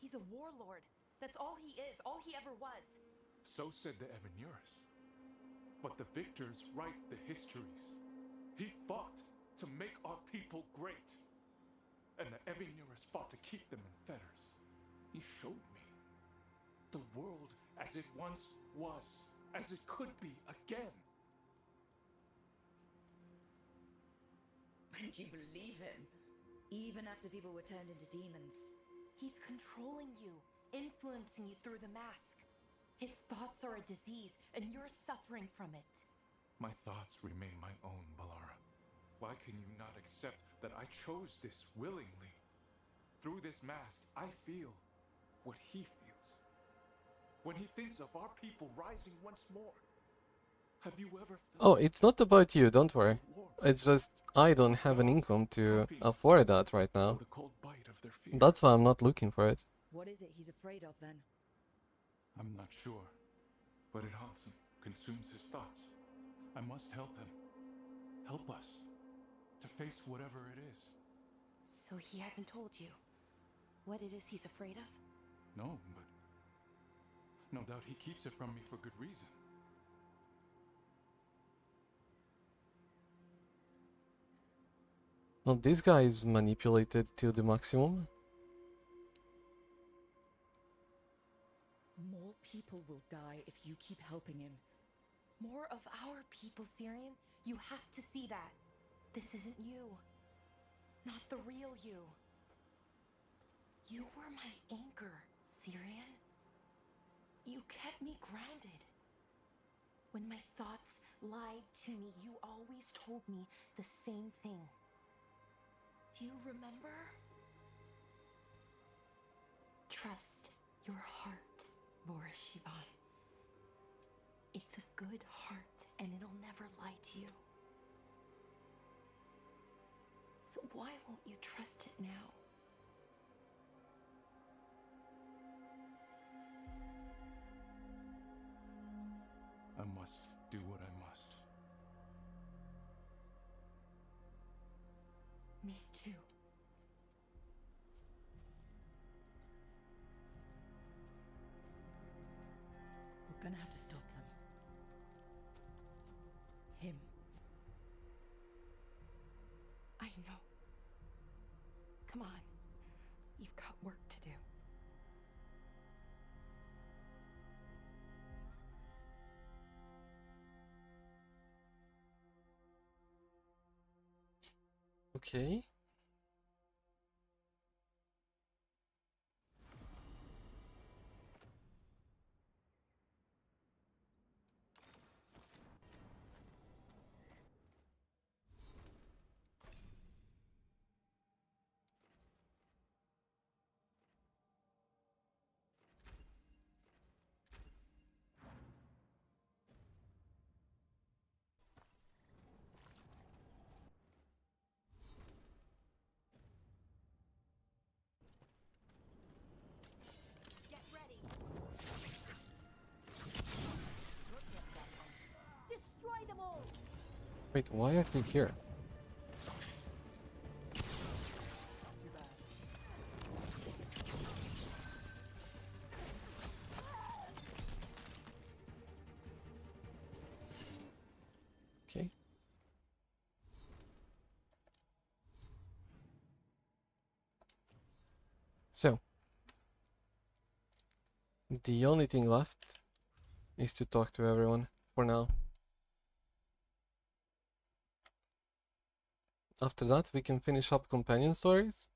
He's a warlord. That's all he is, all he ever was. So said the Evanuris. But the victors write the histories. He fought to make our people great. And the Evanuris fought to keep them in fetters. He showed me the world as it once was, as it could be again. And you believe him? Even after people were turned into demons. He's controlling you, influencing you through the mask. His thoughts are a disease, and you're suffering from it. My thoughts remain my own, Balara. Why can you not accept that I chose this willingly? Through this mask, I feel what he feels. When he thinks of our people rising once more. Have you ever felt... Oh, it's not about you, don't worry. It's just I don't have an income to afford that right now. That's why I'm not looking for it. What is it he's afraid of then? I'm not sure, but it haunts him, consumes his thoughts. I must help him. Help us to face whatever it is. So he hasn't told you what it is he's afraid of? No, but no doubt he keeps it from me for good reason. Well, this guy is manipulated to the maximum. More people will die if you keep helping him. More of our people, Syrian. You have to see that. This isn't you. Not the real you. You were my anchor, Syrian. You kept me grounded. When my thoughts lied to me, you always told me the same thing. Do you remember? Trust your heart, Boris Shivan. It's a good heart, and it'll never lie to you. So why won't you trust it now? I must do what I must. Me too. We're gonna have to stop them. Him. I know. Come on. You've got work to do. Okay. Get ready. Destroy them all. Wait, why are they here? Okay. So, the only thing left is to talk to everyone for now. after that, we can finish up companion stories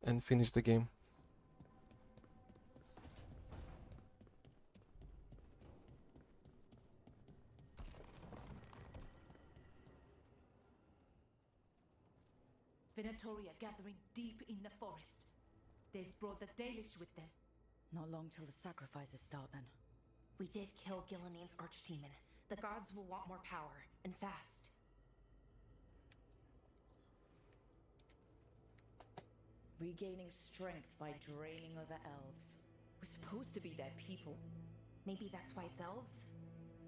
and finish the game. Venatori are gathering deep in the forest. They've brought the Dalish with them. Not long till the sacrifices start then. We did kill Gillinean's archdemon. The gods will want more power, and fast. Regaining strength by draining other elves. We're supposed to be their people. Maybe that's why it's elves?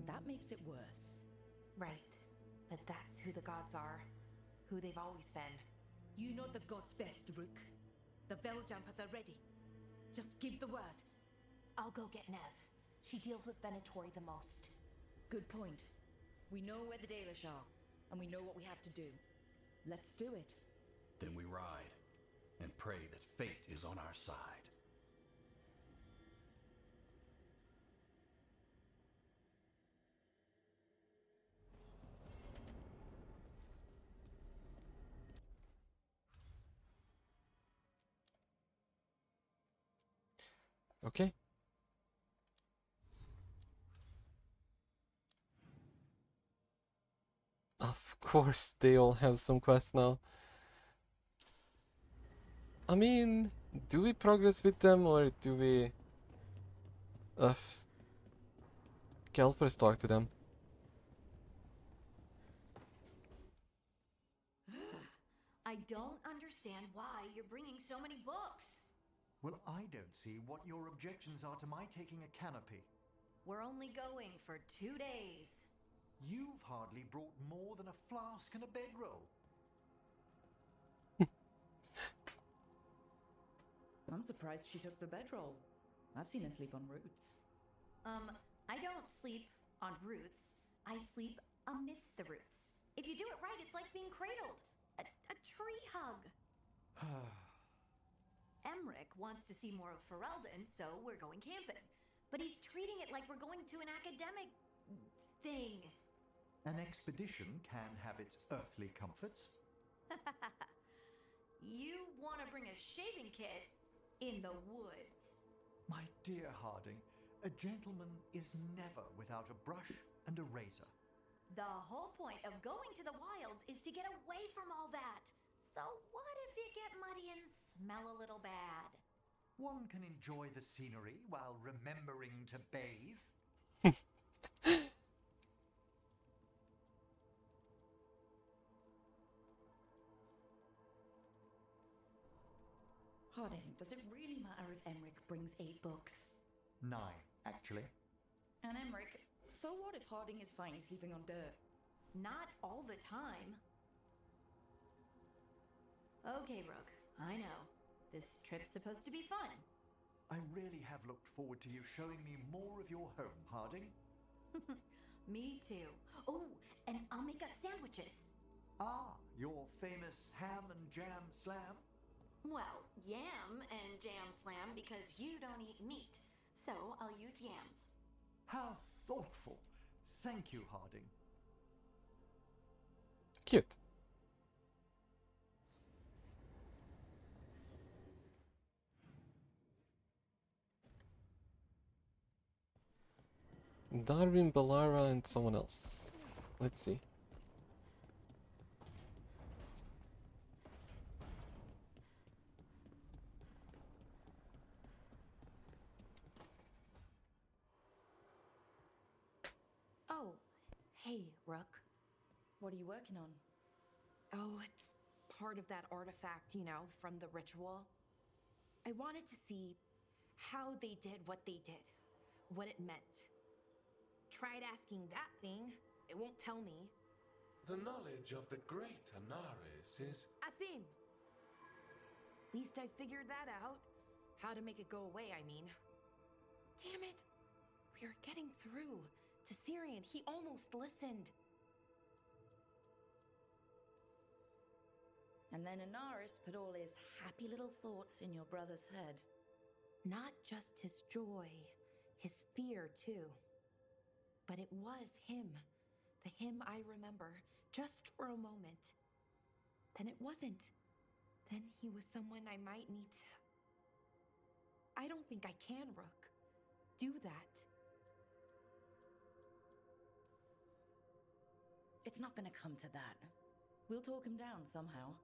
That makes it worse. Right. But that's who the gods are. Who they've always been. You know the gods best, Rook. The Veiljumpers are ready. Just give the word. I'll go get Nev. She deals with Venatori the most. Good point. We know where the Dalish are, and we know what we have to do. Let's do it. Then we ride, and pray that fate is on our side. Okay. Of course, they all have some quests now. I mean, do we progress with them or do we... Okay, I'll first talk to them. I don't understand why you're bringing so many books. Well, I don't see what your objections are to my taking a canopy. We're only going for 2 days. You've hardly brought more than a flask and a bedroll. I'm surprised she took the bedroll. I've seen her sleep on roots. I don't sleep on roots. I sleep amidst the roots. If you do it right, it's like being cradled. A tree hug. Emmerich wants to see more of Ferelden, so we're going camping. But he's treating it like we're going to an academic thing. An expedition can have its earthly comforts. You want to bring a shaving kit in the woods. My dear Harding, a gentleman is never without a brush and a razor. The whole point of going to the wilds is to get away from all that. So what if you get muddy and smell a little bad? One can enjoy the scenery while remembering to bathe. Harding, does it really matter if Emmerich brings 8 books? 9, actually. And Emmerich, so what if Harding is fine sleeping on dirt? Not all the time. Okay, Rook, I know. This trip's supposed to be fun. I really have looked forward to you showing me more of your home, Harding. Me too. Oh, and I'll make us sandwiches. Ah, your famous ham and jam slam? Well, yam and jam slam because you don't eat meat. So I'll use yams. How thoughtful. Thank you, Harding. Cute. Darwin, Balara, and someone else. Let's see. Oh, hey, Rook. What are you working on? Oh, it's part of that artifact, you know, from the ritual. I wanted to see how they did what they did, what it meant. Tried asking that thing, it won't tell me. The knowledge of the great Anaris is... A thing! Least I figured that out. How to make it go away, I mean. Damn it! We are getting through. To Syrian, he almost listened. And then Anaris put all his happy little thoughts in your brother's head. Not just his joy, his fear too. But it was him. The him I remember, just for a moment. then it wasn't. Then he was someone I might need to... I don't think I can, Rook. Do that. It's not gonna come to that. We'll talk him down somehow.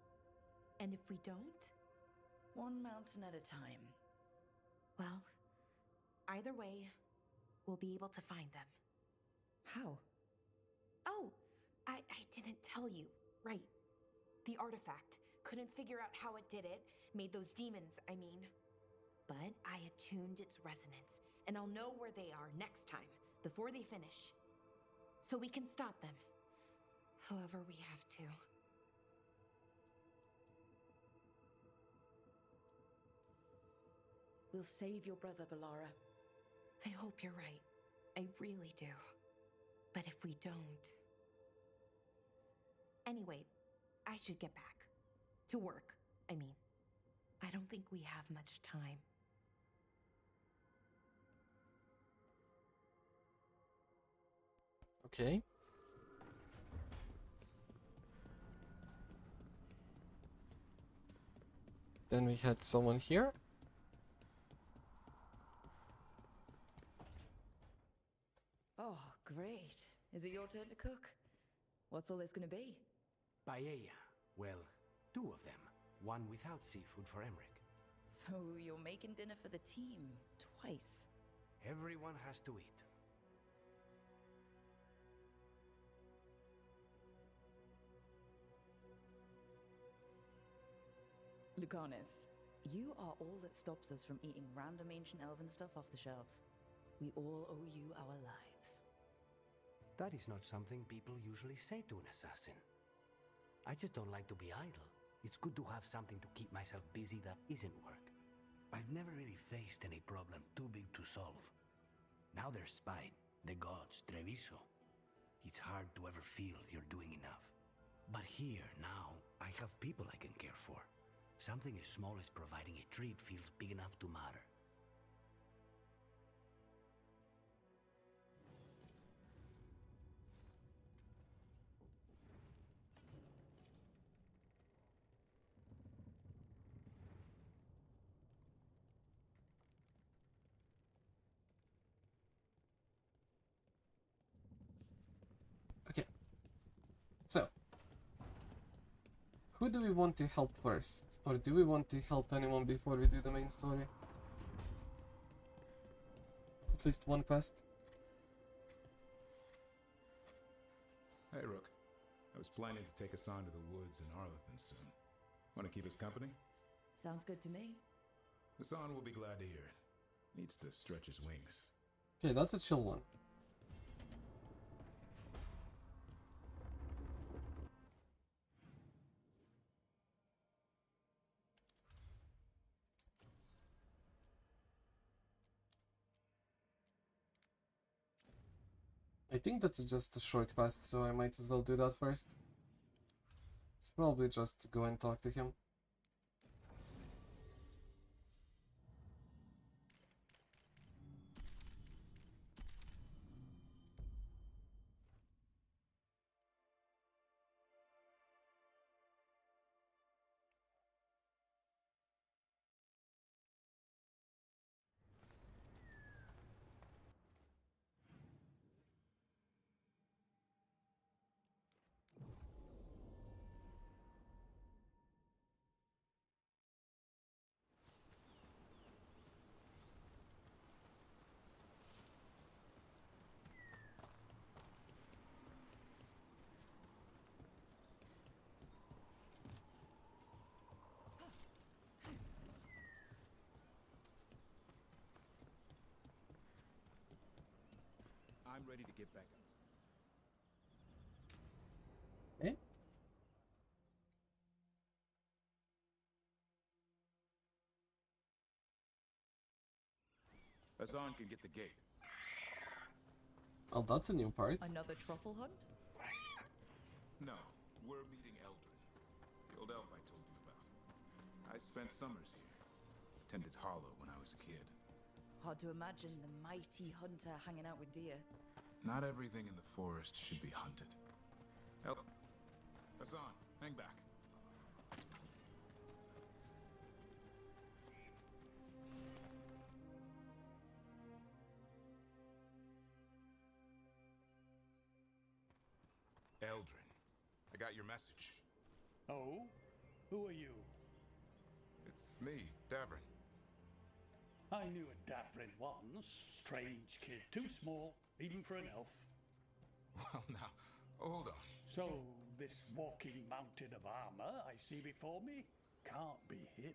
And if we don't? One mountain at a time. Well, either way, we'll be able to find them. How? Oh, I didn't tell you. Right. The artifact. Couldn't figure out how it did it. Made those demons, I mean. But I attuned its resonance, and I'll know where they are next time, before they finish. So we can stop them. However we have to. We'll save your brother, Balara. I hope you're right. I really do. But if we don't... Anyway, I should get back. To work, I mean. I don't think we have much time. Okay. Then we had someone here. Oh, great. Is it your turn to cook? What's all this gonna be? Paella. Well, 2 of them. One without seafood for Emmerich. So you're making dinner for the team twice. Everyone has to eat. Lucanus, you are all that stops us from eating random ancient elven stuff off the shelves. We all owe you our lives. That is not something people usually say to an assassin. I just don't like to be idle. It's good to have something to keep myself busy that isn't work. I've never really faced any problem too big to solve. Now there's Spite, the gods, Treviso. It's hard to ever feel you're doing enough. But here, now, I have people I can care for. Something as small as providing a treat feels big enough to matter. Okay. So, who do we want to help first? Or do we want to help anyone before we do the main story? At least one quest. Hey, Rook. I was planning to take us on to the woods in Arlethan soon. Want to keep us company? Sounds good to me. Hassan will be glad to hear it. Needs to stretch his wings. Okay, that's a chill one. I think that's just a short quest, so I might as well do that first. It's probably just to go and talk to him. I'm ready to get back up. Okay. Hassan can get the gate. Well, that's a new part. Another truffle hunt? No, we're meeting Eldrin, the old elf I told you about. I spent summers here. Tended Harlow when I was a kid. Hard to imagine the mighty hunter hanging out with deer. Not everything in the forest should be hunted. Hassan, hang back. got your message. Oh? Who are you? It's me, Davrin. I knew a Davrin once. Strange kid. Too small, even for an elf. Well, now, hold on. So, this walking mountain of armor I see before me can't be him.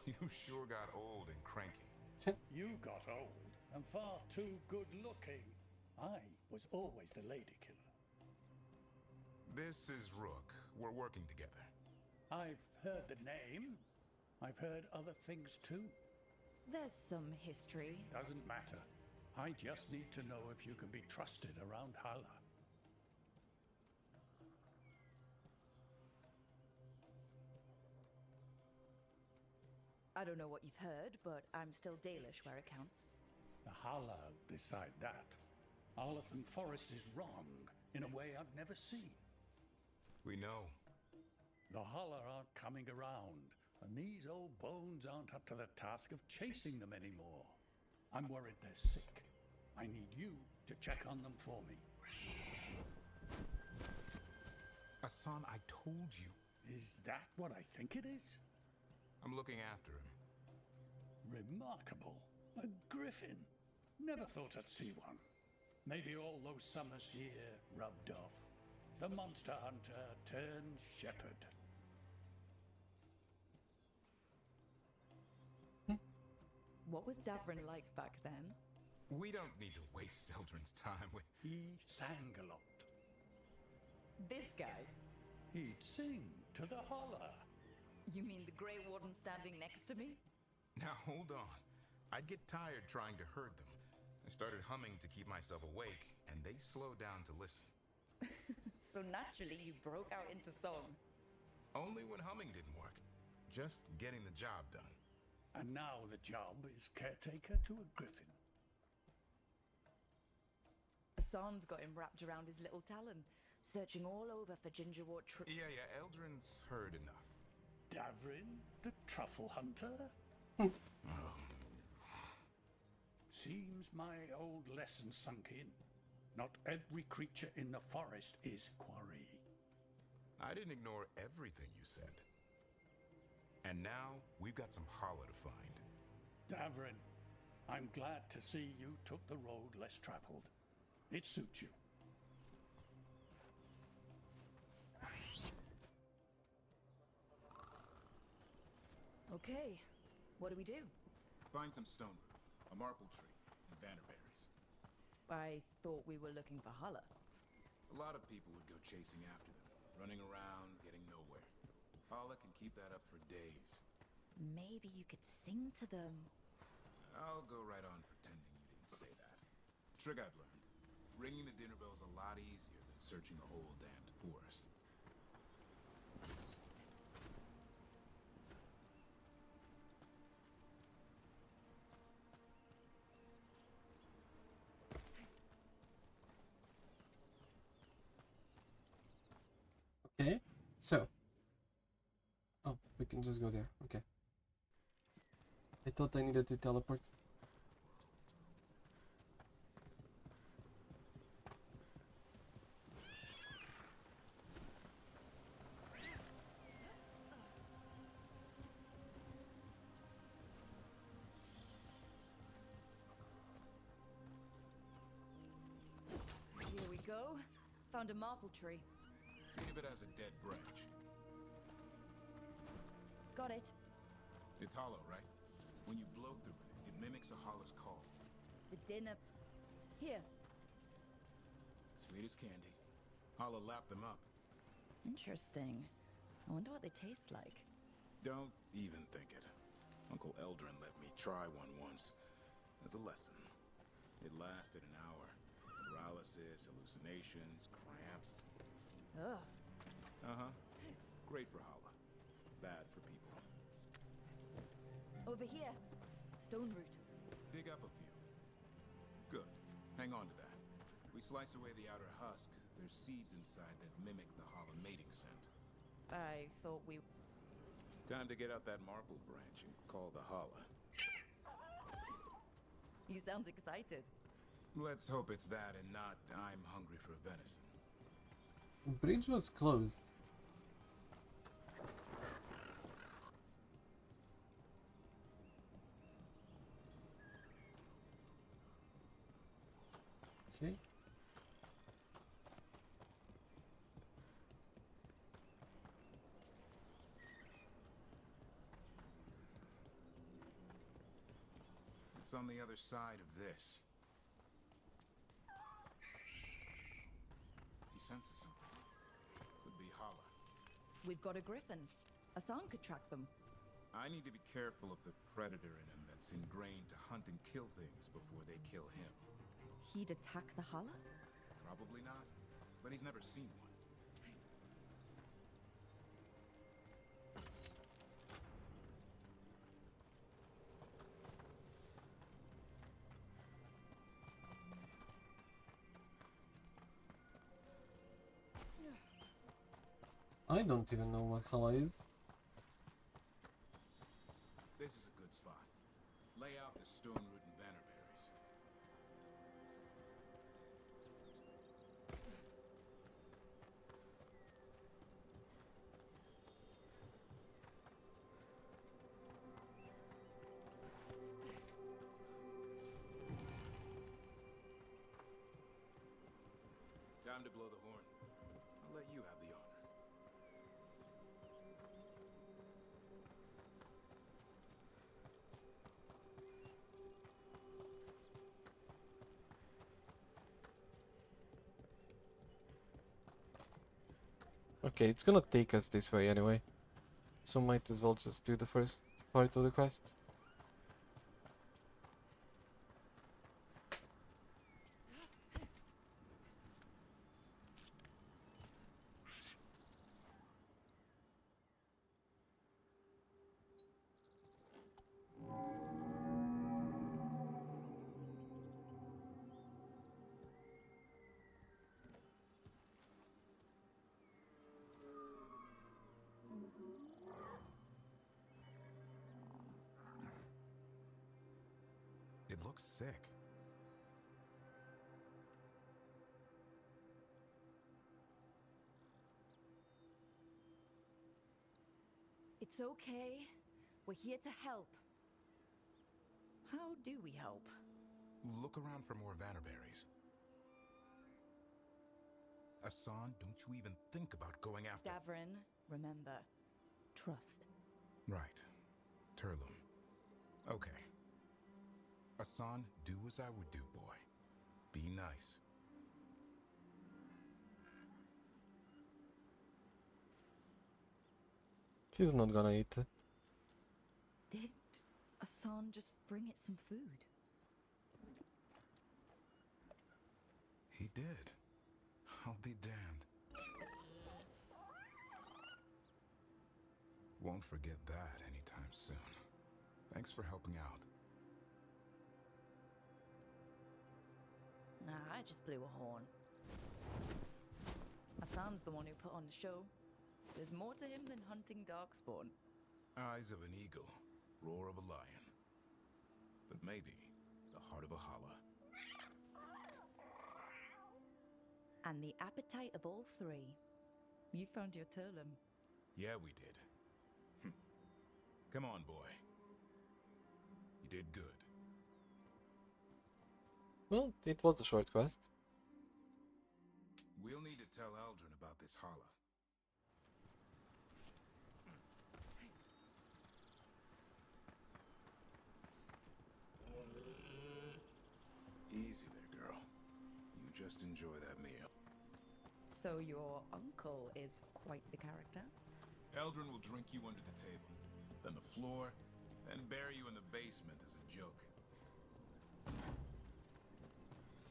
You sure got old and cranky. You got old and far too good looking. I was always the lady killer. This is Rook. We're working together. I've heard the name. I've heard other things too. There's some history. Doesn't matter. I just need to know if you can be trusted around Hala. I don't know what you've heard, but I'm still Dalish where it counts. The Hala decide that. Arlathan Forest is wrong in a way I've never seen. We know. The Hala aren't coming around, and these old bones aren't up to the task of chasing them anymore. I'm worried they're sick. I need you to check on them for me. Hassan, I told you. Is that what I think it is? I'm looking after him. Remarkable. A griffin. Never thought I'd see one. Maybe all those summers here rubbed off. The monster hunter turned shepherd. What was Davrin like back then? We don't need to waste Eldrin's time with... He sang a lot. This guy? He'd sing to the holler. You mean the Grey Warden standing next to me? Now, hold on. I'd get tired trying to herd them. I started humming to keep myself awake, and they slowed down to listen. So naturally, you broke out into song. Only when humming didn't work. Just getting the job done. And now the job is caretaker to a griffin. Hassan's got him wrapped around his little talon, searching all over for gingerwort Yeah, Eldrin's heard enough. Davrin, the truffle hunter? Seems my old lesson sunk in. Not every creature in the forest is quarry. I didn't ignore everything you said. And now, we've got some Hala to find. Davrin, I'm glad to see you took the road less traveled. It suits you. Okay, what do we do? Find some stone root, a marple tree, and bannerberries. I thought we were looking for Hala. A lot of people would go chasing after them, running around, getting nowhere. Hala can keep that up for days. Maybe you could sing to them. I'll go right on pretending you didn't say that. Trick I've learned. Ringing the dinner bell's a lot easier than searching the whole damned forest. Okay, so. Oh, we can just go there. Okay. I thought I needed to teleport. Here we go. Found a marple tree. See if it has a dead branch. Got it. It's hollow, right? When you blow through it, it mimics a Hala's call. The dinner... Here. Sweet as candy. Hala lapped them up. Interesting. I wonder what they taste like. Don't even think it. Uncle Eldrin let me try one once. As a lesson. It lasted an hour. Paralysis, hallucinations, cramps. Ugh. Uh-huh. Great for Hala. Bad for people. Over here. Stone root. Dig up a few. Good. Hang on to that. We slice away the outer husk. There's seeds inside that mimic the Hala mating scent. I thought we... Time to get out that marble branch and call the Hala. You sound excited. Let's hope it's that and not I'm hungry for venison. Bridge was closed. Okay. It's on the other side of this. He senses something. Could be Hala. We've got a griffin. Asan could track them. I need to be careful of the predator in him that's ingrained to hunt and kill things before they kill him. He'd attack the Hala? Probably not, but he's never seen one. I don't even know what Hala is. This is a good spot. Lay out the stone root and banner berries. Time to blow the horn. I'll let you have the honor. Okay, it's gonna take us this way anyway. So might as well just do the first part of the quest. It looks sick. It's okay. We're here to help. How do we help? Look around for more Vannerberries. Asan, don't you even think about going after... Davrin, remember, trust. Right. Turlum. Okay. Asan, do as I would do, boy. Be nice. He's not gonna eat it. Did Asan just bring it some food? He did. I'll be damned. Won't forget that anytime soon. Thanks for helping out. Nah, I just blew a horn. Asan's the one who put on the show. There's more to him than hunting darkspawn. Eyes of an eagle, roar of a lion. But maybe the heart of a Hala. And the appetite of all three. You found your Turlum. Yeah, we did. Come on, boy. You did good. Well, it was a short quest. We'll need to tell Eldrin about this Hala. Easy there, girl. You just enjoy that meal. So your uncle is quite the character? Eldrin will drink you under the table, then the floor, then bury you in the basement as a joke.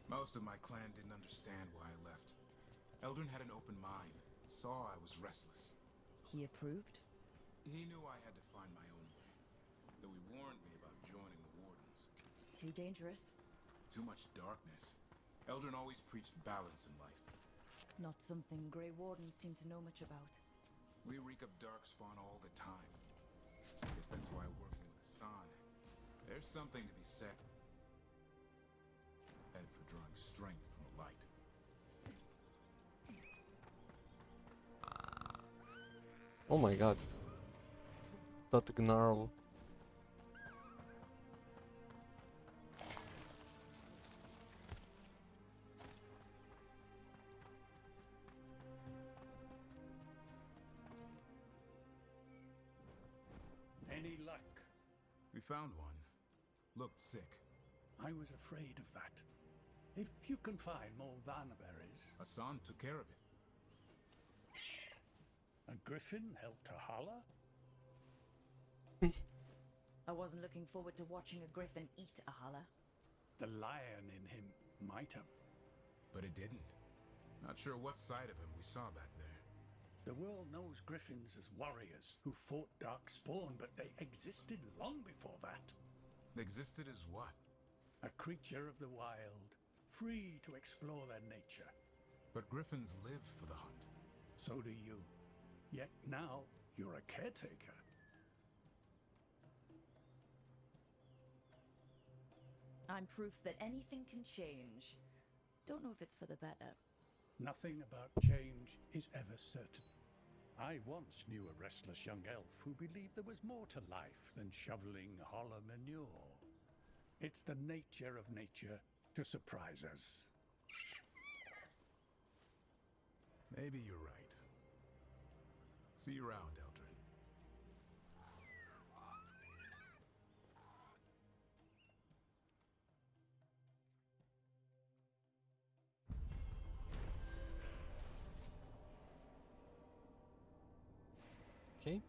Most of my clan didn't understand why I left. Eldrin had an open mind, saw I was restless. He approved? He knew I had to find my own way, though he warned me about joining the Wardens. Too dangerous? Too much darkness. Eldrin always preached balance in life. Not something Grey Wardens seem to know much about. We reek of darkspawn all the time. Guess that's why working with Asan, there's something to be said for drawing strength from the light. Oh my god. That gnarl. Any luck? We found one. Looked sick. I was afraid of that. If you can find more Vanaberries... Hassan took care of it. A griffin helped a holler? I wasn't looking forward to watching a griffin eat a holler. The lion in him might have. But it didn't. Not sure what side of him we saw back there. The world knows griffins as warriors who fought Darkspawn, but they existed long before that. Existed as what? A creature of the wild, free to explore their nature. But griffins live for the hunt. So do you. Yet now, you're a caretaker. I'm proof that anything can change. Don't know if it's for the better. Nothing about change is ever certain. I once knew a restless young elf who believed there was more to life than shoveling holler manure. It's the nature of nature to surprise us. Maybe you're right. See you around, Eldrin. Okay.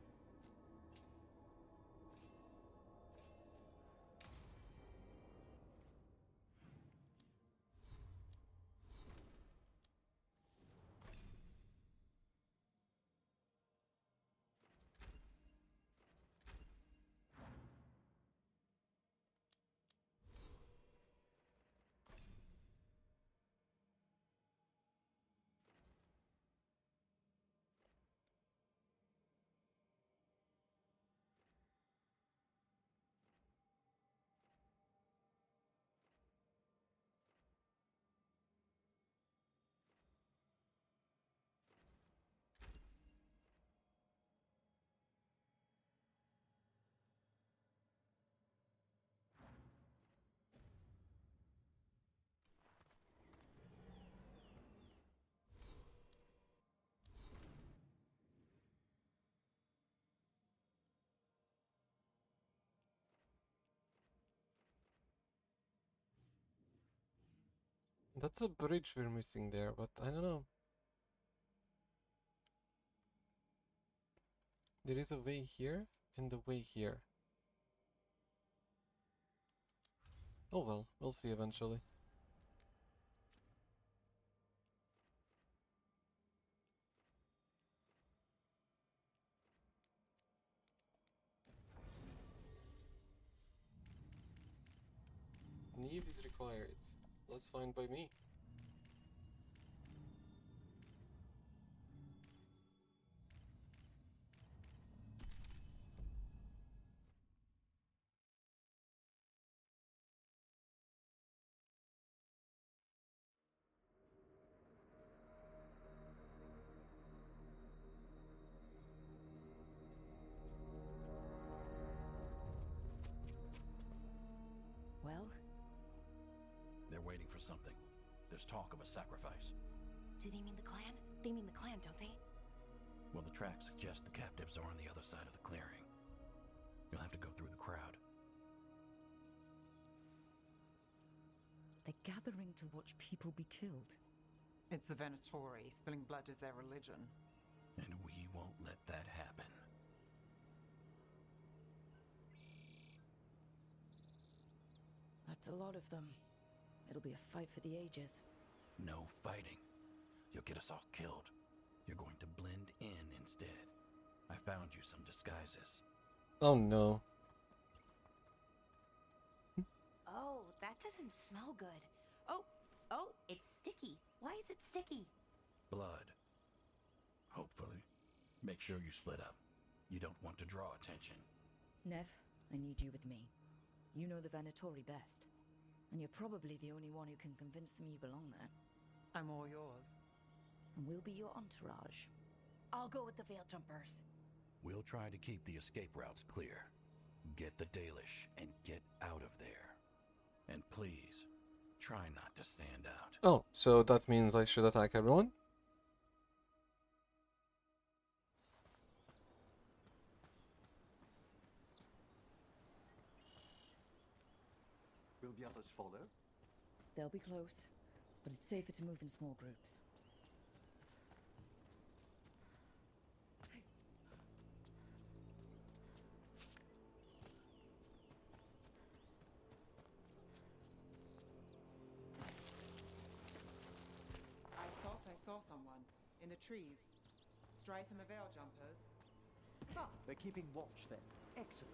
That's a bridge we're missing there, but I don't know. There is a way here and a way here. Oh well, we'll see eventually. Neve is required. That's fine by me. Well? They're waiting for something. There's talk of a sacrifice. Do they mean the clan? They mean the clan, don't they? Well, the tracks suggest the captives are on the other side of the clearing. You'll have to go through the crowd. They're gathering to watch people be killed. It's the Venatori. Spilling blood is their religion. And we won't let that happen. That's a lot of them. It'll be a fight for the ages. No fighting. You'll get us all killed. You're going to blend in instead. I found you some disguises. Oh no. Oh, that doesn't smell good. Oh, it's sticky. Why is it sticky? Blood. Hopefully. Make sure you split up. You don't want to draw attention. Nev, I need you with me. You know the Venatori best. And you're probably the only one who can convince them you belong there. I'm all yours. And we'll be your entourage. I'll go with the Veil Jumpers. We'll try to keep the escape routes clear. Get the Dalish and get out of there. And please, try not to stand out. Oh, so that means I should attack everyone? Will the others follow? They'll be close, but it's safer to move in small groups. I thought I saw someone in the trees. Strife and the Veil Jumpers. Ah, they're keeping watch then. Excellent.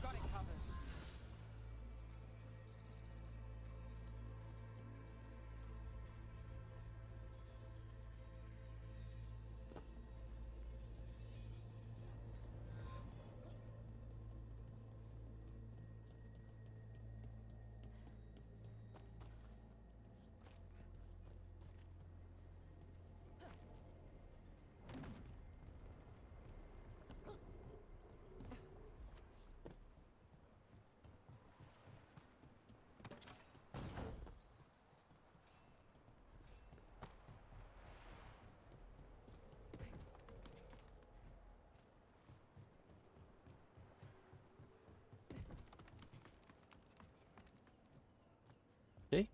Got it covered. Okay.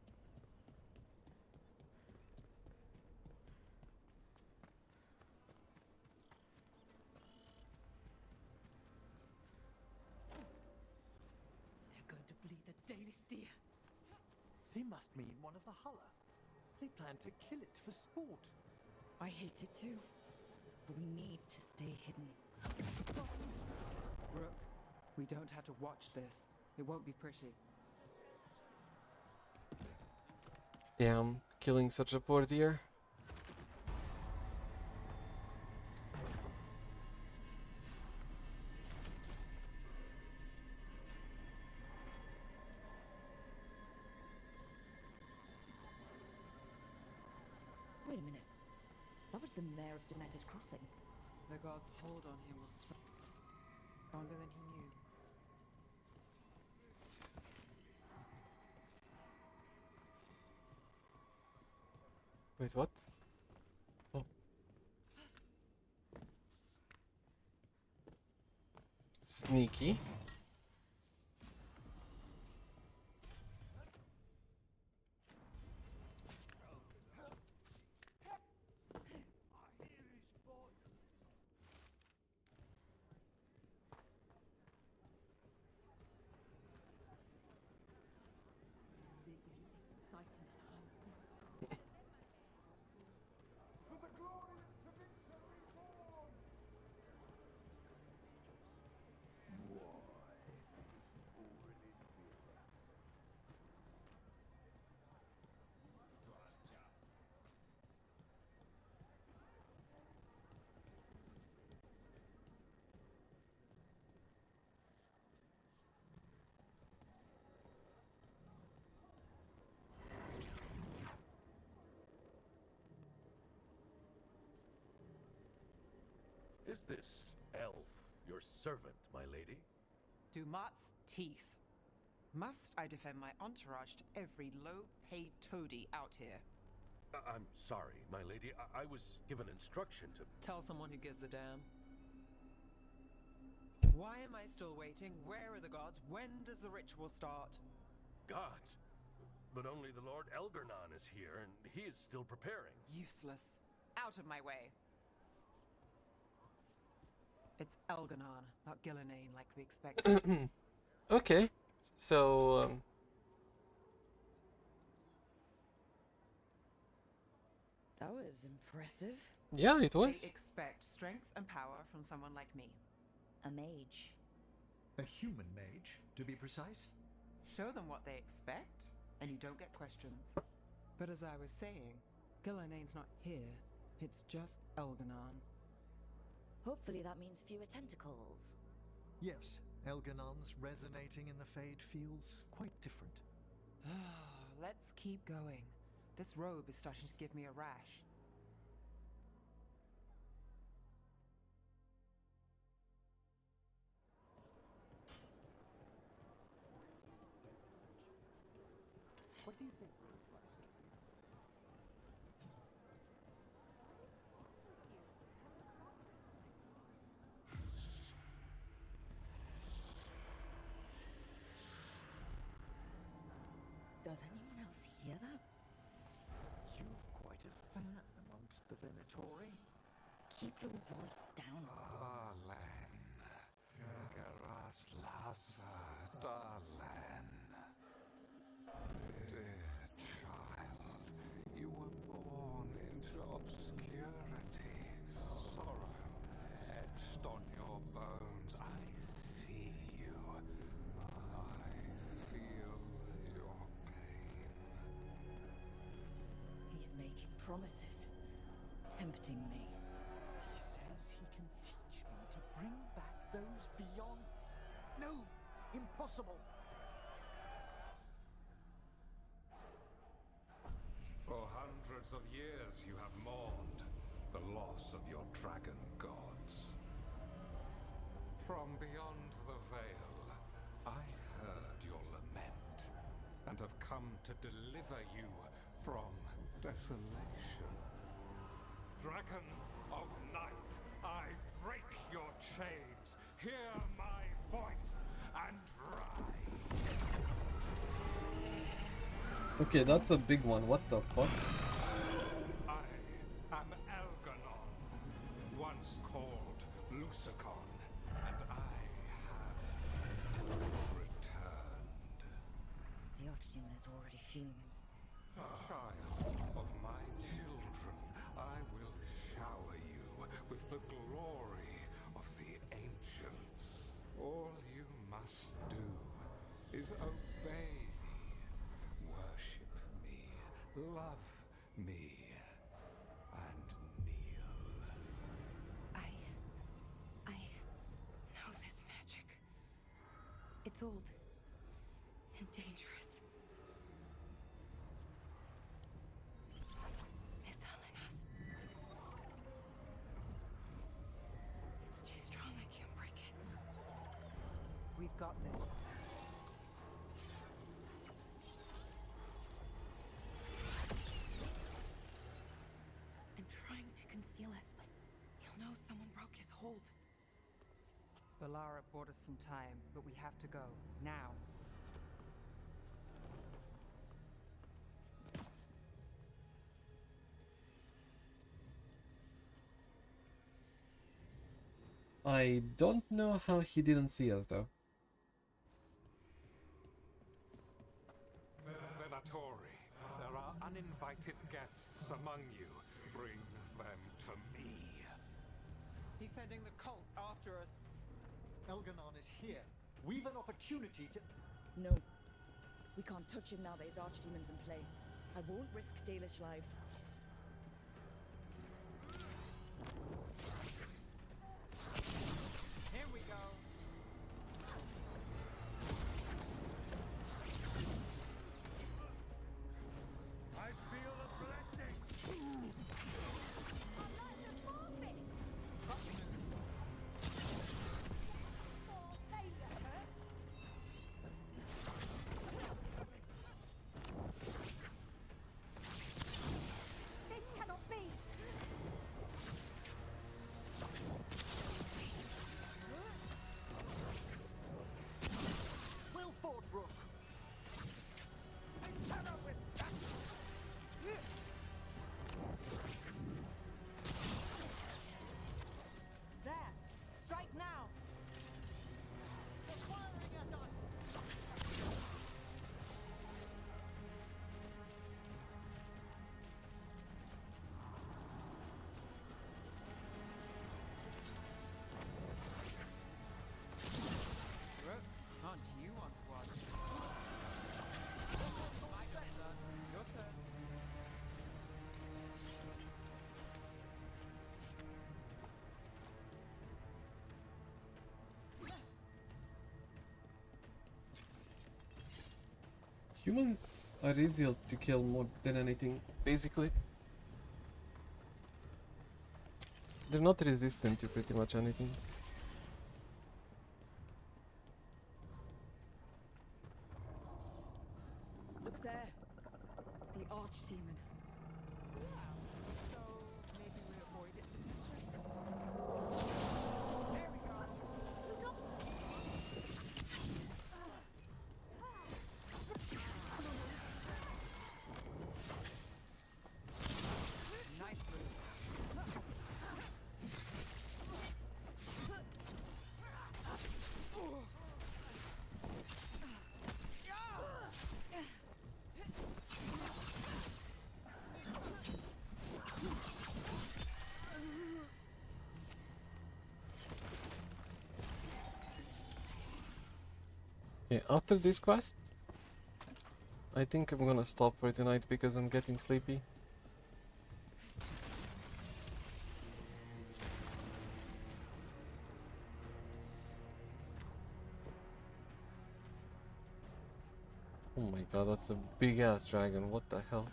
They're going to bleed the Dalish deer. They must mean one of the Hulla. They plan to kill it for sport. I hate it too, but we need to stay hidden. Rook, we don't have to watch this. It won't be pretty. Damn, killing such a poor deer. Wait a minute. That was the mayor of Demeter's Crossing. The god's hold on him was stronger than he knew. Wait, what? Oh. Sneaky. Is this elf your servant, my lady? Dumat's teeth. Must I defend my entourage to every low-paid toady out here? I'm sorry, my lady. I was given instruction to... Tell someone who gives a damn. Why am I still waiting? Where are the gods? When does the ritual start? Gods? But only the Lord Elgarnon is here, and he is still preparing. Useless. Out of my way. It's Elgarnon, not Gillenane like we expected. Okay, so That was impressive. yeah, it was. They expect strength and power from someone like me. A mage. A human mage, to be precise. Show them what they expect, and you don't get questions. But as I was saying, Gilanane's not here. It's just Elganon. Hopefully that means fewer tentacles. Yes, Elganon's resonating in the Fade feels quite different. Let's keep going. This robe is starting to give me a rash. What do you think? Does anyone else hear that? You've quite a fan amongst the Venatori. Keep your voice down. Darlan. Garaslaza, Darlan. Dear child, you were born into obscurity. Sorrow etched on your bones. I see you. I feel your pain. He's making promises, tempting me. He says he can teach me to bring back those beyond. No! Impossible! For hundreds of years you have mourned the loss of your dragon gods. From beyond the veil, I heard your lament and have come to deliver you from desolation. Dragon of night, I break your chains. Hear my voice and ride. Okay, that's a big one. What the fuck? I am Elganon, once called Lucicon, and I have returned. The Archdemon is already fuming. Child of my children, I will shower you with the glory of the ancients. All you must do is obey me, worship me, love me, and kneel. I know this magic. It's old and dangerous. Mythalinas. It's too strong, I can't break it. We've got this. I'm trying to conceal us. He'll know someone broke his hold. Valara bought us some time, but we have to go. Now. I don't know how he didn't see us though. Venatori, there are uninvited guests among you. Bring them to me. He's sending the cult after us. Elganon is here. We've an opportunity to... No. We can't touch him now that his archdemons in play. I won't risk Dalish lives. Here we go. I feel a blessing. Humans are easier to kill more than anything, basically. They're not resistant to pretty much anything. Look there. The archdemon. So maybe we avoid its attention? There we go. Nice move. Okay, after this quest, I think I'm gonna stop for tonight because I'm getting sleepy. Oh my god, that's a big ass dragon, what the hell?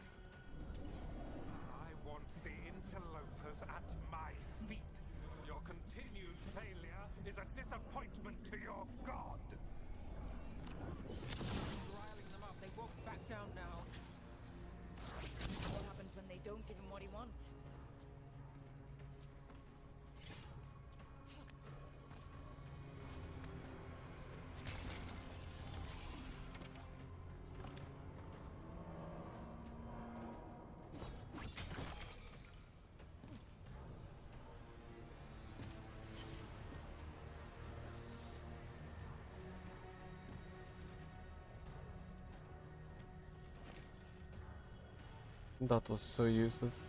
I want the interlopers at my feet. Your continued failure is a disappointment to your god. Riling them up. They won't back down now. What happens when they don't give him what he wants? That was so useless.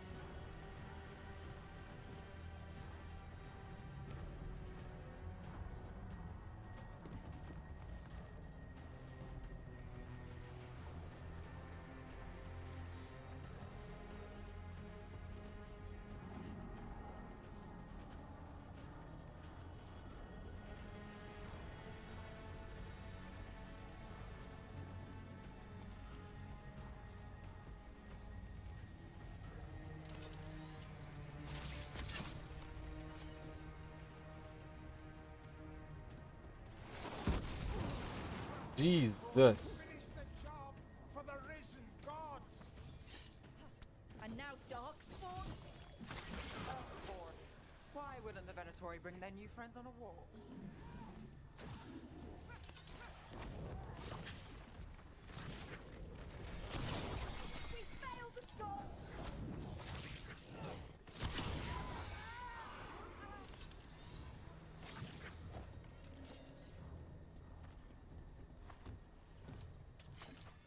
Jesus. And now Darkspawn? Of course. Why wouldn't the Venatori bring their new friends on a walk? We failed the goal!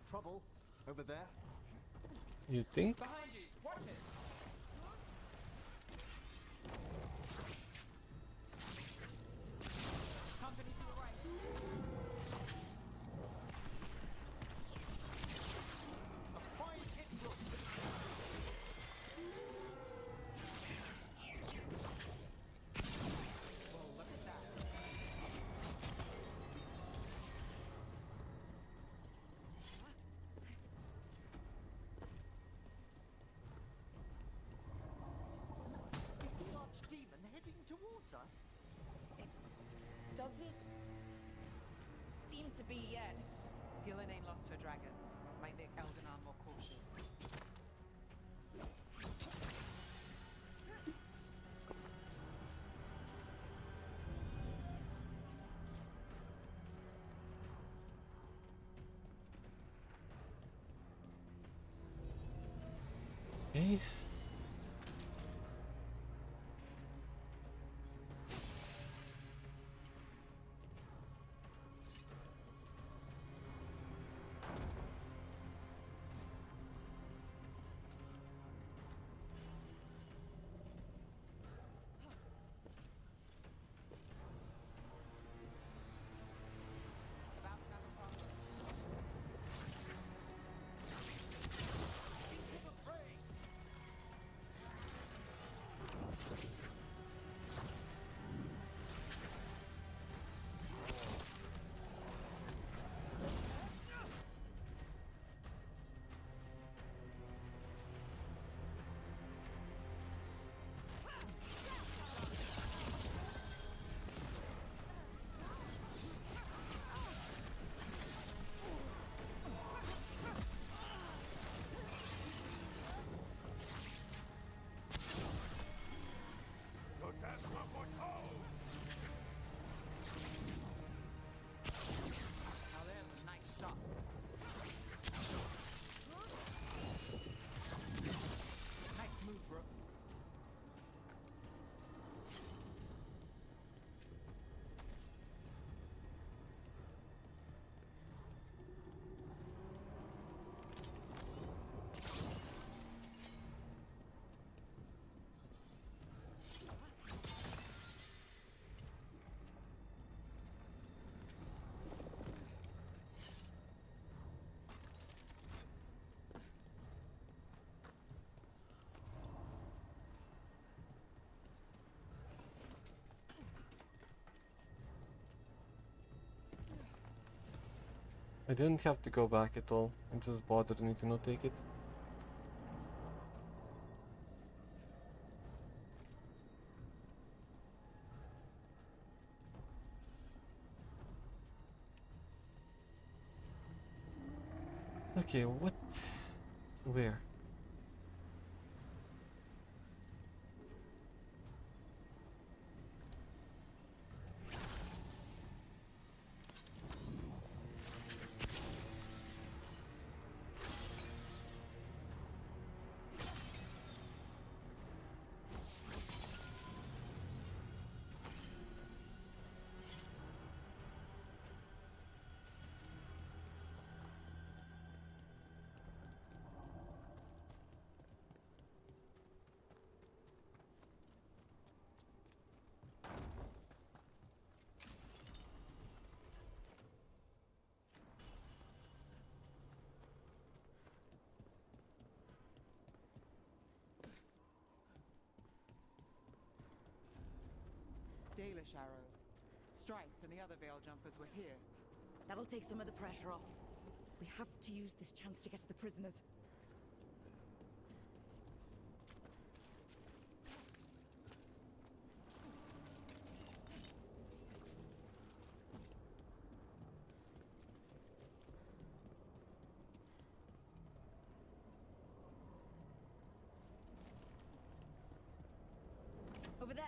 Trouble over there. You think? Behind you! Watch it! Company to the right. A fine hit, look. Well, look at that. Is the archdemon heading towards us? Doesn't seem to be yet. Gillen ain't lost her dragon. Might make Eldenar more cautious. Okay. About to have a problem. Into the fray! I didn't have to go back at all. It just bothered me to not take it. Okay, what? Where? Dalish arrows. Strife and the other Veil Jumpers were here. That'll take some of the pressure off. We have to use this chance to get to the prisoners. Over there!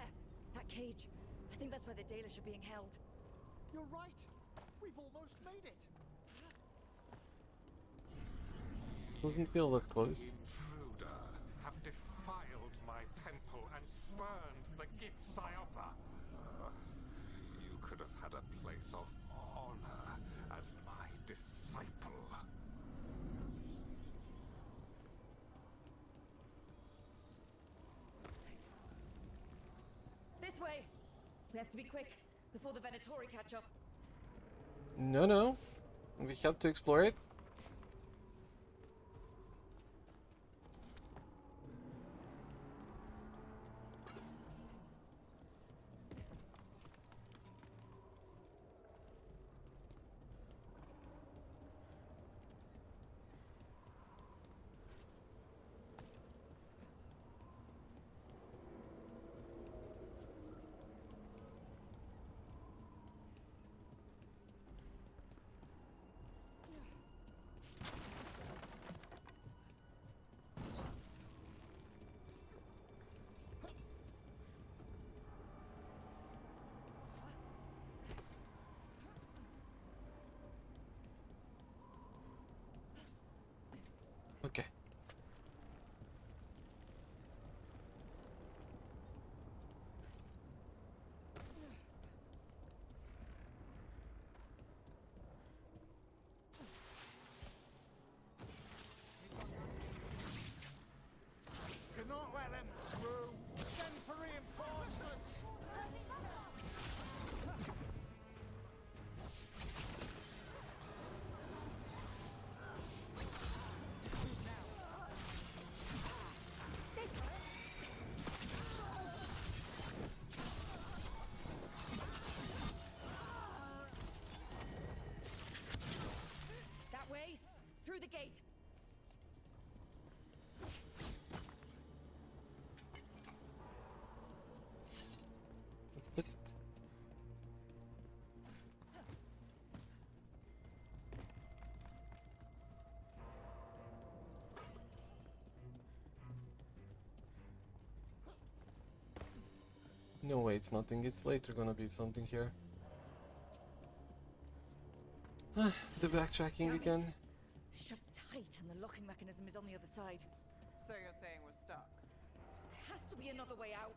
That cage. I think that's where the Dalish are being held. You're right. We've almost made it. Doesn't feel that close. Intruder, have defiled my temple and spurned the gifts I offer. You could have had a place of honor as my disciple. This way! We have to be quick, before the Venatori catch up. No. We have to explore it. Okay. Do not let them through. Send for reinforcements. That way! Through the gate! But no way, it's nothing. It's later gonna be something here. The backtracking again. Shut tight, and the locking mechanism is on the other side. So you're saying we're stuck? There has to be another way out.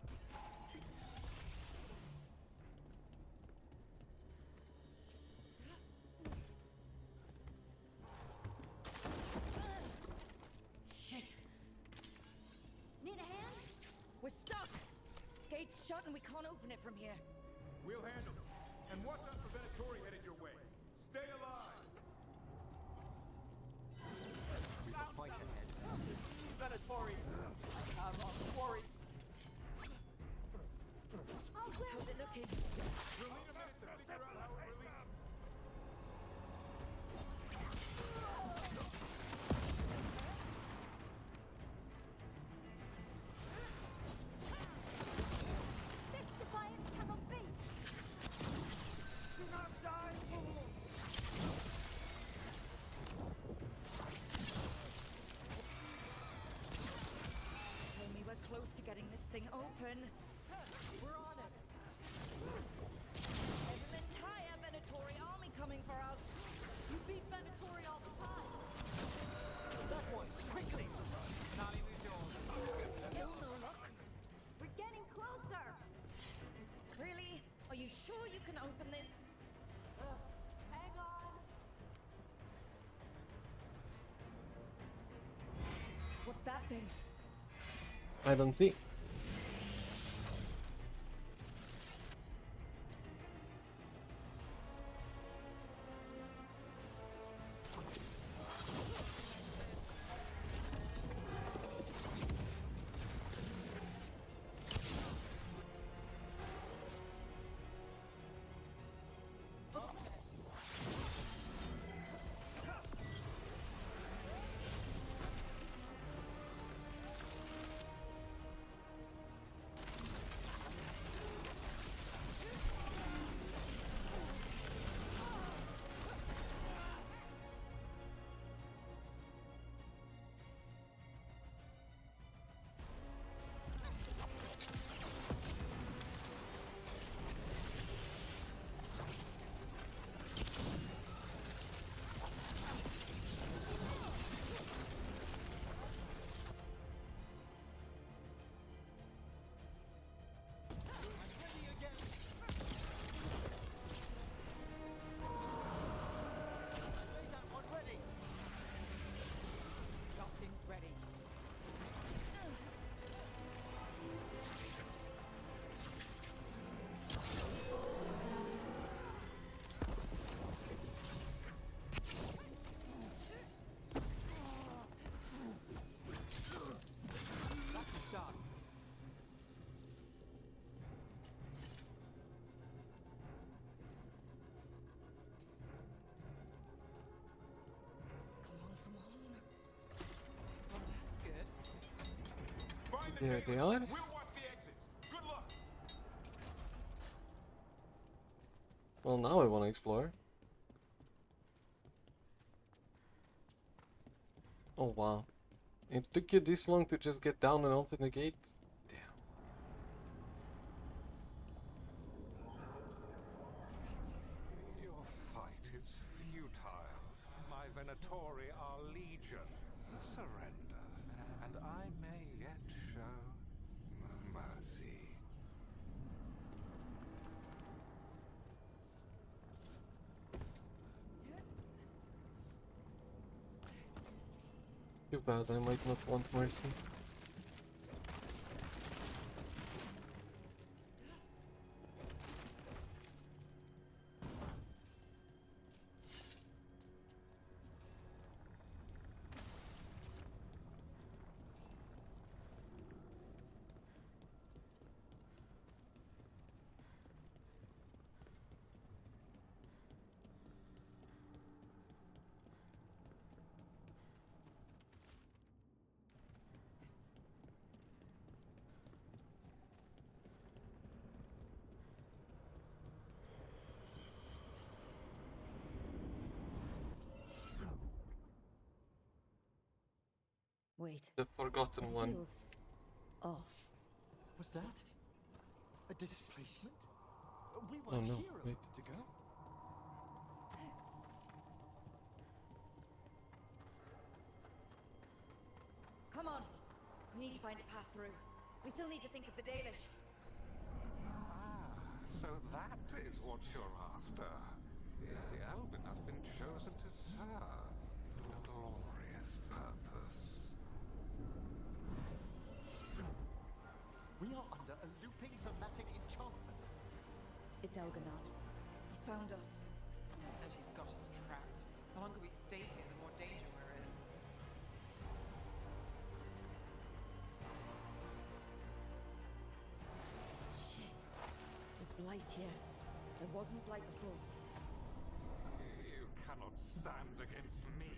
Shit! Need a hand? We're stuck! Gate's shut and we can't open it from here. We'll handle it. And what's up for Venatori headed your way? Stay alive! We've a fight ahead. Venatori! I'm worried. How's it looking? We'll need a minute to figure out how it releases. thing open. We're on it. There's an entire Venatori army coming for us. You beat Venatori all the time. That one, quickly! Still no luck. We're getting closer! Really? Are you sure you can open this? Hang on. What's that thing? I don't see. Docking's ready. That's a shot. Come on. Oh, that's good. Find the There they Dailish. are. We'll watch the exits. Good luck. Well, now I want to explore. Oh wow. It took you this long to just get down and open the gate? Damn. Your fight is futile. My Venatori are legion. Surrender, and I may yet show mercy. Too bad, I might not want mercy. Wait. The forgotten It one. feels off. Was that a displacement? We Oh weren't no, here a wait. moment ago. Come on. We need to find a path through. We still need to think of the Dailish. Ah, so that is what you're after. The Elven has been chosen to serve a glorious purpose. We are under a looping hermetic enchantment. It's Elganon. He's found us. And she's got us trapped. The longer we stay here, the more danger we're in. Shit. There's blight here. There wasn't blight before. You cannot stand against me.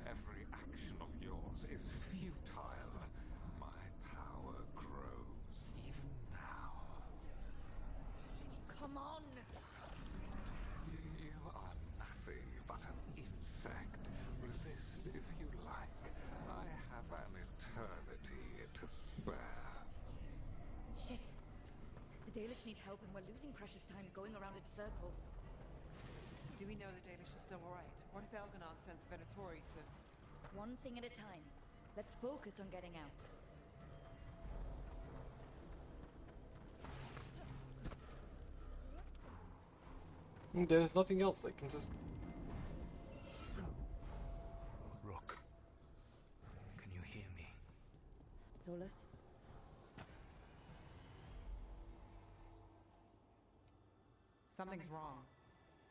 Every action of yours is futile. My power grows even now. Come on! You are nothing but an insect. Resist if you like. I have an eternity to spare. need help and we're losing precious time going around in circles. Do we know the Dalish is still alright? What if Elganon sends the Venatori to... One thing at a time. Let's focus on getting out. There's nothing else. I can just... Rook, can you hear me? Solus? Something's wrong.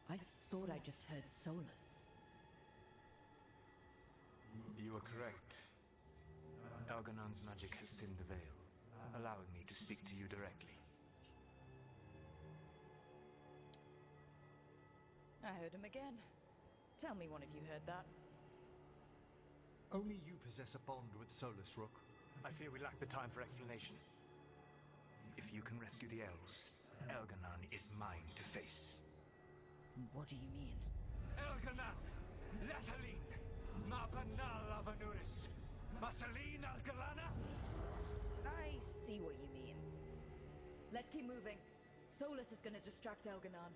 I thought I just heard Solus. You are correct. Elganon's magic has thinned the veil, allowing me to speak to you directly. I heard him again. Tell me one of you heard that. Only you possess a bond with Solus, Rook. I fear we lack the time for explanation. If you can rescue the elves, Elganon is mine to face. What do you mean? Elganon! Lethalin! Mabanal Avanuris! Masaline Algalana! I see what you mean. Let's keep moving. Solus is gonna distract Elganon.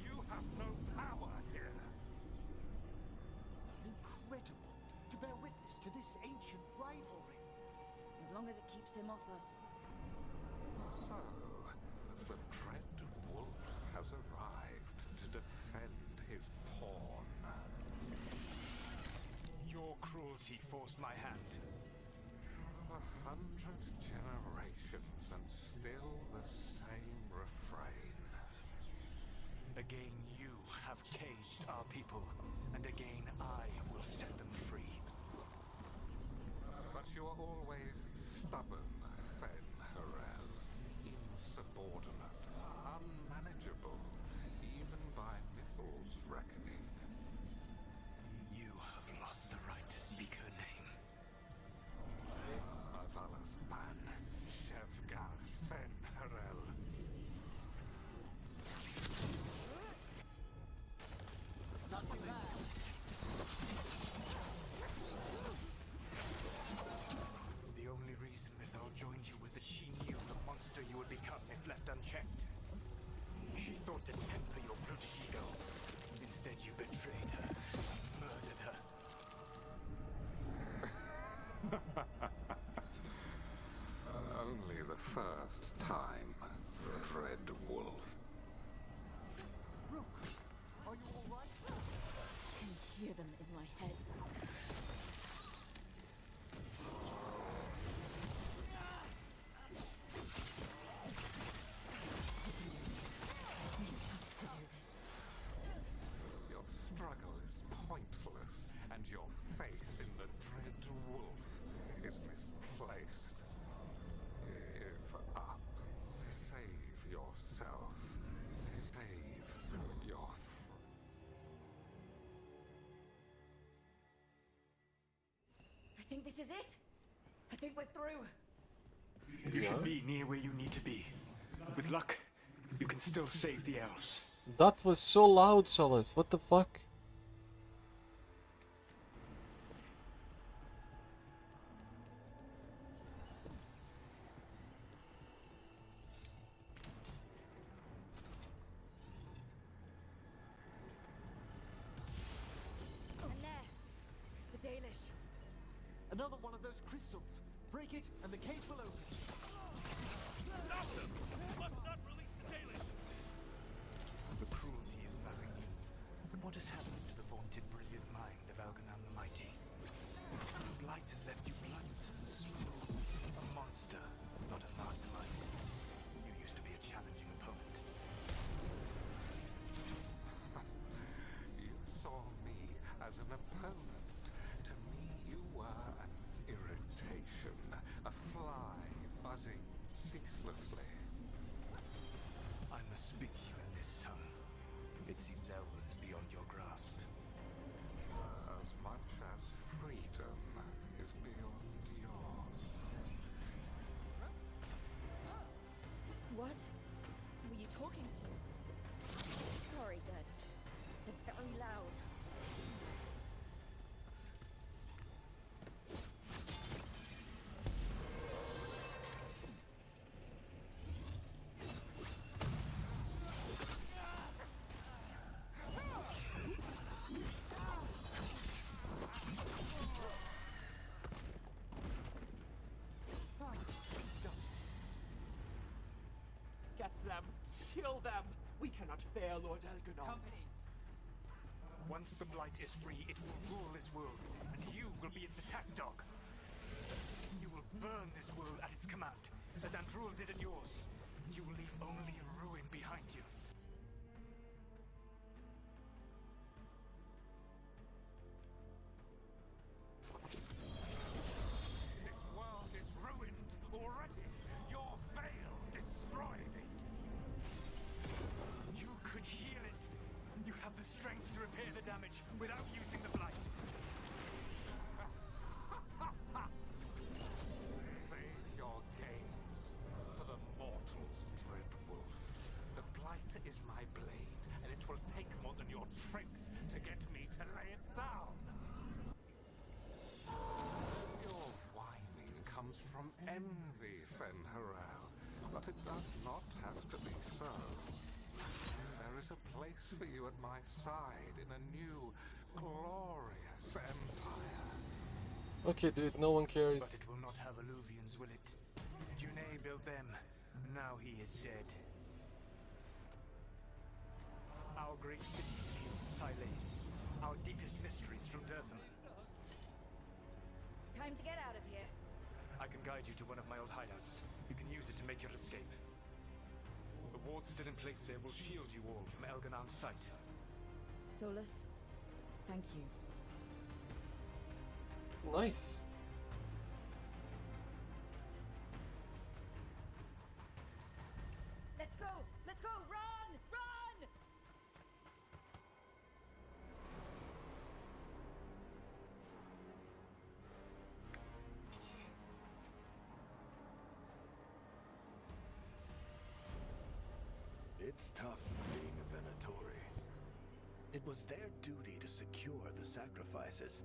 You have no power here. Incredible to bear witness to this ancient rivalry. As long as it keeps him off us. So, the Dread Wolf has arrived to defend his pawn. Your cruelty forced my hand. 100 generations and still the same refrain. Again you have caged our people, and again I will set them free. But you are always stubborn, Fen Harel. Insubordinate, unmanageable, even by Mythal's reckoning. You have lost the right to speak her name. Avalas Ban, Shevgar Fen Harel. The only reason Mythal joined you was that she knew the monster you would become if left unchecked. She thought to temper your brutish ego. Instead, you betrayed her, murdered her. Only the first time, Dread Wolf. Rook, are you all right? I can hear them in my head. Your struggle is pointless, and your faith in the Dread Wolf is misplaced. Give up. Save yourself. Save your... I think this is it. I think we're through. You should be near where you need to be. With luck, you can still save the elves. That was so loud, Solus. What the fuck? And there, the Dalish. Another one of those crystals. Break it, and the cage will open. Stop them! You must not release the Dalish! The cruelty is nothing new. But what has happened to the vaunted brilliant mind of Elganon the Mighty? Blight has left you blunt and slow. A monster, not a mastermind. You used to be a challenging opponent. You saw me as an opponent. To me, you were an irritation, a fly buzzing ceaselessly. kill them! We cannot fail Lord Elganon. Company. Once the Blight is free, it will rule this world, and you will be its attack dog. You will burn this world at its command, as Andrul did in yours. You will leave only ruin behind you. This world is ruined already. Your veil destroyed it. You could heal it. You have the strength to repair the damage without using the Blight. Save your games for the mortals, Dread Wolf. The Blight is my blade, and it will take more than your tricks to get me to lay it down. Your whining comes from envy, Fen'Harel, but it does not have to be so. There is a place for you at my side in a new, glorious empire. Okay, dude, no one cares. But it will not have Alluvians, will it? Junei built them, and now he is dead. Our great city seals Silex, our deepest mysteries from Dirthaman. Time to get out of here. I can guide you to one of my old hideouts. You can use it to make your escape. The wards still in place there will shield you all from Elganon's sight. Solus, thank you. Nice. Let's go! Let's go! Run! Run! It's tough being a Venatori. It was their duty to secure the sacrifices.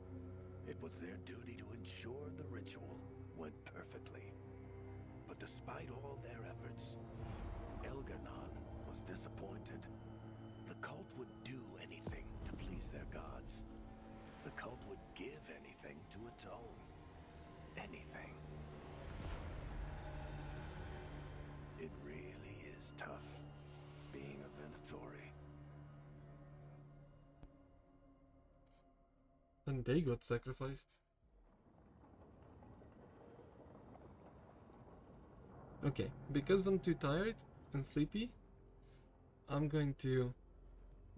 It was their duty to ensure the ritual went perfectly. But despite all their efforts, Elganon was disappointed. The cult would do anything to please their gods. The cult would give anything to atone. Anything. It really is tough being a Venatori. And they got sacrificed. Okay, because I'm too tired and sleepy, I'm going to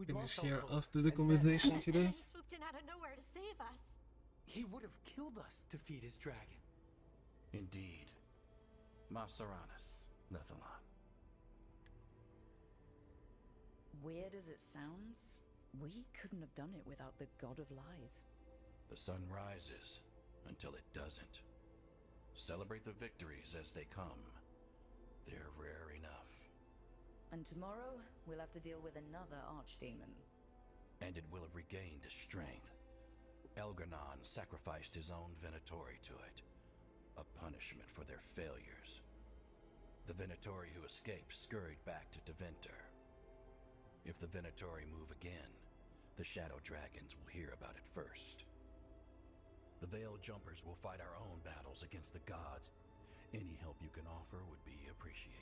finish here after the conversation today. He swooped in out of nowhere to save us. He would have killed us to feed his dragon. Indeed. Mapsaranus, Lethalon. Weird as it sounds, we couldn't have done it without the God of Lies. The sun rises until it doesn't. Celebrate the victories as they come. They're rare enough. And tomorrow, we'll have to deal with another archdemon. And it will have regained its strength. Elganon sacrificed his own Venatori to it. A punishment for their failures. The Venatori who escaped scurried back to Deventer. If the Venatori move again, the Shadow Dragons will hear about it first. The Veil Jumpers will fight our own battles against the gods. Any help you can offer would be appreciated.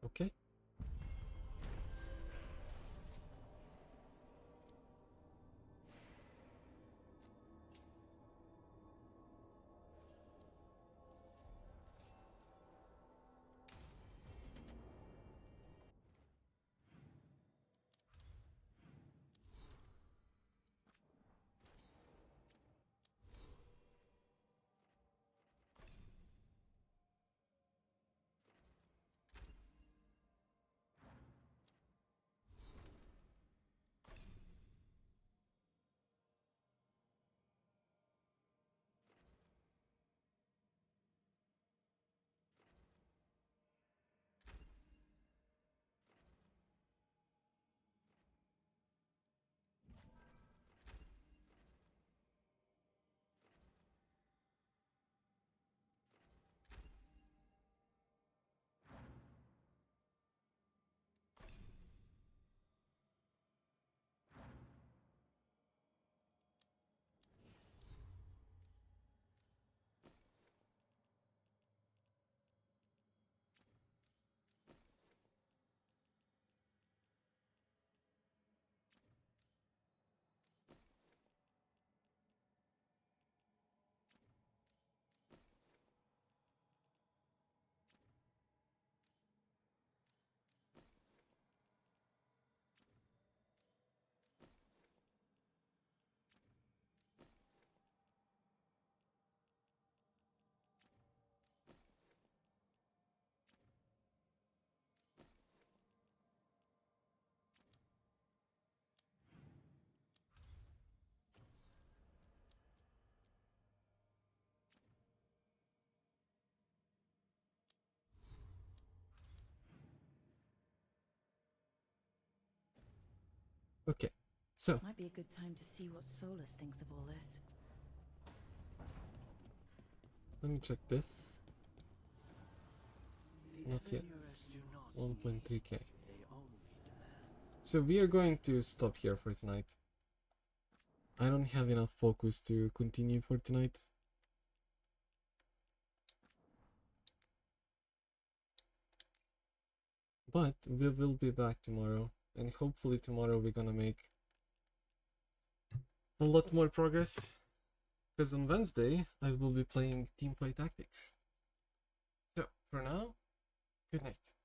Okay. Okay, so Might be a good time to see what Solus thinks of all this. let me check this. Not yet. 1.3k. So we are going to stop here for tonight. I don't have enough focus to continue for tonight. But we will be back tomorrow, and hopefully tomorrow we're gonna make a lot more progress. Because on Wednesday I will be playing Teamfight Tactics. So for now, good night.